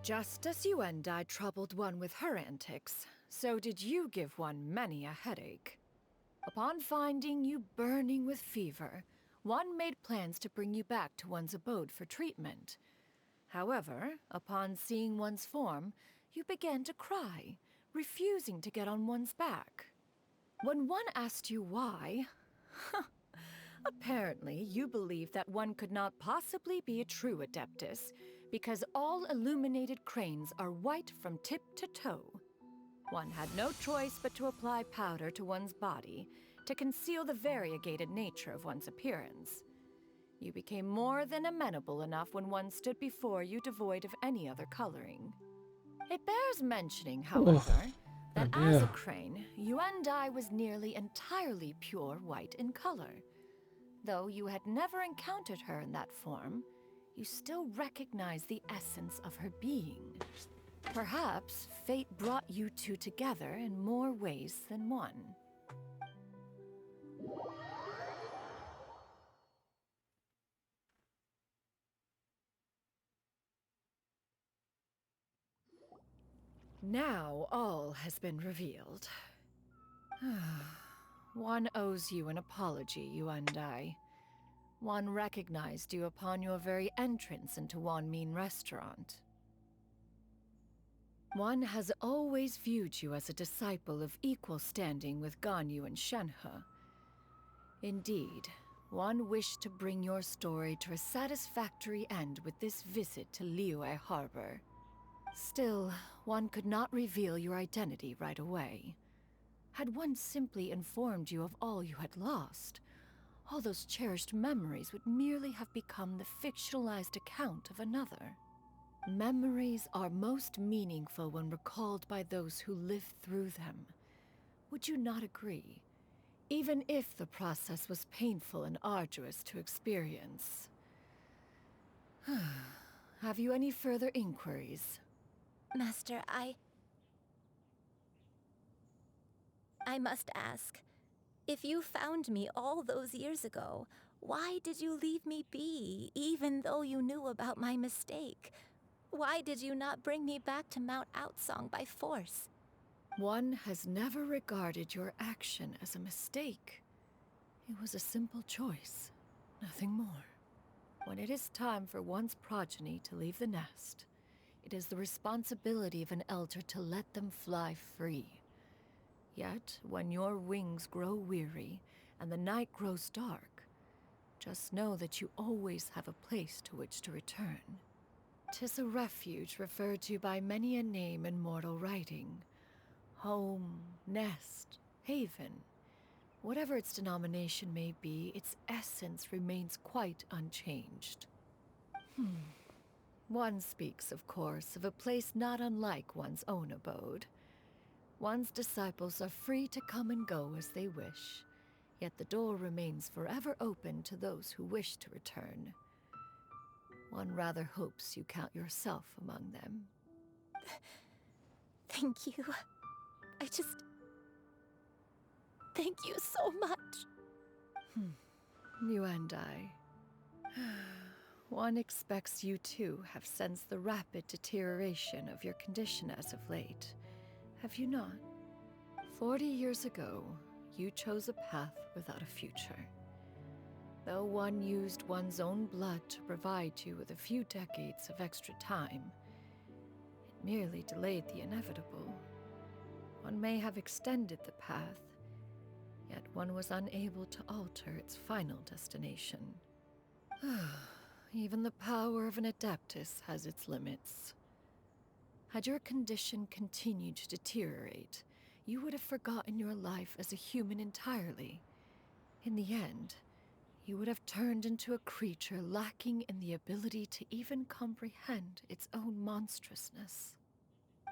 Just as you and I troubled one with her antics, so did you give one many a headache. Upon finding you burning with fever, one made plans to bring you back to one's abode for treatment. However, upon seeing one's form, you began to cry, refusing to get on one's back. When one asked you why, apparently you believed that one could not possibly be a true Adeptus, because all illuminated cranes are white from tip to toe. One had no choice but to apply powder to one's body to conceal the variegated nature of one's appearance. You became more than amenable enough when one stood before you devoid of any other coloring. It bears mentioning, however, that as a crane, you and I was nearly entirely pure white in color. Though you had never encountered her in that form, you still recognize the essence of her being. Perhaps fate brought you two together in more ways than one. Now all has been revealed. One owes you an apology, you and I. One recognized you upon your very entrance into Wanmin Restaurant. One has always viewed you as a disciple of equal standing with Ganyu and Shenhe. Indeed, one wished to bring your story to a satisfactory end with this visit to Liyue Harbor. Still, one could not reveal your identity right away. Had one simply informed you of all you had lost, all those cherished memories would merely have become the fictionalized account of another. Memories are most meaningful when recalled by those who lived through them. Would you not agree? Even if the process was painful and arduous to experience. Have you any further inquiries? Master, I must ask. If you found me all those years ago, why did you leave me be, even though you knew about my mistake? Why did you not bring me back to Mount Outsong by force? One has never regarded your action as a mistake. It was a simple choice, nothing more. When it is time for one's progeny to leave the nest, it is the responsibility of an elder to let them fly free. Yet, when your wings grow weary and the night grows dark, just know that you always have a place to which to return. 'Tis a refuge referred to by many a name in mortal writing. Home, nest, haven. Whatever its denomination may be, its essence remains quite unchanged. One speaks, of course, of a place not unlike one's own abode. One's disciples are free to come and go as they wish, yet the door remains forever open to those who wish to return. One rather hopes you count yourself among them. Thank you. Thank you so much. You and I. One expects you too have sensed the rapid deterioration of your condition as of late. have you not? 40 years ago, you chose a path without a future. Though one used one's own blood to provide you with a few decades of extra time, it merely delayed the inevitable. One may have extended the path, yet one was unable to alter its final destination. Even the power of an Adeptus has its limits. Had your condition continued to deteriorate, you would have forgotten your life as a human entirely. In the end, you would have turned into a creature lacking in the ability to even comprehend its own monstrousness.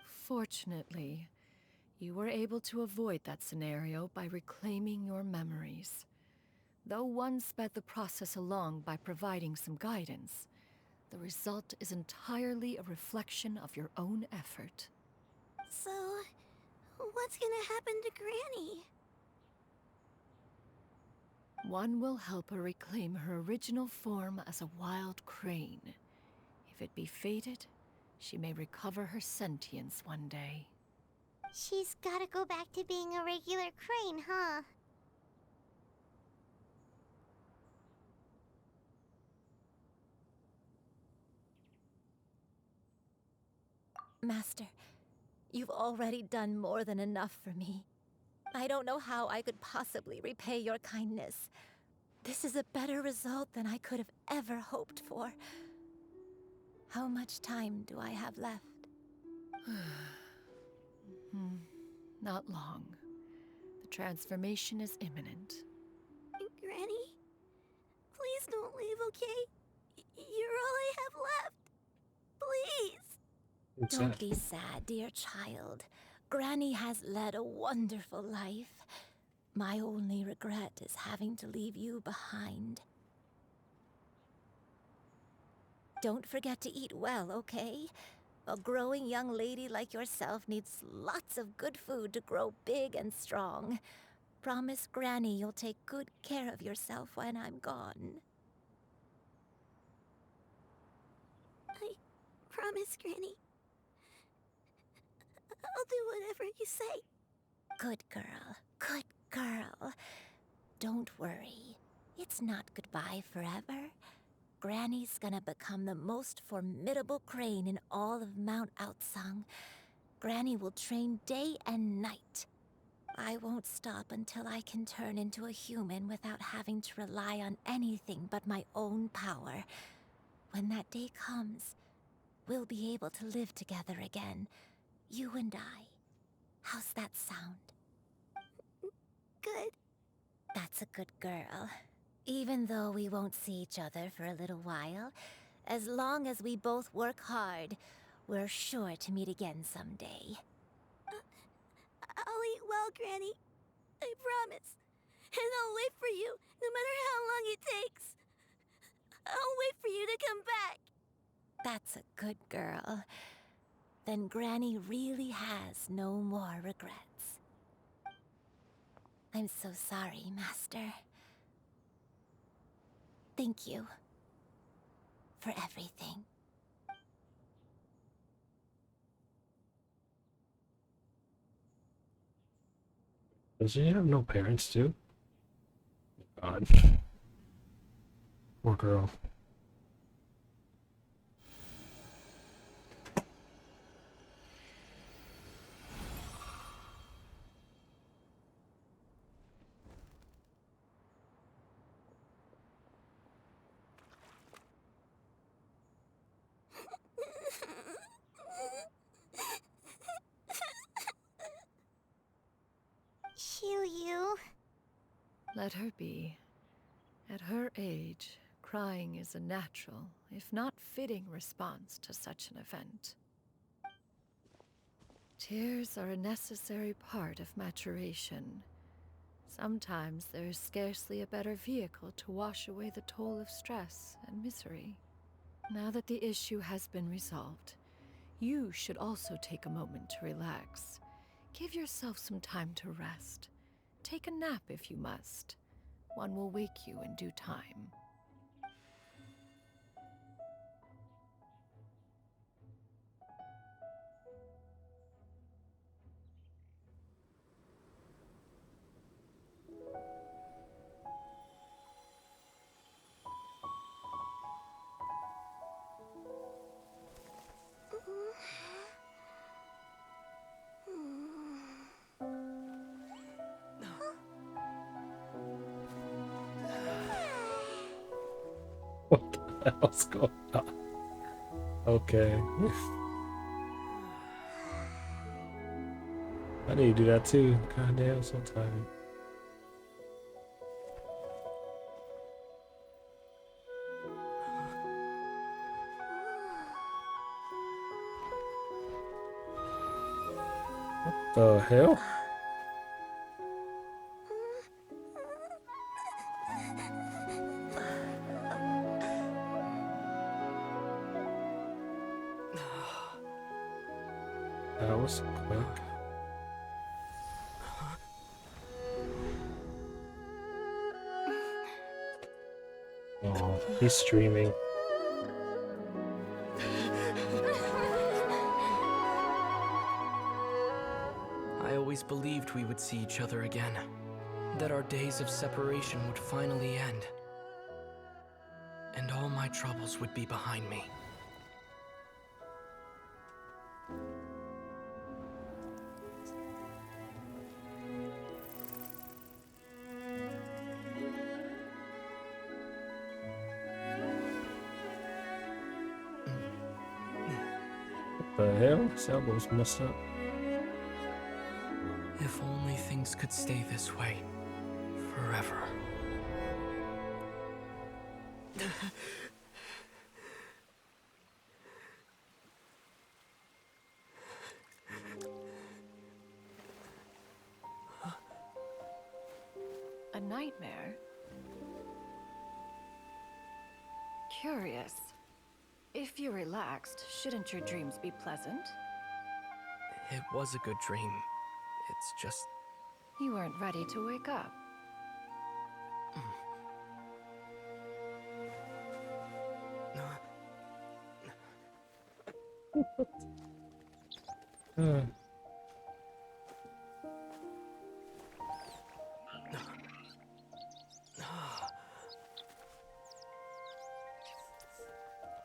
Fortunately, you were able to avoid that scenario by reclaiming your memories. Though one sped the process along by providing some guidance, the result is entirely a reflection of your own effort. So, what's gonna happen to Granny? One will help her reclaim her original form as a wild crane. If it be fated, she may recover her sentience one day. She's gotta go back to being a regular crane, huh? Master, you've already done more than enough for me. I don't know how I could possibly repay your kindness. This is a better result than I could have ever hoped for. How much time do I have left? Not long. The transformation is imminent. Granny? Please don't leave, okay? You're all I have left. Please. Don't be sad, dear child. Granny has led a wonderful life. My only regret is having to leave you behind. Don't forget to eat well, okay? A growing young lady like yourself needs lots of good food to grow big and strong. Promise Granny you'll take good care of yourself when I'm gone. I promise, Granny. I'll do whatever you say. Good girl, good girl. Don't worry. It's not goodbye forever. Granny's gonna become the most formidable crane in all of Mount Outsung. Granny will train day and night. I won't stop until I can turn into a human without having to rely on anything but my own power. When that day comes, we'll be able to live together again. You and I. How's that sound? Good. That's a good girl. Even though we won't see each other for a little while, as long as we both work hard, we're sure to meet again someday. I'll eat well, Granny. I promise. And I'll wait for you, no matter how long it takes. I'll wait for you to come back. That's a good girl. Then Granny really has no more regrets. I'm so sorry, Master. Thank you for everything. Does she have no parents too? God. Poor girl. Shiryu. Let her be. At her age, crying is a natural, if not fitting, response to such an event. Tears are a necessary part of maturation. Sometimes there is scarcely a better vehicle to wash away the toll of stress and misery. Now that the issue has been resolved, you should also take a moment to relax. Give yourself some time to rest. Take a nap if you must. One will wake you in due time. hell's going on? Okay. I need to do that too. God damn, I'm so tired. What the hell? That was quick. Oh, he's streaming. I always believed we would see each other again. That our days of separation would finally end. And all my troubles would be behind me. What the hell? His elbow's messed up. If only things could stay this way forever. A nightmare? Curious. If you're relaxed, shouldn't your dreams be pleasant? It was a good dream. It's just... You weren't ready to wake up.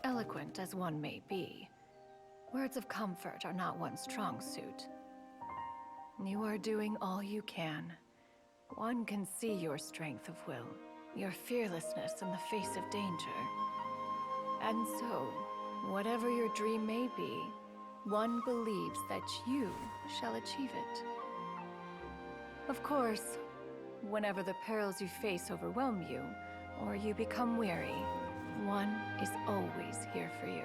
Eloquent as one may be, words of comfort are not one's strong suit. You are doing all you can. One can see your strength of will, your fearlessness in the face of danger. And so, whatever your dream may be, one believes that you shall achieve it. Of course, whenever the perils you face overwhelm you, or you become weary, one is always here for you.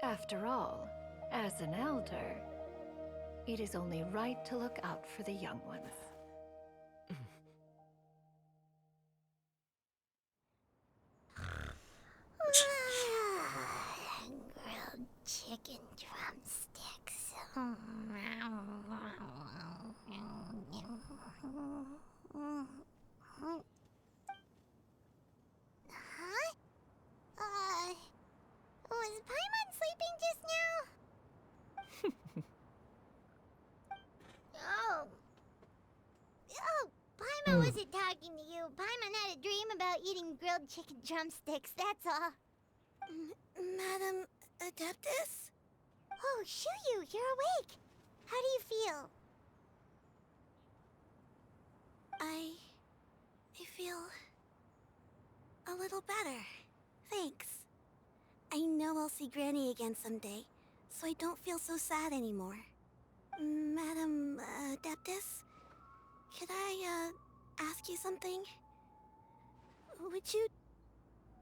After all, as an elder, it is only right to look out for the young ones. Grilled chicken drumsticks. Huh? Was Paimon sleeping just now? Oh. Oh, Paimon wasn't talking to you. Paimon had a dream about eating grilled chicken drumsticks, that's all. Madam Adeptus? Oh, Shuyu, you're awake. How do you feel? I feel a little better. Thanks. I know I'll see Granny again someday, so I don't feel so sad anymore. Madam Adeptus, could I ask you something? Would you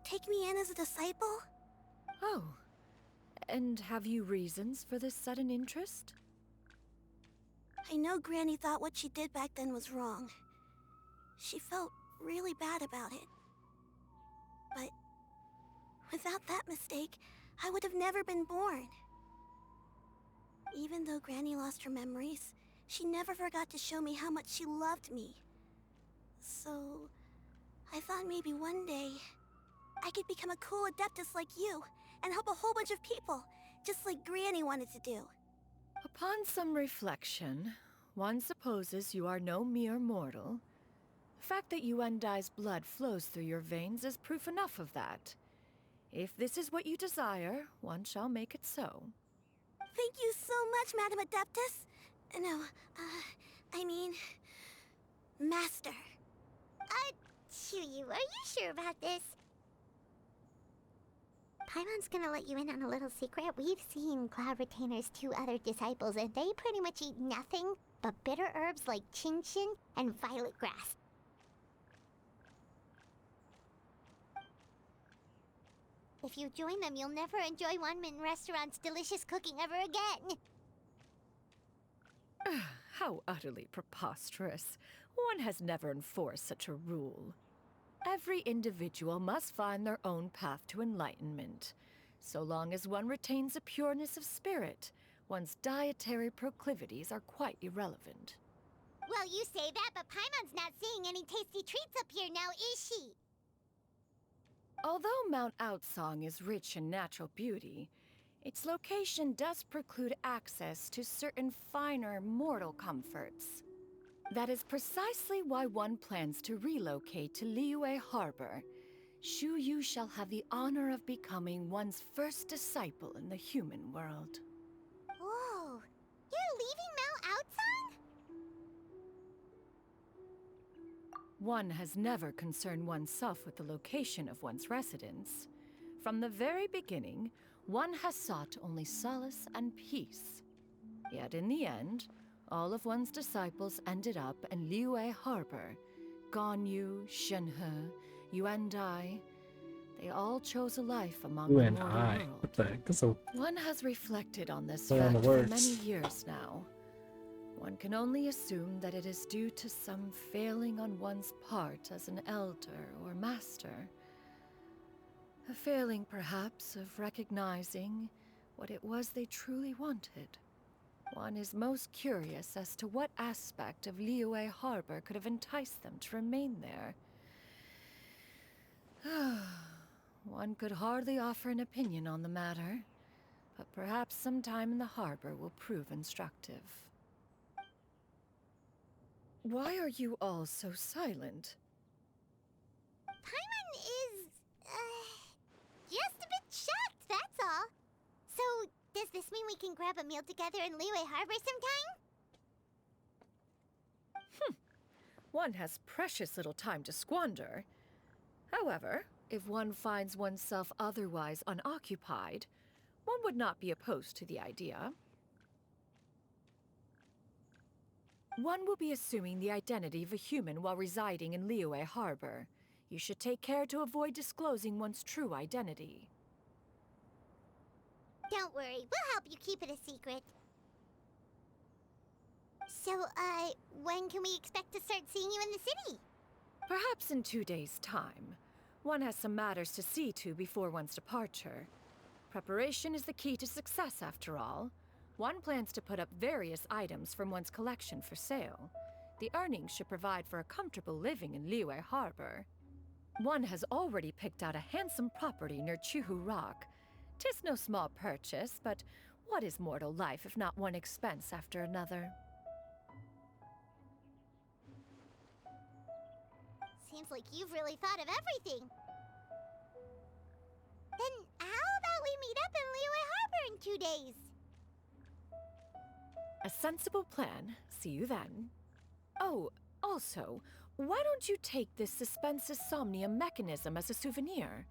take me in as a disciple? Oh, and have you reasons for this sudden interest? I know Granny thought what she did back then was wrong. She felt really bad about it. But without that mistake, I would have never been born. Even though Granny lost her memories, she never forgot to show me how much she loved me. So, I thought maybe one day I could become a cool Adeptus like you and help a whole bunch of people, just like Granny wanted to do. Upon some reflection, one supposes you are no mere mortal. The fact that Yuendai's blood flows through your veins is proof enough of that. If this is what you desire, one shall make it so. Thank you so much, Madam Adeptus. No, I mean... Master. Shuyu, are you sure about this? Paimon's gonna let you in on a little secret. We've seen Cloud Retainer's 2 other disciples, and they pretty much eat nothing but bitter herbs like chin-chin and violet grass. If you join them, you'll never enjoy Wanmin Restaurant's delicious cooking ever again. How utterly preposterous. One has never enforced such a rule. Every individual must find their own path to enlightenment. So long as one retains a pureness of spirit, one's dietary proclivities are quite irrelevant. Well, you say that, but Paimon's not seeing any tasty treats up here now, is she? Although Mount Outsong is rich in natural beauty, its location does preclude access to certain finer mortal comforts. That is precisely why one plans to relocate to Liyue Harbor. Shu Yu shall have the honor of becoming one's first disciple in the human world. Whoa! You're leaving Mount Outsong? One has never concerned oneself with the location of one's residence. From the very beginning, one has sought only solace and peace. Yet in the end, all of one's disciples ended up in Liyue Harbor. Ganyu, Shenhe, Yuan Dai. They all chose a life among You the and mortal I. world. What the heck? So One has reflected on this Play on the fact for words. many years now. One can only assume that it is due to some failing on one's part as an elder or master. A failing, perhaps, of recognizing what it was they truly wanted. One is most curious as to what aspect of Liyue Harbor could have enticed them to remain there. One could hardly offer an opinion on the matter, but perhaps some time in the harbor will prove instructive. Why are you all so silent? Paimon is, just a bit shocked, that's all. So, does this mean we can grab a meal together in Liyue Harbor sometime? One has precious little time to squander. However, if one finds oneself otherwise unoccupied, one would not be opposed to the idea. One will be assuming the identity of a human while residing in Liyue Harbor. You should take care to avoid disclosing one's true identity. Don't worry, we'll help you keep it a secret. So, when can we expect to start seeing you in the city? Perhaps in 2 days' time. One has some matters to see to before one's departure. Preparation is the key to success, after all. One plans to put up various items from one's collection for sale. The earnings should provide for a comfortable living in Liyue Harbor. One has already picked out a handsome property near Chuhu Rock. 'Tis no small purchase, but what is mortal life if not one expense after another? Seems like you've really thought of everything. Then how about we meet up in Liyue Harbor in 2 days? A sensible plan. See you then. Oh, also, why don't you take this suspensus somnium mechanism as a souvenir?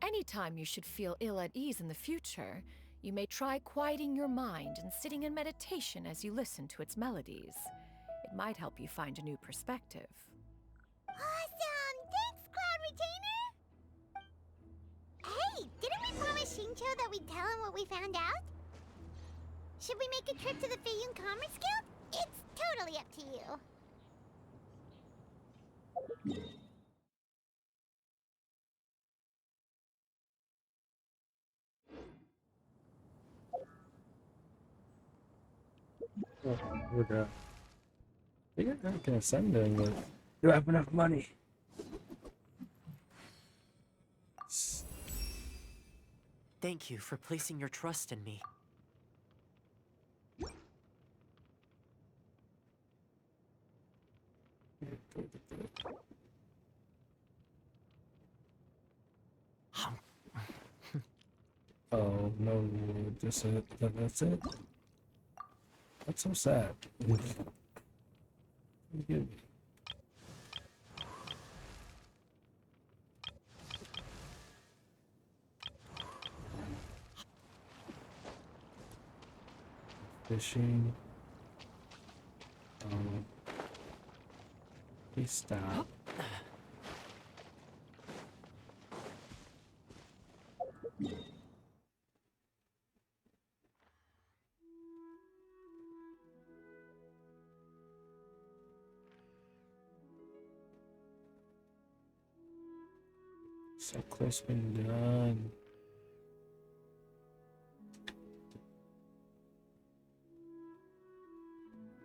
Anytime you should feel ill at ease in the future, you may try quieting your mind and sitting in meditation as you listen to its melodies. It might help you find a new perspective. Awesome! Thanks, Cloud Retainer! Hey, didn't we promise Shincho that we'd tell him what we found out? Should we make a trip to the Feiyun Commerce Guild? It's totally up to you. oh, we're good. I think I can send them, but do I have enough money? Thank you for placing your trust in me. Oh no, that's it. That's it. That's so sad. fishing. Please stop. So close being done.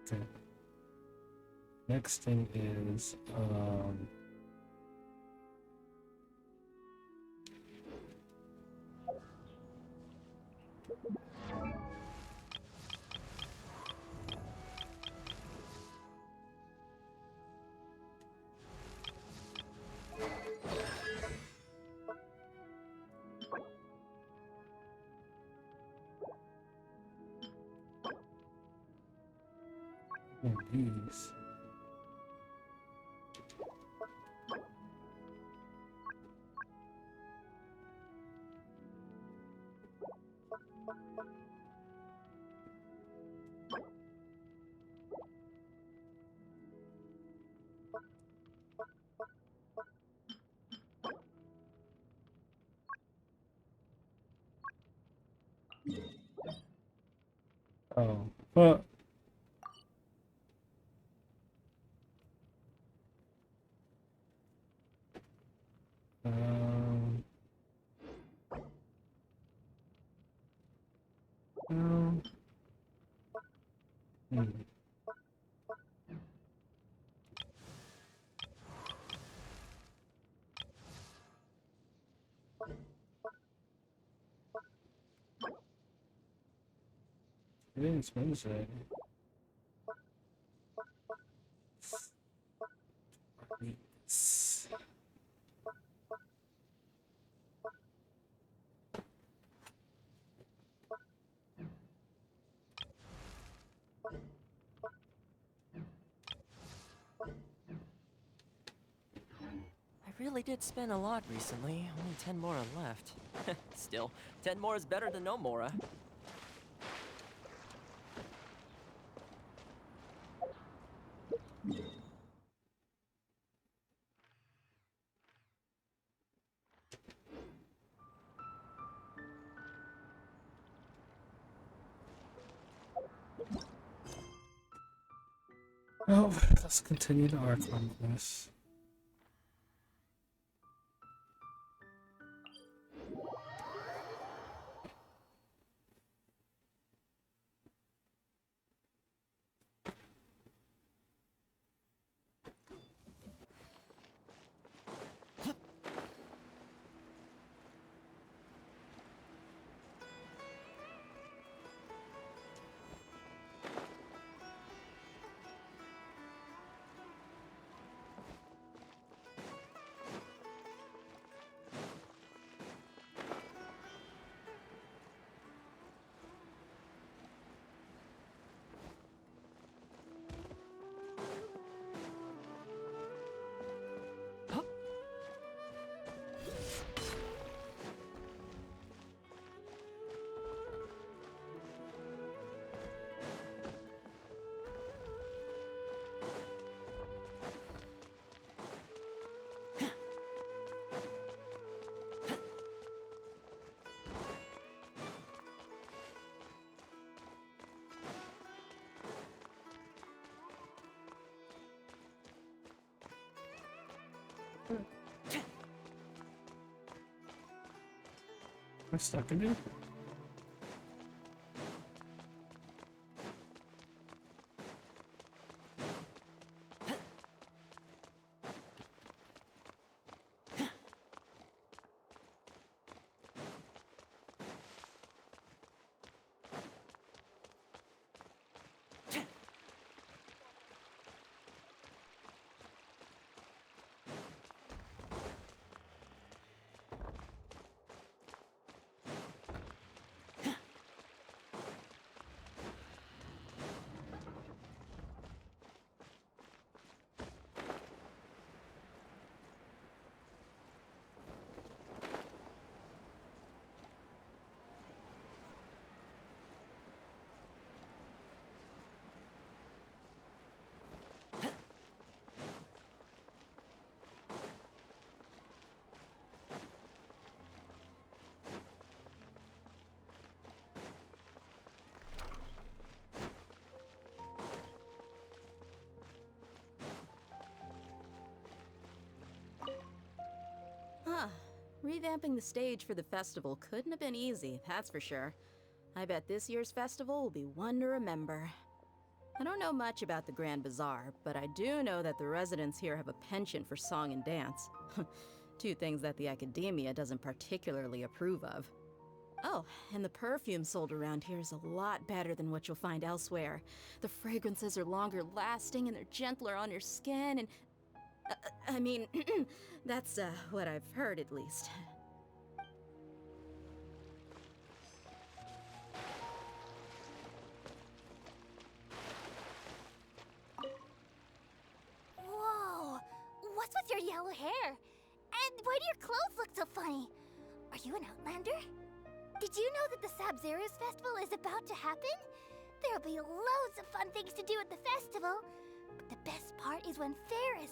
Okay. Next thing is these. Oh, but um, um, hmm. It is Wednesday. Yes. I really did spend a lot recently. Only 10 more are left. Still, 10 more is better than no more. Oh, let's continue the arc on this. Am I stuck in it? Revamping the stage for the festival couldn't have been easy, that's for sure. I bet this year's festival will be one to remember. I don't know much about the Grand Bazaar, but I do know that the residents here have a penchant for song and dance. Two things that the academia doesn't particularly approve of. Oh, and the perfume sold around here is a lot better than what you'll find elsewhere. The fragrances are longer lasting and they're gentler on your skin and... I mean, that's what I've heard at least. Whoa! What's with your yellow hair? And why do your clothes look so funny? Are you an outlander? Did you know that the Sabzeruz festival is about to happen? There'll be loads of fun things to do at the festival. But the best part is when Ferris,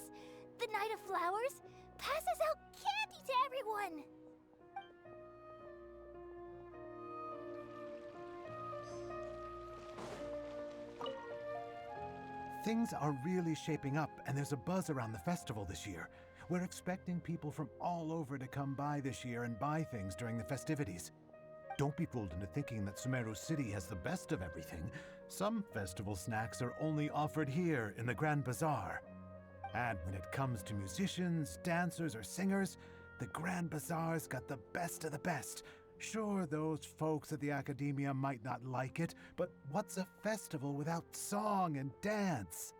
the Knight of Flowers, passes out candy to everyone! Things are really shaping up, and there's a buzz around the festival this year. We're expecting people from all over to come by this year and buy things during the festivities. Don't be fooled into thinking that Sumeru City has the best of everything. Some festival snacks are only offered here in the Grand Bazaar. And when it comes to musicians, dancers, or singers, the Grand Bazaar's got the best of the best. Sure, those folks at the academia might not like it, but what's a festival without song and dance?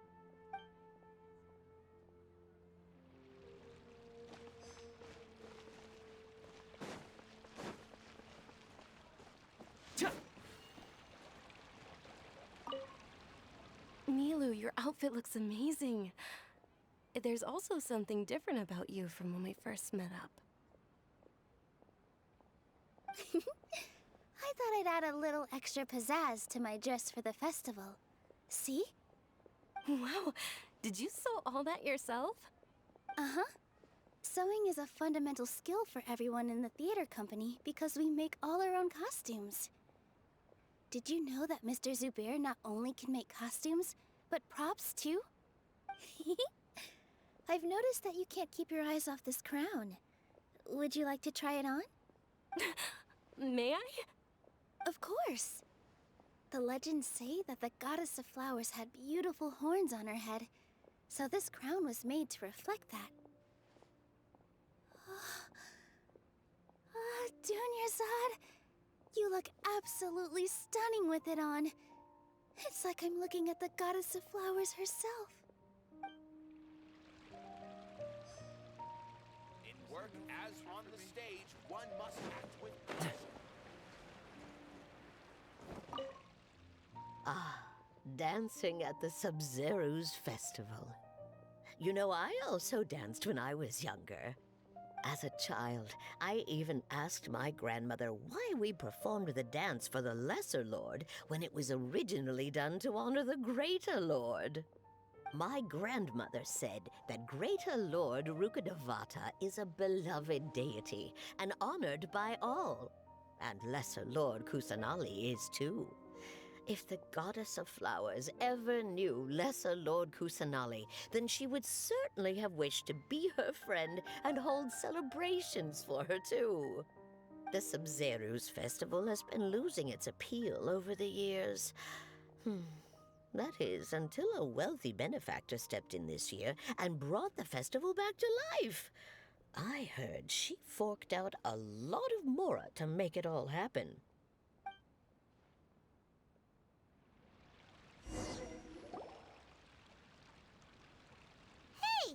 Milu, your outfit looks amazing. There's also something different about you from when we first met up. I thought I'd add a little extra pizzazz to my dress for the festival. See? Wow, did you sew all that yourself? Uh-huh. Sewing is a fundamental skill for everyone in the theater company because we make all our own costumes. Did you know that Mr. Zubair not only can make costumes, but props too? I've noticed that you can't keep your eyes off this crown. Would you like to try it on? May I? Of course. The legends say that the goddess of flowers had beautiful horns on her head, so this crown was made to reflect that. Dunyazad, you look absolutely stunning with it on. It's like I'm looking at the goddess of flowers herself. In work as on the stage, one must act with passion. Ah, dancing at the Sabzeruz festival. You know, I also danced when I was younger. As a child, I even asked my grandmother why we performed the dance for the Lesser Lord when it was originally done to honor the Greater Lord. My grandmother said that Greater Lord Rukkhadevata is a beloved deity and honored by all. And Lesser Lord Kusanali is too. If the Goddess of Flowers ever knew Lesser Lord Kusanali, then she would certainly have wished to be her friend and hold celebrations for her too. The Sabzeruz festival has been losing its appeal over the years. That is, until a wealthy benefactor stepped in this year and brought the festival back to life. I heard she forked out a lot of mora to make it all happen. Hey!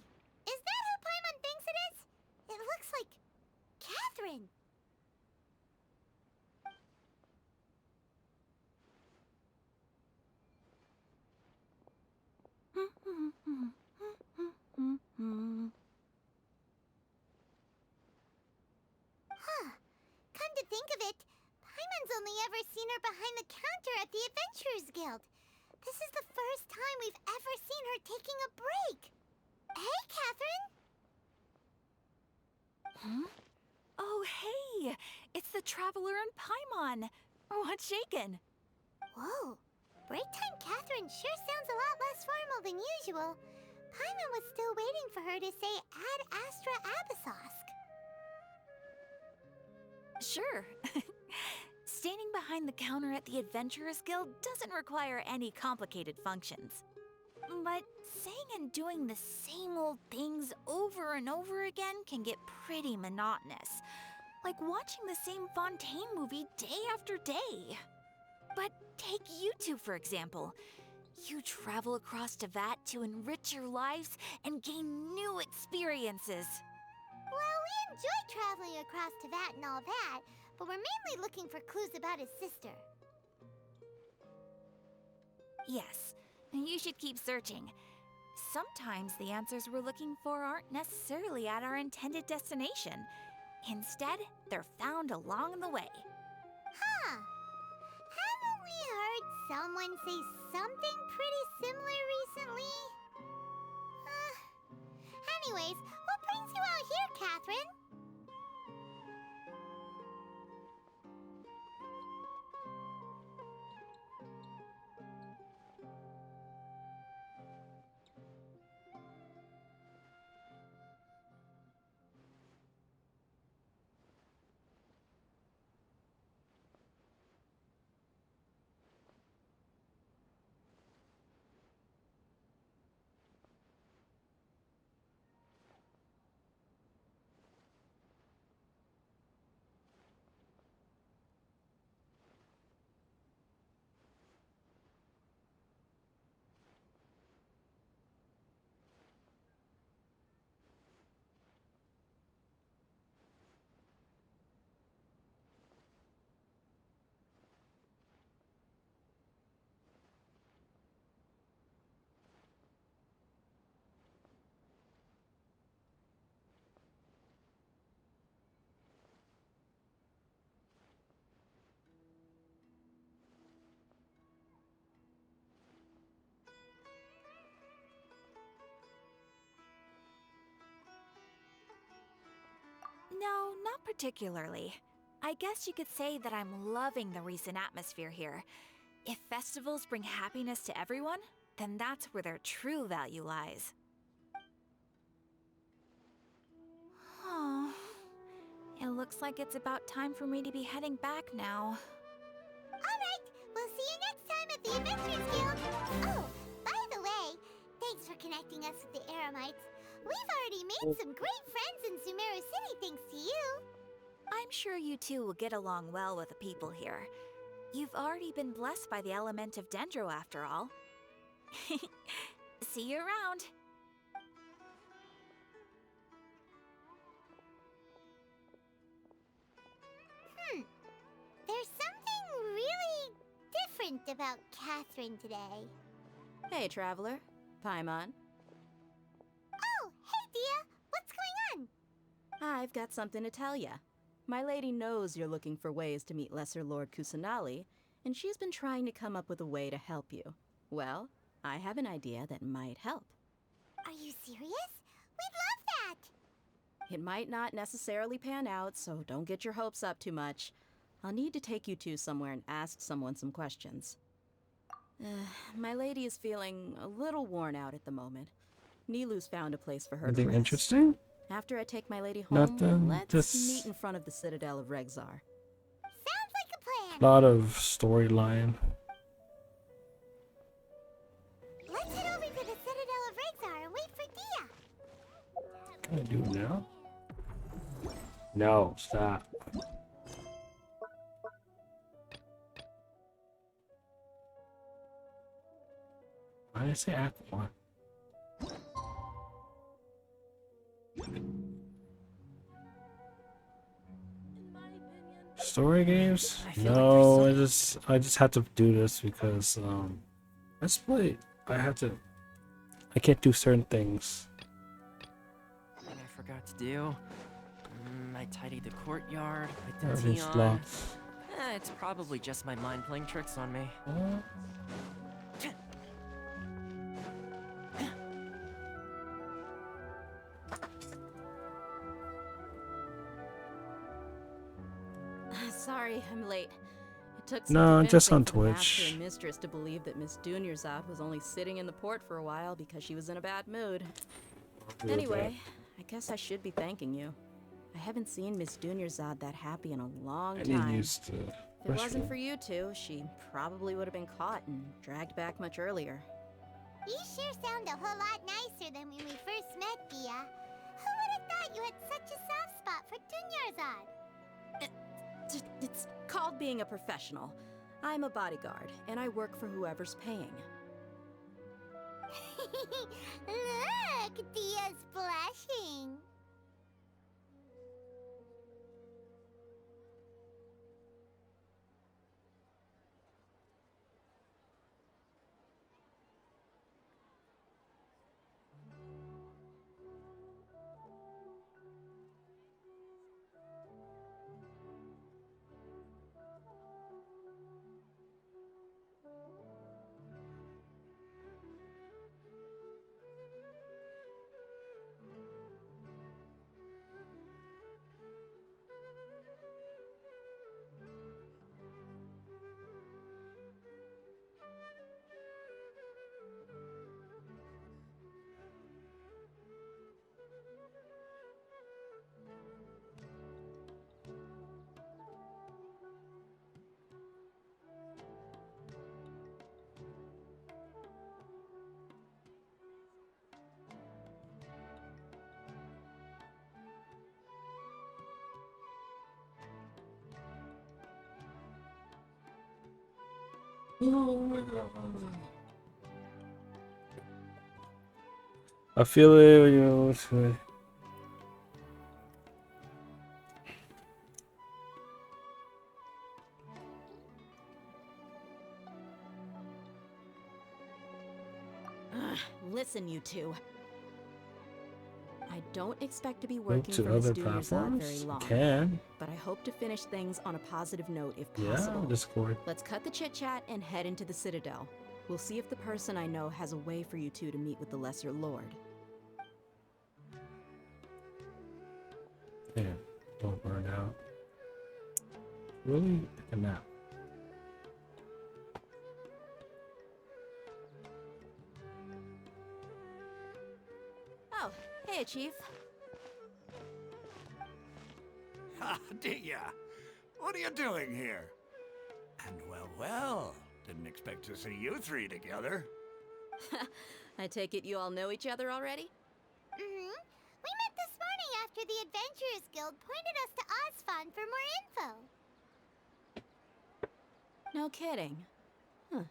Is that who Paimon thinks it is? It looks like Catherine. Huh. Come to think of it, Paimon's only ever seen her behind the counter at the Adventurers Guild. This is the first time we've ever seen her taking a break. Hey, Catherine! Huh? Oh, hey! It's the Traveler and Paimon! What's shaken? Whoa. Break time Catherine sure sounds a lot less formal than usual. Paimon was still waiting for her to say Ad Astra Abyssosk. Sure. Standing behind the counter at the Adventurers Guild doesn't require any complicated functions. But saying and doing the same old things over and over again can get pretty monotonous. Like watching the same Fontaine movie day after day. But take you two, for example. You travel across Tevat to enrich your lives and gain new experiences. Well, we enjoy traveling across Tevat and all that, but we're mainly looking for clues about his sister. Yes, you should keep searching. Sometimes the answers we're looking for aren't necessarily at our intended destination. Instead, they're found along the way. Huh. Haven't we heard someone say something pretty similar recently? Anyways, what brings you out here, Catherine? No, not particularly. I guess you could say that I'm loving the recent atmosphere here. If festivals bring happiness to everyone, then that's where their true value lies. Oh, it looks like it's about time for me to be heading back now. Alright, we'll see you next time at the Adventurers Guild. Oh, by the way, thanks for connecting us with the Eremites. We've already made some great friends in Sumeru City thanks to you. I'm sure you two will get along well with the people here. You've already been blessed by the element of Dendro after all. See you around. There's something really different about Catherine today. Hey, Traveler. Paimon. Oh, hey, Dia. What's going on? I've got something to tell ya. My lady knows you're looking for ways to meet Lesser Lord Kusanali, and she's been trying to come up with a way to help you. Well, I have an idea that might help. Are you serious? We'd love that! It might not necessarily pan out, so don't get your hopes up too much. I'll need to take you two somewhere and ask someone some questions. My lady is feeling a little worn out at the moment. Nilu's found a place for her to Anything rest. interesting? After I take my lady home, Nothing. let's Just meet in front of the Citadel of Regzar. Sounds like a plan. a lot of storyline. Let's head over to the Citadel of Regzar and wait for Dia. What can I do now? No, stop. Why did I say Act 1? Story games? No, I just had to do this because let's play. I can't do certain things. Thing I forgot to do. I tidied the courtyard, put the tea Everything's on. locked. It's probably just my mind playing tricks on me. Sorry, I'm late. It took No, some just on convincing for the master Twitch. and mistress to believe that Miss Dunyarzad was only sitting in the port for a while because she was in a bad mood. Real Anyway, I guess I should be thanking you. I haven't seen Miss Dunyarzad that happy in a long I need time. used to If it wasn't for you two, she probably would have been caught and dragged back much earlier. You sure sound a whole lot nicer than when we first met, Dia. Who would have thought you had such a soft spot for Dunyarzad? It's called being a professional. I'm a bodyguard, and I work for whoever's paying. Look, Dia's blushing. Oh my god. I feel it, yo. Listen, you two. I don't expect to be Link working to for Miss other Dunyarzad platforms? very You long. can. But I hope to finish things on a positive note if Yeah, possible. Discord. Let's cut the chit-chat and head into the Citadel. We'll see if the person I know has a way for you two to meet with the Lesser Lord. Yeah, don't burn out. Really? Take a nap. Oh, hey, Chief. Ah, Dia, what are you doing here? And well, didn't expect to see you three together. I take it you all know each other already? Mm-hmm. We met this morning after the Adventurers Guild pointed us to Osfon for more info. No kidding. Huh.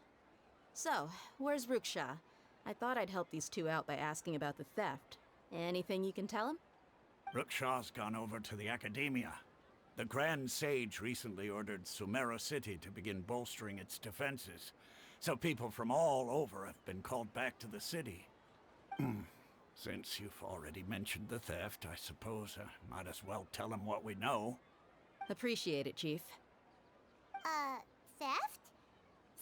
So, where's Ruksha? I thought I'd help these two out by asking about the theft. Anything you can tell him? Rukshaw's gone over to the Academia. The Grand Sage recently ordered Sumeru City to begin bolstering its defenses, so people from all over have been called back to the city. Since you've already mentioned the theft, I suppose I might as well tell him what we know. Appreciate it, Chief. Theft?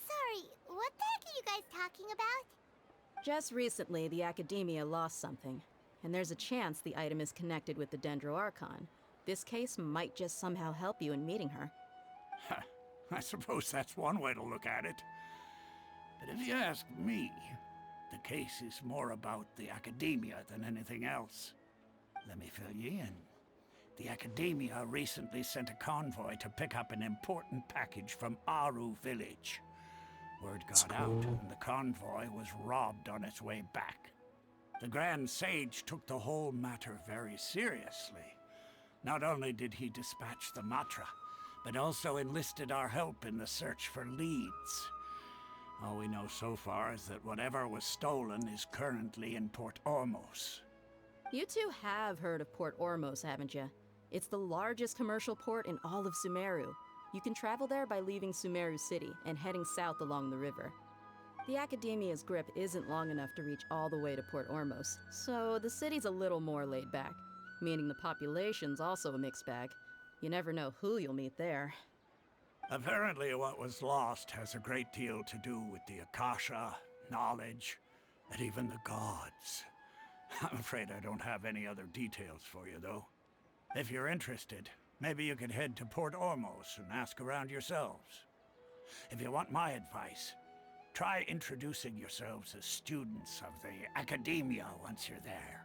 Sorry, what the heck are you guys talking about? Just recently, the Academia lost something, and there's a chance the item is connected with the Dendro Archon. This case might just somehow help you in meeting her. I suppose that's one way to look at it. But if you ask me, the case is more about the Academia than anything else. Let me fill you in. The Academia recently sent a convoy to pick up an important package from Aru village. Word got out, and the convoy was robbed on its way back. The Grand Sage took the whole matter very seriously. Not only did he dispatch the Matra, but also enlisted our help in the search for leads. All we know so far is that whatever was stolen is currently in Port Ormos. You two have heard of Port Ormos, haven't you? It's the largest commercial port in all of Sumeru. You can travel there by leaving Sumeru City and heading south along the river. The Academia's grip isn't long enough to reach all the way to Port Ormos, so the city's a little more laid back, meaning the population's also a mixed bag. You never know who you'll meet there. Apparently what was lost has a great deal to do with the Akasha, knowledge, and even the gods. I'm afraid I don't have any other details for you, though. If you're interested, maybe you could head to Port Ormos and ask around yourselves. If you want my advice, try introducing yourselves as students of the Academia once you're there.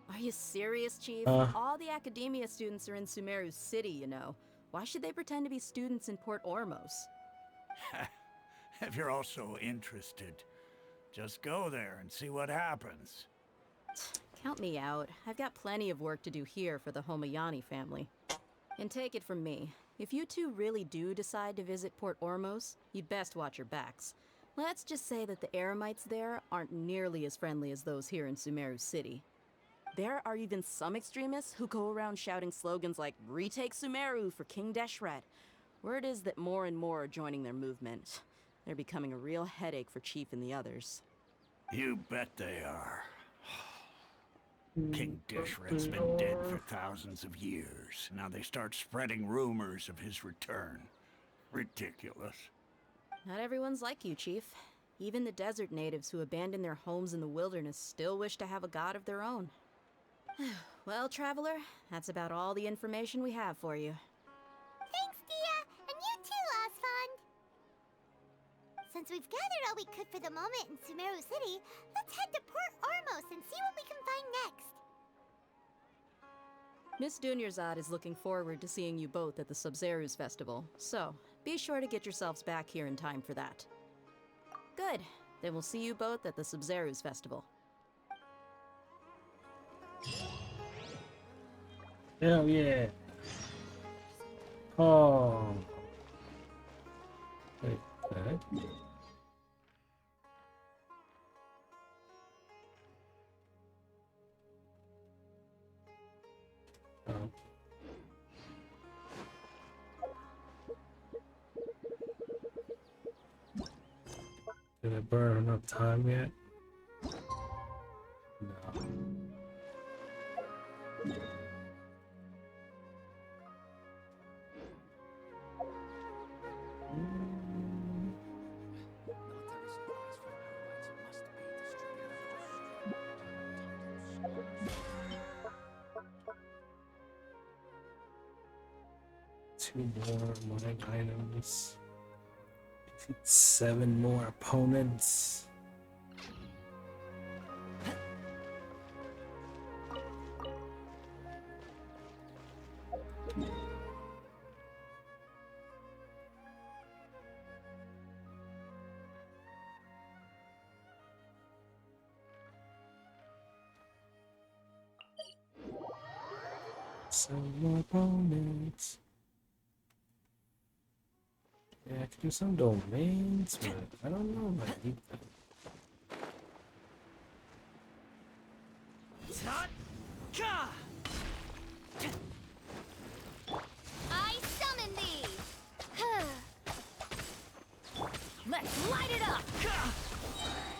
Are you serious, Chief? All the academia students are in Sumeru City, you know. Why should they pretend to be students in Port Ormos? If you're all so interested, just go there and see what happens. Count me out. I've got plenty of work to do here for the Homayani family. And take it from me, if you two really do decide to visit Port Ormos, you'd best watch your backs. Let's just say that the Eremites there aren't nearly as friendly as those here in Sumeru City. There are even some extremists who go around shouting slogans like, "Retake Sumeru for King Deshret." Word is that more and more are joining their movement. They're becoming a real headache for Chief and the others. You bet they are. King Deshret's been dead for thousands of years. Now they start spreading rumors of his return. Ridiculous. Not everyone's like you, Chief. Even the desert natives who abandoned their homes in the wilderness still wish to have a god of their own. Well, Traveler, that's about all the information we have for you. Thanks, Dia! And you too, Osfond! Since we've gathered all we could for the moment in Sumeru City, let's head to Port Ormos and see what we can find next. Miss Dunyarzad is looking forward to seeing you both at the Sub-Zerus Festival, so be sure to get yourselves back here in time for that. Good. Then we'll see you both at the Sub-Zerus Festival. Hell yeah. Oh. Wait, that? Oh. Did it burn enough time yet? No. Two more mine items. 7 more opponents. Some more opponents. Yeah, I could do some domains, but I don't know if I need them. I summon thee! Let's light it up!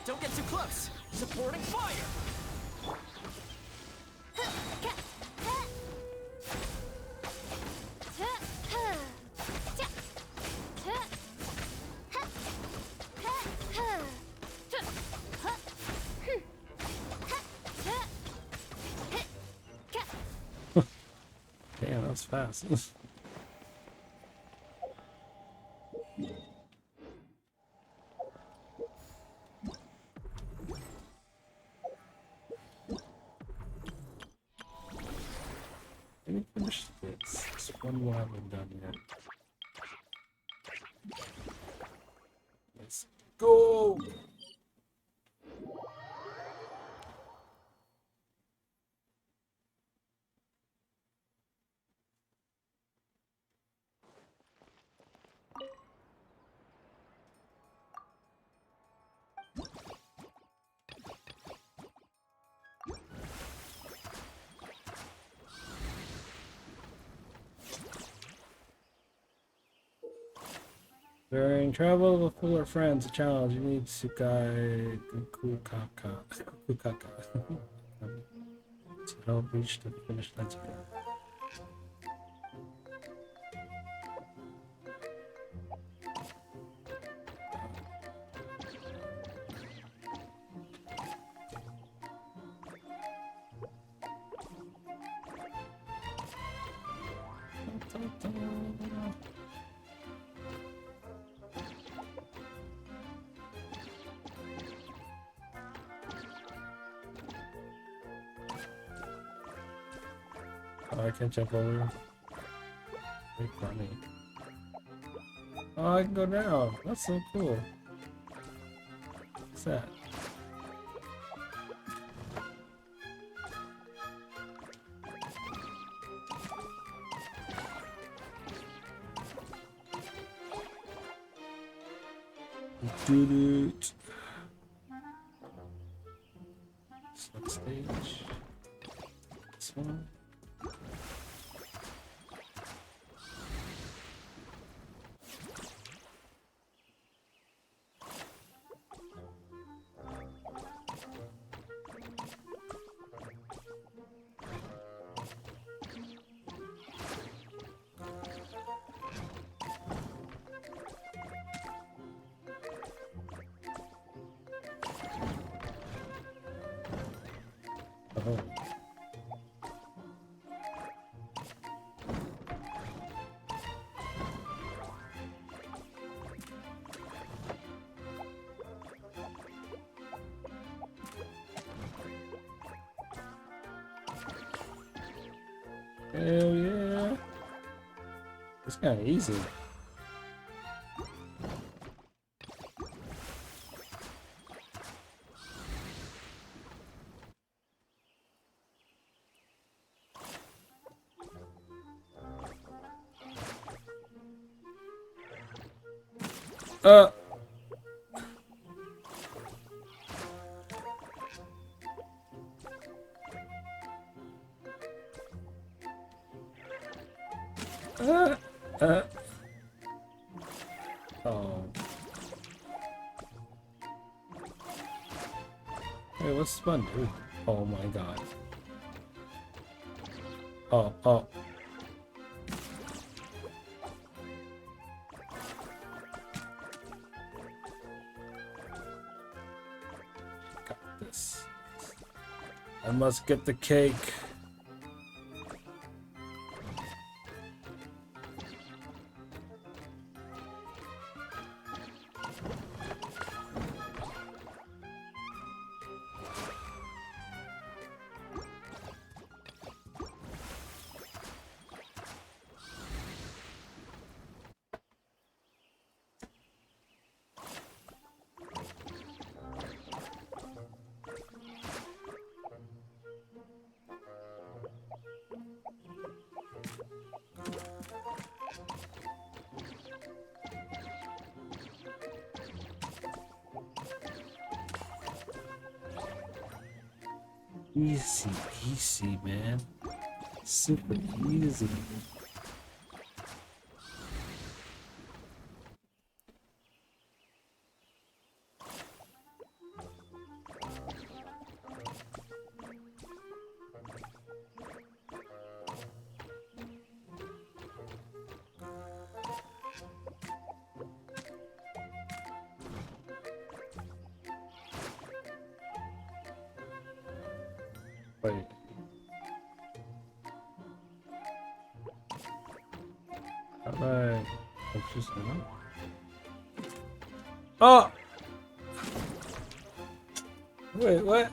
Don't get too close! Supporting fire! Damn, that was fast. Let me finish this. There's one more I haven't done yet. Let's go! During travel with fuller friends, a challenge, you need Sukai Kukaka to help reach the finish line. Oh, I can't jump over. Very funny. Oh, I can go down. That's so cool. What's that? Did it. Next stage. This one. Oh. Hell yeah. It's kind of easy. Uh. Oh. Hey, what's this button do? Oh my god. Oh, oh. Got this. I must get the cake. Easy, easy, man. Super easy. Wait. How do I just now? Oh! Wait, what?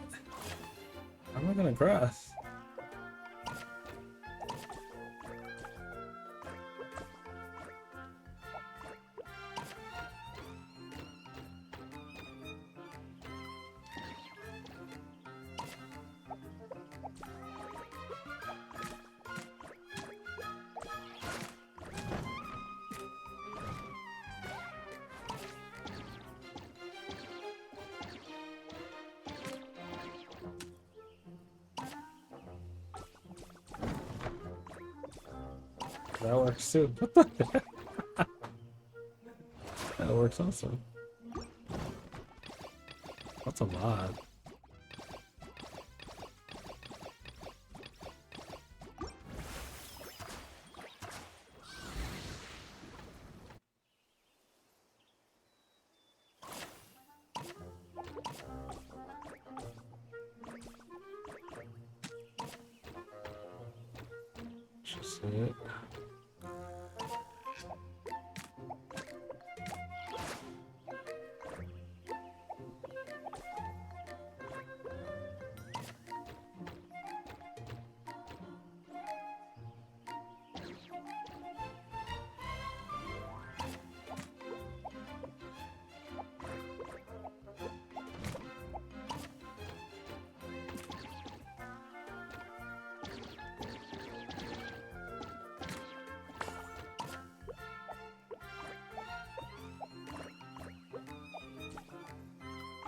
How am I gonna cross? That works too. What the heck? That works also. That's a lot. Just it.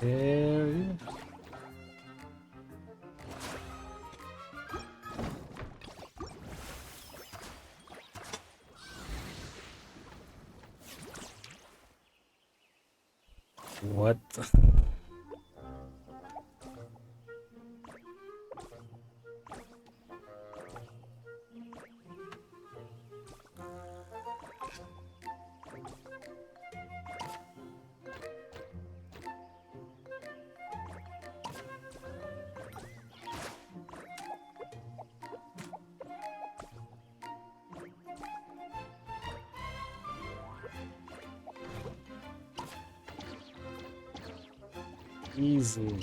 Hell yeah. What the? Easy.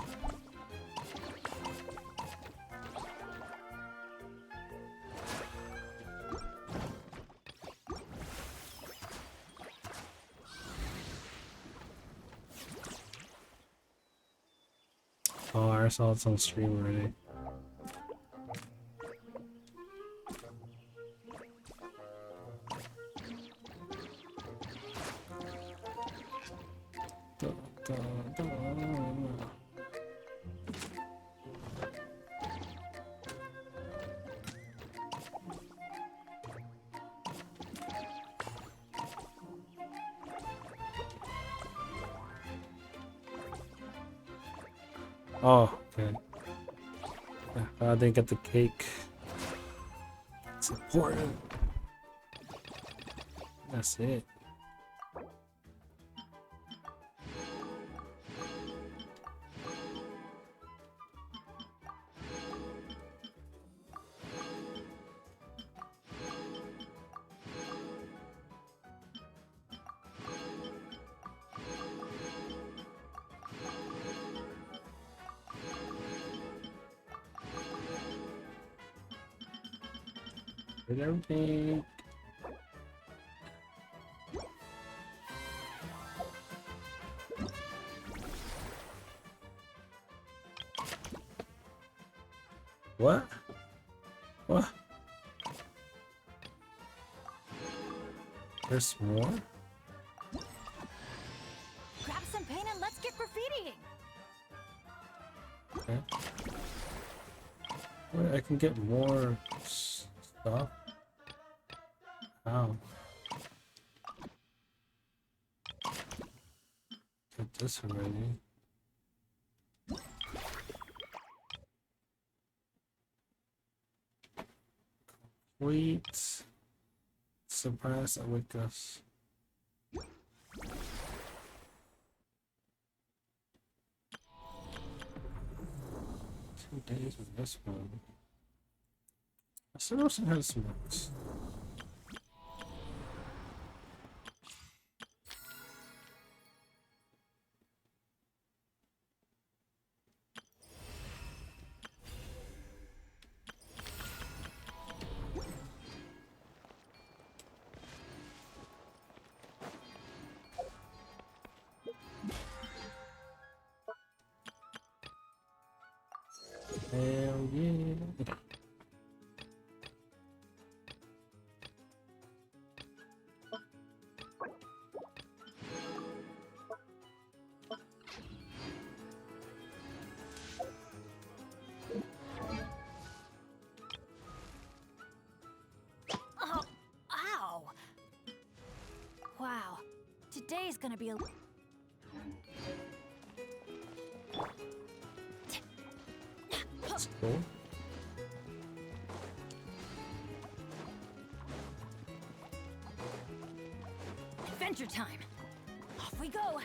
Oh, I saw it's on stream already. Oh, okay. I didn't get the cake. It's important. That's it. Did everything. What? What? There's more? Grab some paint and let's get graffitiing. Okay. Wait, I can get more stuff? How? Get this already. Wait. Surprise await us. 2 days with this one. I still also had some books. Hell yeah. Oh, ow. Wow. Today's gonna be a... That's cool. Adventure time. Off we go.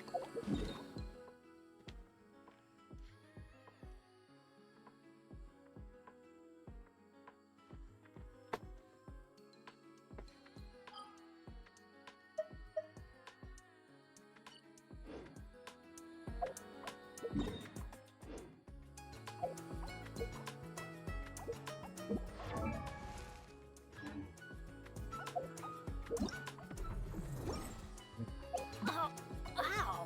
Oh, ow.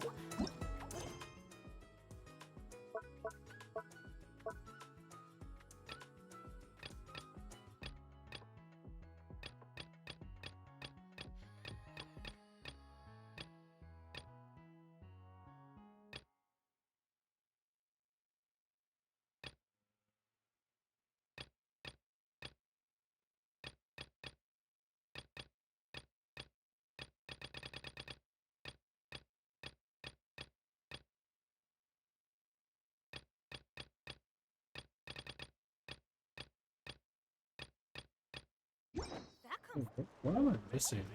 What am I missing?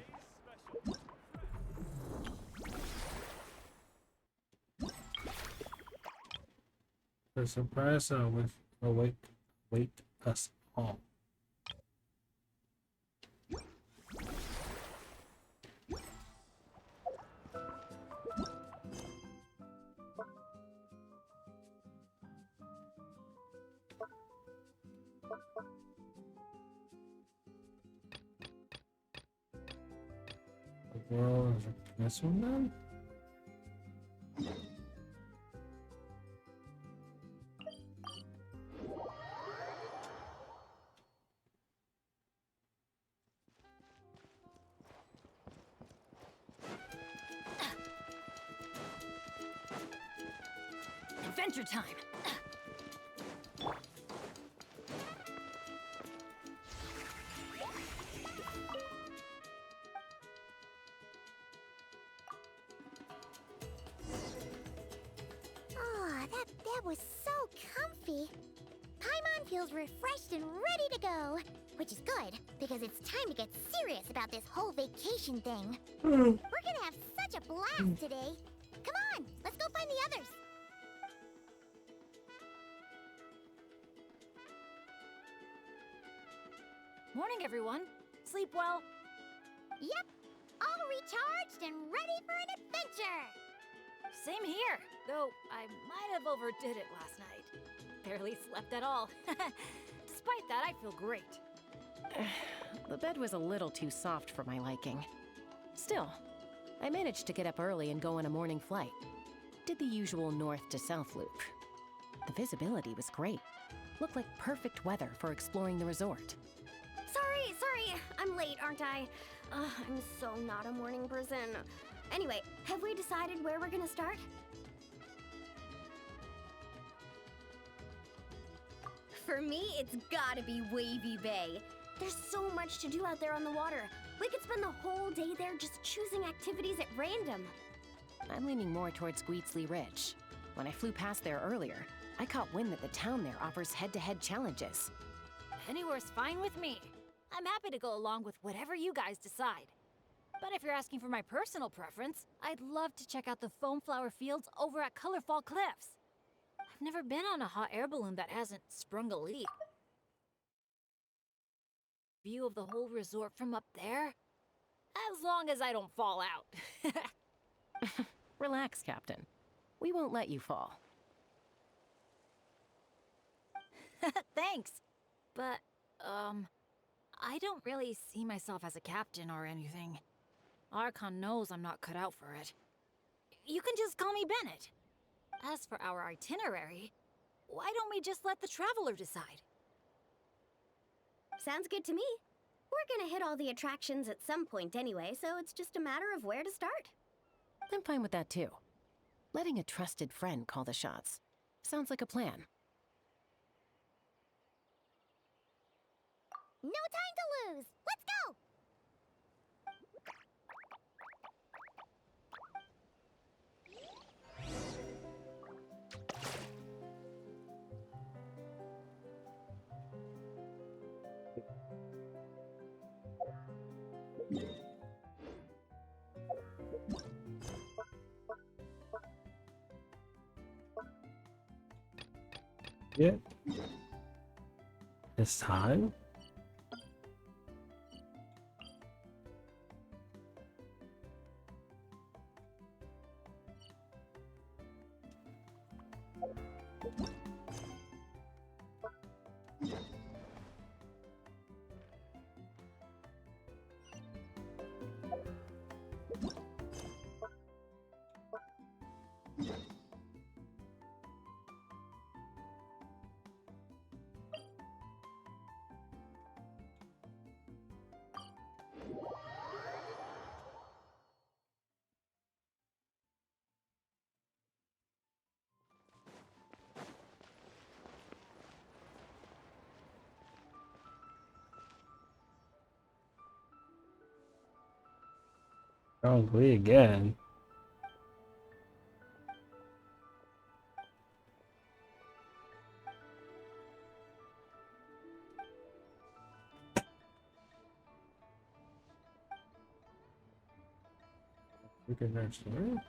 The surprise with await us all. The world is this one then? Adventure time! Oh, that was so comfy. Paimon feels refreshed and ready to go. Which is good, because it's time to get serious about this whole vacation thing. We're gonna have such a blast today. Come on, let's go find the others. Morning, everyone. Sleep well? Yep, all recharged and ready for an adventure. Same here, though I might have overdid it last night. Barely slept at all. Despite that, I feel great. The bed was a little too soft for my liking. Still, I managed to get up early and go on a morning flight. Did the usual north to south loop. The visibility was great. Looked like perfect weather for exploring the resort. Sorry, I'm late, aren't I? I'm so not a morning person. Anyway, have we decided where we're gonna start? For me, it's gotta be Wavy Bay. There's so much to do out there on the water. We could spend the whole day there just choosing activities at random. I'm leaning more towards Gweetsley Ridge. When I flew past there earlier, I caught wind that the town there offers head-to-head challenges. Anywhere's fine with me. I'm happy to go along with whatever you guys decide. But if you're asking for my personal preference, I'd love to check out the foam flower fields over at Colorfall Cliffs. I've never been on a hot air balloon that hasn't sprung a leak. View of the whole resort from up there? As long as I don't fall out. Relax, Captain. We won't let you fall. Thanks. But, I don't really see myself as a captain or anything. Archon knows I'm not cut out for it. You can just call me Bennett. As for our itinerary, why don't we just let the traveler decide? Sounds good to me. We're gonna hit all the attractions at some point anyway, so it's just a matter of where to start. I'm fine with that too. Letting a trusted friend call the shots. Sounds like a plan. No time to lose. Let's go! Yeah. It's time. Probably again. Okay, next story.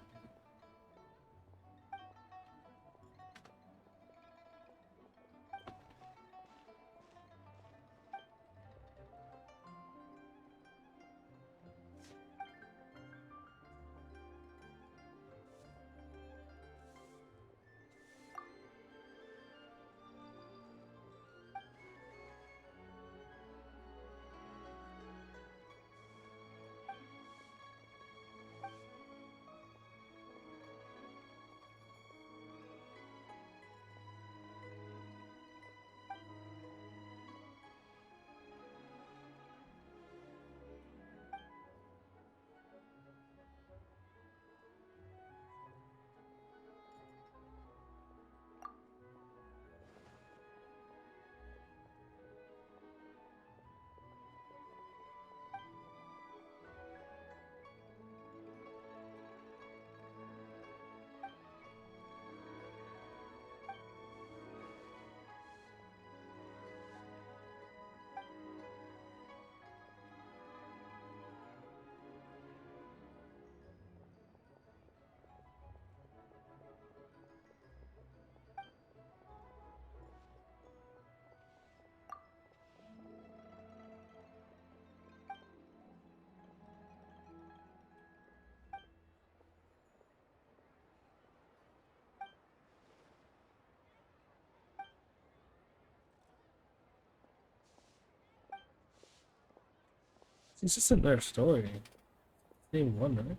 It's just in their story. Same one, right?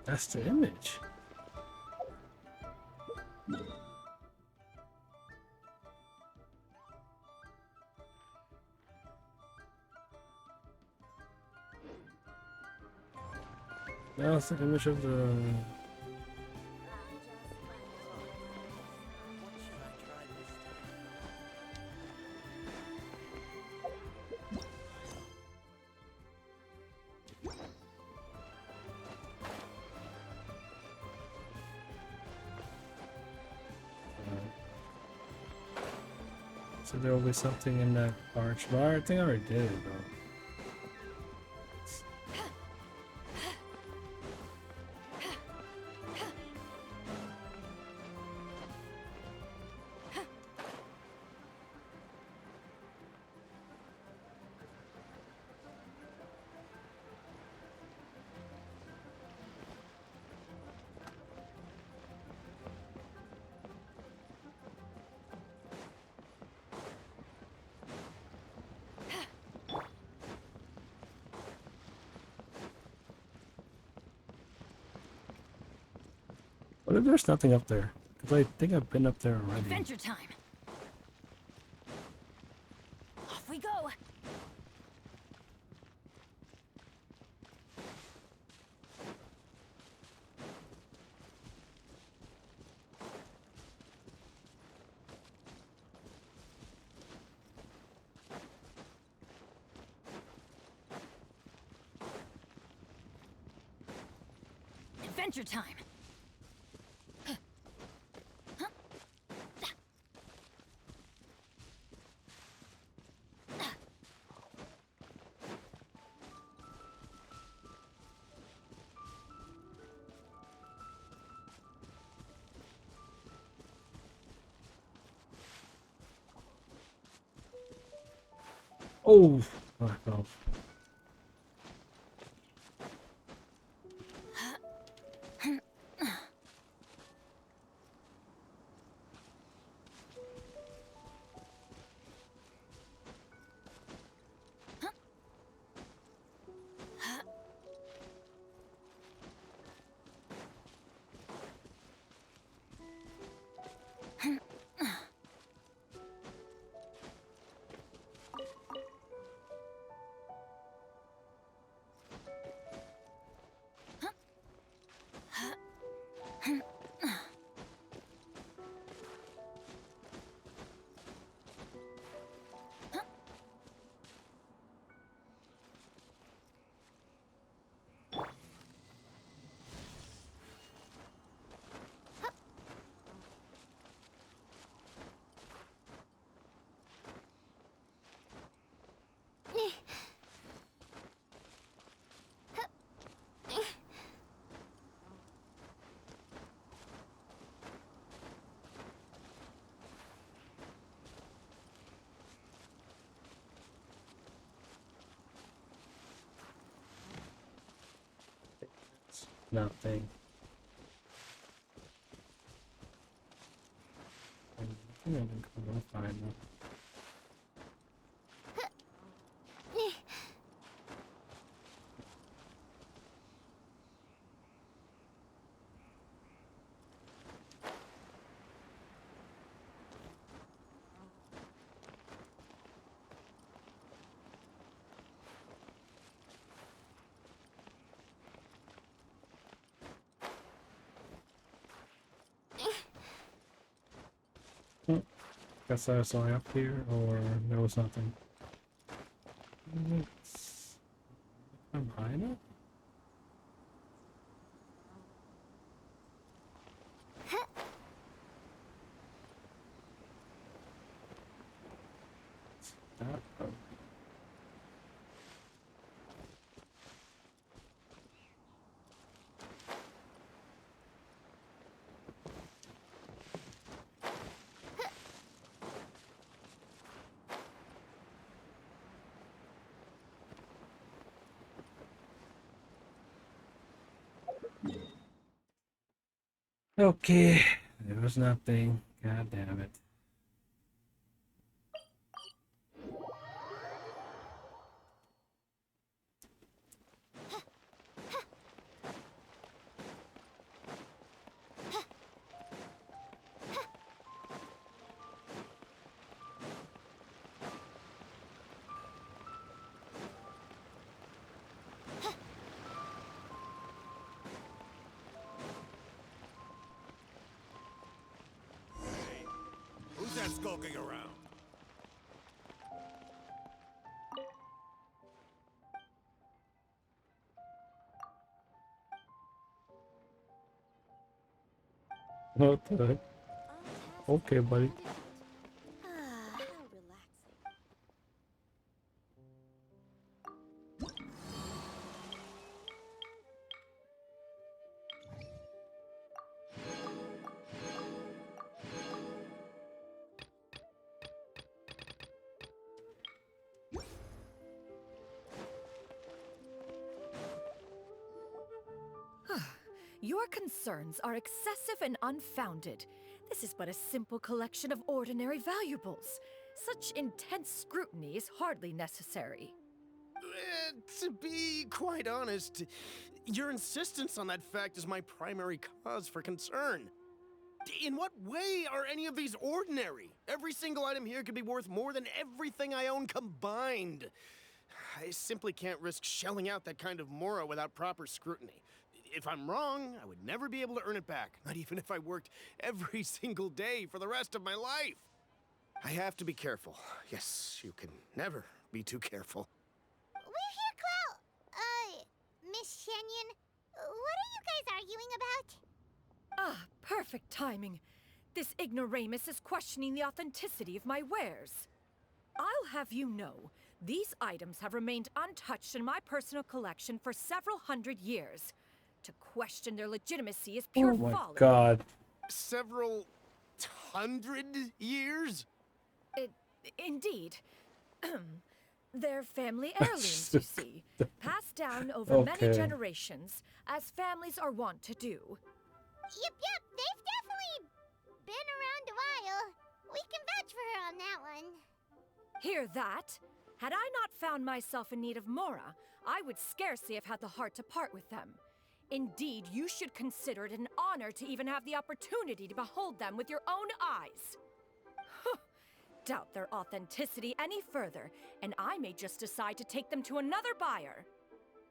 That's the image. That's the image of the. So there will be something in that arch bar. I think I already did it though. What if there's nothing up there? Because I think I've been up there already. Adventure time. Off we go. Adventure time. Oh, fuck off. Nothing. I think I didn't come up fine though. Guess I was only up here, or there was nothing. I'm high enough? Okay, there was nothing. God damn it. Who's that skulking around? What the heck? Okay, buddy. How Your concerns are excessive and unfounded. This is but a simple collection of ordinary valuables. Such intense scrutiny is hardly necessary. To be quite honest, your insistence on that fact is my primary cause for concern. In what way are any of these ordinary? Every single item here could be worth more than everything I own combined. I simply can't risk shelling out that kind of mora without proper scrutiny. If I'm wrong, I would never be able to earn it back, not even if I worked every single day for the rest of my life. I have to be careful. Yes, you can never be too careful. We're here, Clow. Miss Shenyan, what are you guys arguing about? Ah, perfect timing. This ignoramus is questioning the authenticity of my wares. I'll have you know, these items have remained untouched in my personal collection for several hundred years. To question their legitimacy is pure folly. Oh my god. Several hundred years? Indeed. They're family heirlooms, you see. Passed down over Okay. many generations, as families are wont to do. Yep, they've definitely been around a while. We can vouch for her on that one. Hear that? Had I not found myself in need of Mora, I would scarcely have had the heart to part with them. Indeed, you should consider it an honor to even have the opportunity to behold them with your own eyes. Doubt their authenticity any further, and I may just decide to take them to another buyer.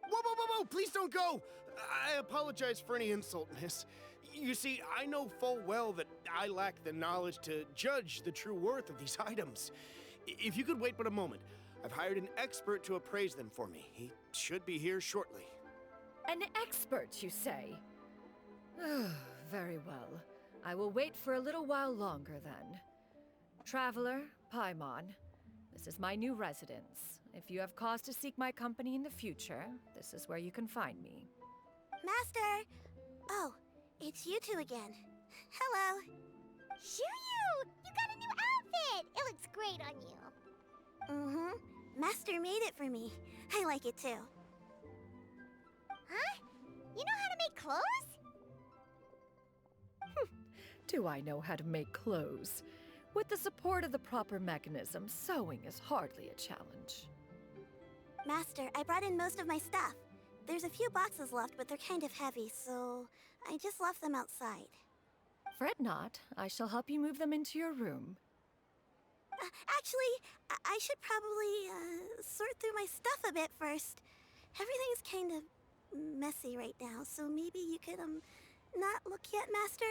Whoa, please don't go! I apologize for any insult, miss. You see, I know full well that I lack the knowledge to judge the true worth of these items. If you could wait but a moment, I've hired an expert to appraise them for me. He should be here shortly. An expert, you say? Very well. I will wait for a little while longer, then. Traveler, Paimon, this is my new residence. If you have cause to seek my company in the future, this is where you can find me. Master! Oh, it's you two again. Hello. Shoo-you! You got a new outfit! It looks great on you. Mm-hmm. Master made it for me. I like it too. Huh? You know how to make clothes? Do I know how to make clothes? With the support of the proper mechanism, sewing is hardly a challenge. Master, I brought in most of my stuff. There's a few boxes left, but they're kind of heavy, so I just left them outside. Fret not. I shall help you move them into your room. Actually, I should probably sort through my stuff a bit first. Everything's kind of messy right now, so maybe you could, not look yet, Master?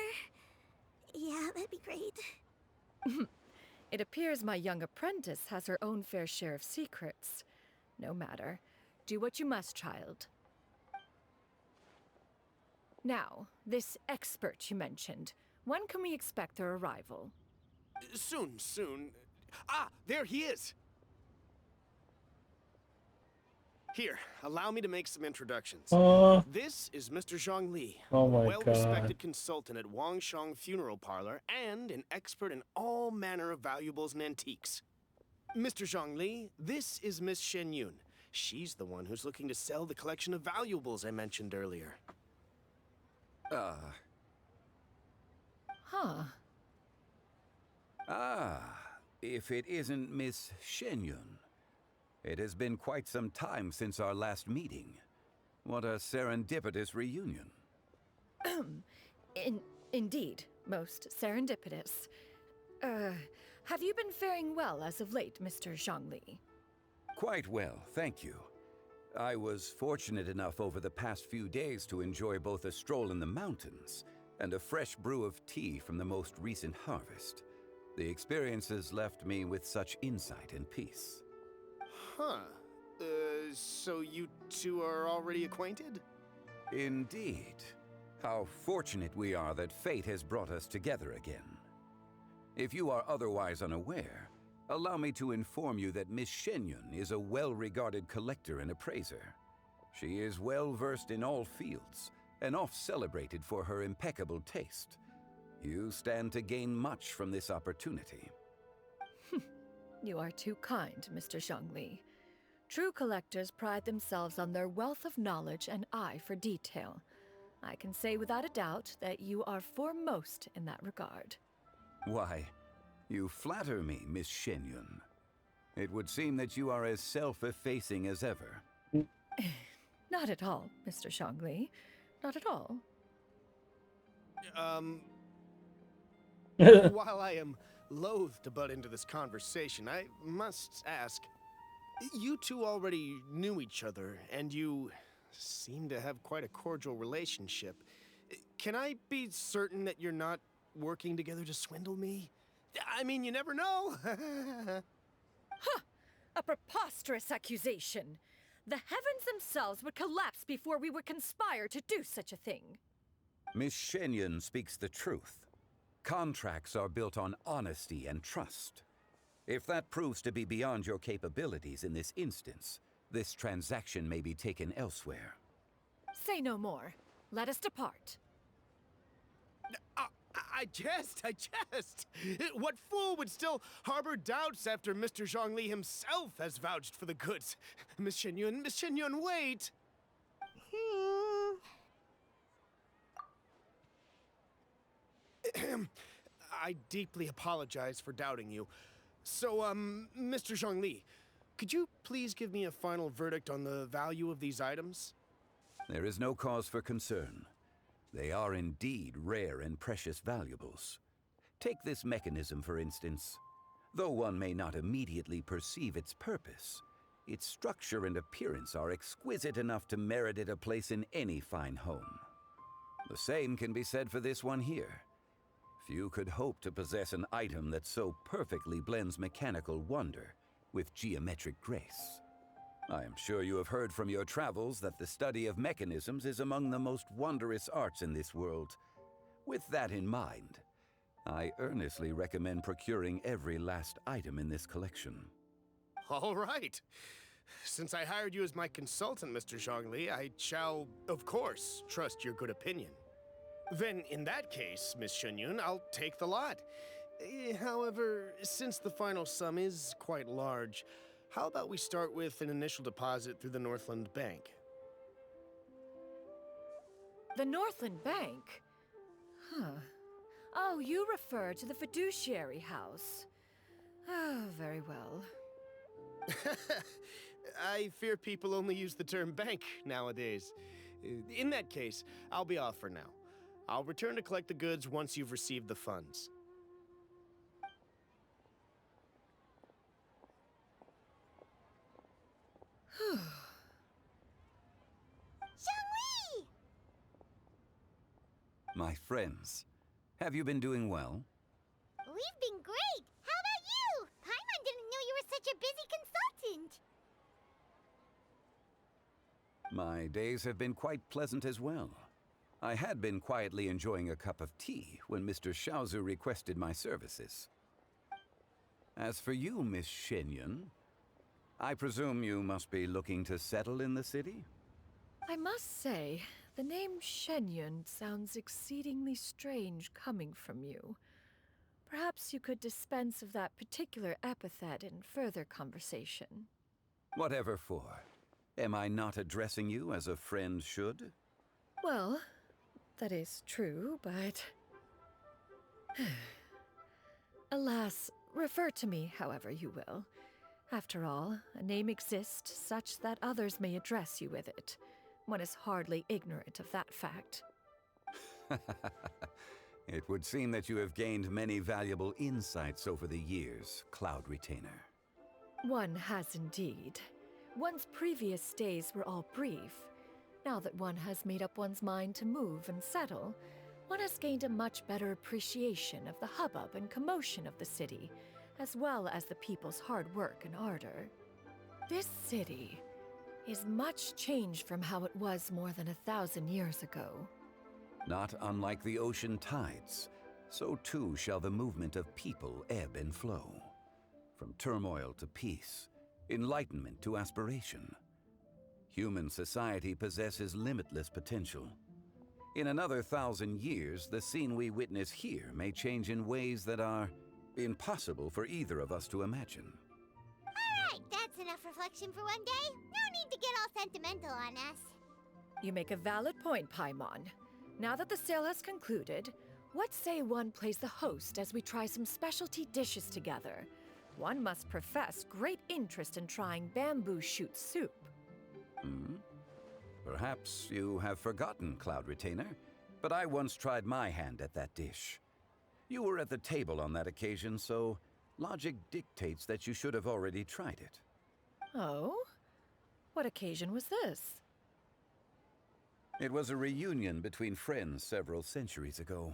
Yeah, that'd be great. It appears my young apprentice has her own fair share of secrets. No matter. Do what you must, child. Now, this expert you mentioned, when can we expect their arrival? Soon. Ah, there he is! Here, allow me to make some introductions. This is Mr. Zhongli, Oh my a well-respected God. consultant at Wangshang Funeral Parlor and an expert in all manner of valuables and antiques. Mr. Zhongli, this is Miss Shenyun. She's the one who's looking to sell the collection of valuables I mentioned earlier. Huh. If it isn't Miss Shenyun. It has been quite some time since our last meeting. What a serendipitous reunion. Indeed, most serendipitous. Have you been faring well as of late, Mr. Zhongli? Quite well, thank you. I was fortunate enough over the past few days to enjoy both a stroll in the mountains and a fresh brew of tea from the most recent harvest. The experiences left me with such insight and peace. Huh. So you two are already acquainted? Indeed. How fortunate we are that fate has brought us together again. If you are otherwise unaware, allow me to inform you that Miss Shenyun is a well-regarded collector and appraiser. She is well-versed in all fields, and oft-celebrated for her impeccable taste. You stand to gain much from this opportunity. You are too kind, Mr. Zhongli. True collectors pride themselves on their wealth of knowledge and eye for detail. I can say without a doubt that you are foremost in that regard. Why, you flatter me, Miss Shenyun. It would seem that you are as self-effacing as ever. Not at all, Mr. Zhongli. Not at all. While I am loath to butt into this conversation, I must ask, you two already knew each other, and you seem to have quite a cordial relationship. Can I be certain that you're not working together to swindle me? I mean, you never know. Huh! A preposterous accusation! The heavens themselves would collapse before we would conspire to do such a thing. Miss Shenyun speaks the truth. Contracts are built on honesty and trust. If that proves to be beyond your capabilities in this instance, this transaction may be taken elsewhere. Say no more. Let us depart. I jest. What fool would still harbor doubts after Mr. Zhongli himself has vouched for the goods? Miss Shenyun, wait! I deeply apologize for doubting you. So, Mr. Zhongli, could you please give me a final verdict on the value of these items? There is no cause for concern. They are indeed rare and precious valuables. Take this mechanism, for instance. Though one may not immediately perceive its purpose, its structure and appearance are exquisite enough to merit it a place in any fine home. The same can be said for this one here. Few could hope to possess an item that so perfectly blends mechanical wonder with geometric grace. I am sure you have heard from your travels that the study of mechanisms is among the most wondrous arts in this world. With that in mind, I earnestly recommend procuring every last item in this collection. All right. Since I hired you as my consultant, Mr. Zhongli, I shall, of course, trust your good opinion. Then, in that case, Miss Shenyun, I'll take the lot. However, since the final sum is quite large, how about we start with an initial deposit through the Northland Bank? The Northland Bank? Huh. Oh, you refer to the fiduciary house. Oh, very well. I fear people only use the term bank nowadays. In that case, I'll be off for now. I'll return to collect the goods once you've received the funds. Zhongli! My friends, have you been doing well? We've been great! How about you? Paimon didn't know you were such a busy consultant! My days have been quite pleasant as well. I had been quietly enjoying a cup of tea when Mr. Xiaozu requested my services. As for you, Miss Shenyun, I presume you must be looking to settle in the city? I must say, the name Shenyun sounds exceedingly strange coming from you. Perhaps you could dispense of that particular epithet in further conversation. Whatever for. Am I not addressing you as a friend should? Well, that is true, but... Alas, refer to me however you will. After all, a name exists such that others may address you with it. One is hardly ignorant of that fact. It would seem that you have gained many valuable insights over the years, Cloud Retainer. One has indeed. One's previous days were all brief. Now that one has made up one's mind to move and settle, one has gained a much better appreciation of the hubbub and commotion of the city, as well as the people's hard work and ardor. This city is much changed from how it was more than 1,000 years ago. Not unlike the ocean tides, so too shall the movement of people ebb and flow. From turmoil to peace, enlightenment to aspiration. Human society possesses limitless potential. In another 1,000 years, the scene we witness here may change in ways that are impossible for either of us to imagine. Alright, that's enough reflection for one day. No need to get all sentimental on us. You make a valid point, Paimon. Now that the sale has concluded, what say one plays the host as we try some specialty dishes together? One must profess great interest in trying bamboo shoot soup. Hmm? Perhaps you have forgotten, Cloud Retainer, but I once tried my hand at that dish. You were at the table on that occasion, so logic dictates that you should have already tried it. Oh? What occasion was this? It was a reunion between friends several centuries ago.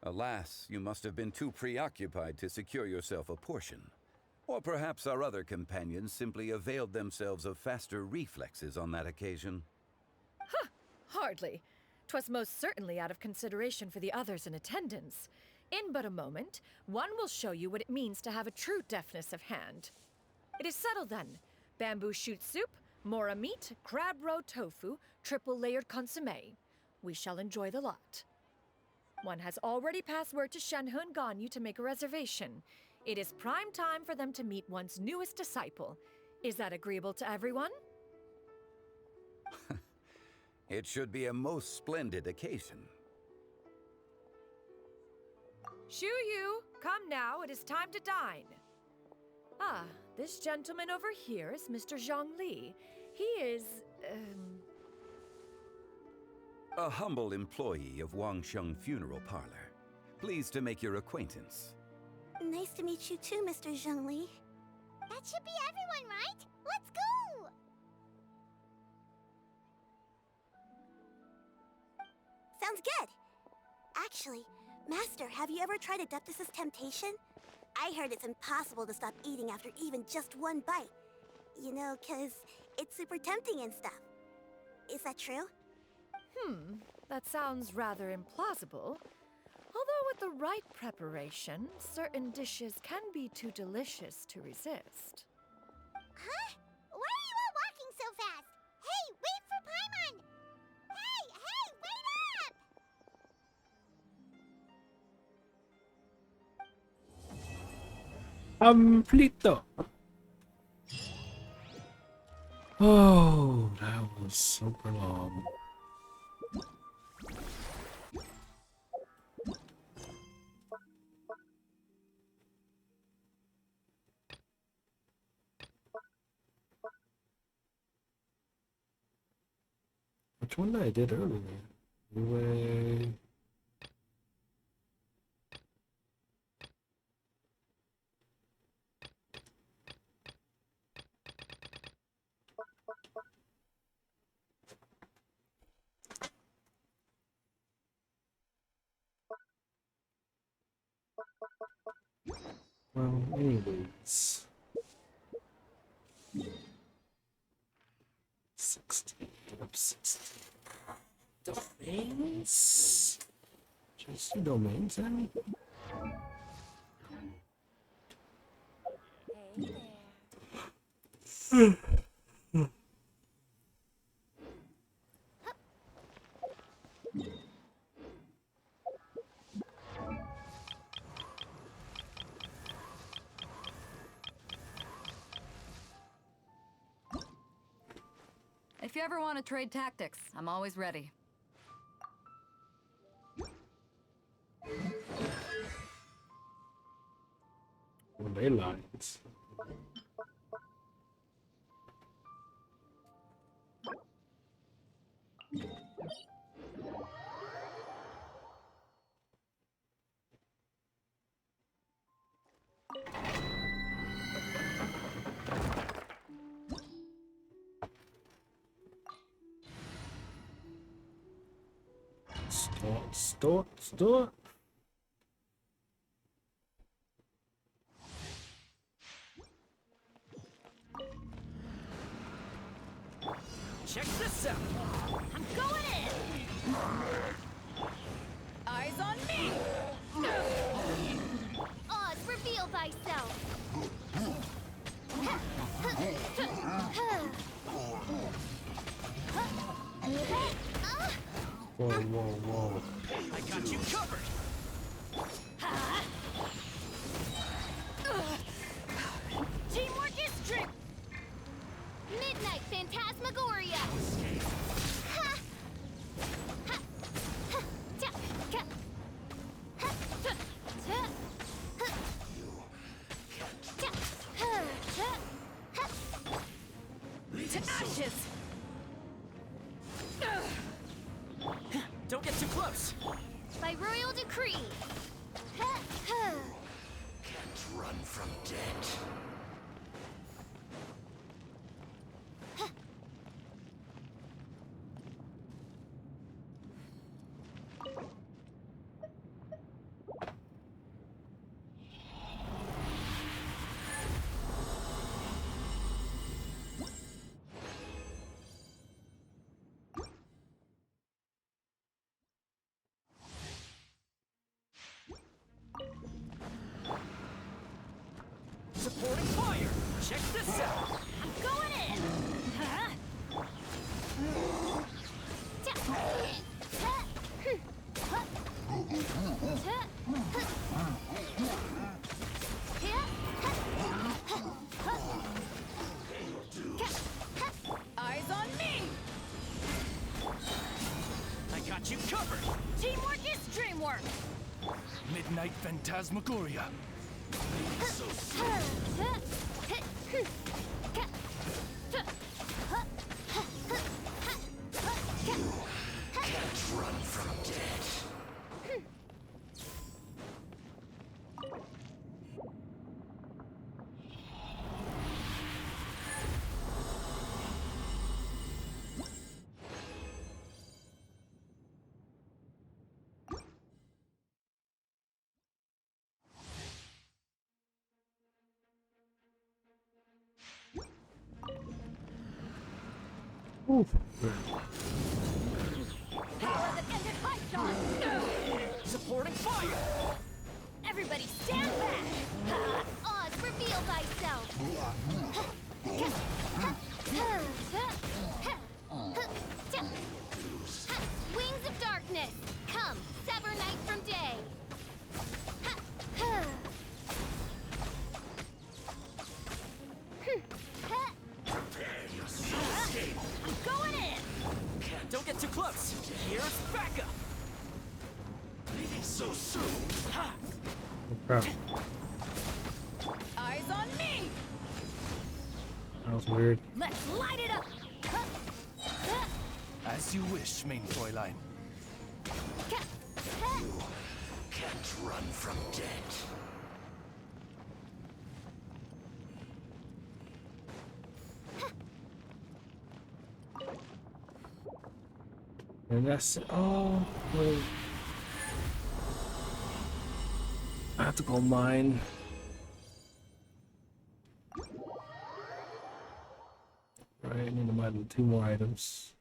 Alas, you must have been too preoccupied to secure yourself a portion. Or perhaps our other companions simply availed themselves of faster reflexes on that occasion. Huh, hardly. 'Twas most certainly out of consideration for the others in attendance. In but a moment, one will show you what it means to have a true deftness of hand. It is settled then. Bamboo shoot soup, mora meat, crab roe tofu, triple-layered consommé. We shall enjoy the lot. One has already passed word to Shenhe and Ganyu to make a reservation. It is prime time for them to meet one's newest disciple. Is that agreeable to everyone? It should be a most splendid occasion. Shu Yu, come now, it is time to dine. Ah, this gentleman over here is Mr. Zhang Li. He is, A humble employee of Wangsheng Funeral Parlor. Pleased to make your acquaintance. Nice to meet you too, Mr. Zhongli. That should be everyone, right? Let's go! Sounds good. Actually, Master, have you ever tried Adeptus' temptation? I heard it's impossible to stop eating after even just one bite. You know, 'cause it's super tempting and stuff. Is that true? That sounds rather implausible. Although with the right preparation, certain dishes can be too delicious to resist. Huh? Why are you all walking so fast? Hey, wait for Paimon! Hey, wait up! Amplito. Oh, that was super long. Which one I did earlier? Anyway. Well, anyways. 16 up 16 domains. Just 2 domains, then. If you ever want to trade tactics, I'm always ready. Ley lines. Store. Check this out. I'm going in! Eyes on me! Oz, reveal thyself! Whoa. I got you covered. Teamwork is strength! Midnight Phantasmagoria! witches! Don't get too close! By royal decree. Can't run from death. Supporting fire! Check this out! I'm going in. Eyes on me! I got you covered! Teamwork is dreamwork! Midnight Phantasmagoria! Can't run from death. Ooh. Power that ended high shot! Supporting fire! Everybody stand back. Oz, reveal thyself. Wings of darkness, come, sever night from day. I'm going in. Don't get too close! Here's backup! Leaving so soon. Crap. Eyes on me! That was weird. Let's light it up! As you wish, main Fräulein. Can't run from death. And that's it. Oh, wait. I have to go mine. Right, I need to mine 2 more items.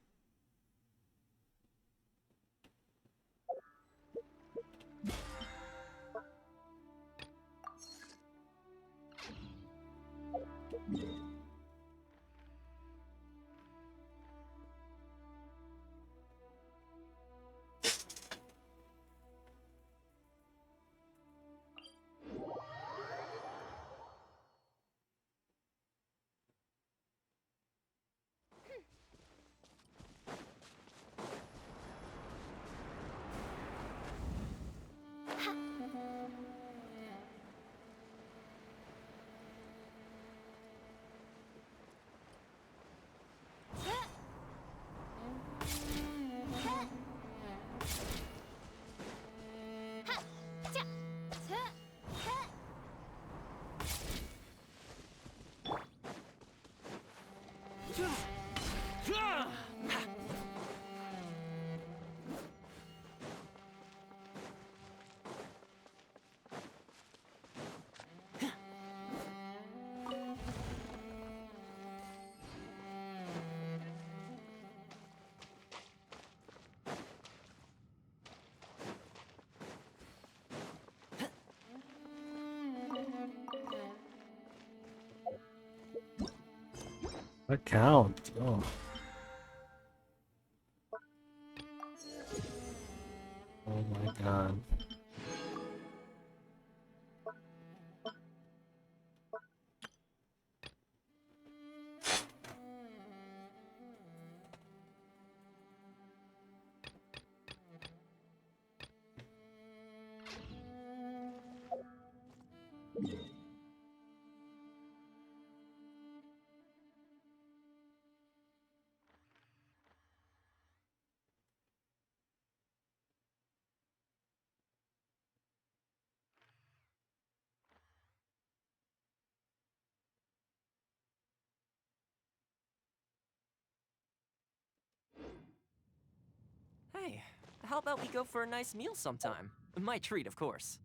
That count. Oh. Oh my god. how about we go for a nice meal sometime? My treat, of course.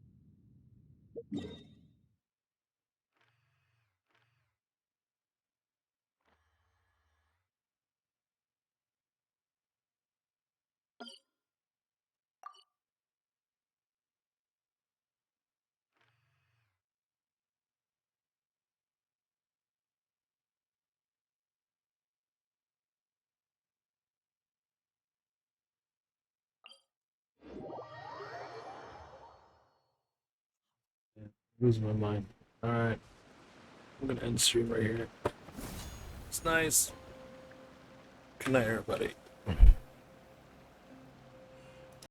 Lose my mind. Alright. I'm gonna end stream right here. It's nice. Good night, everybody.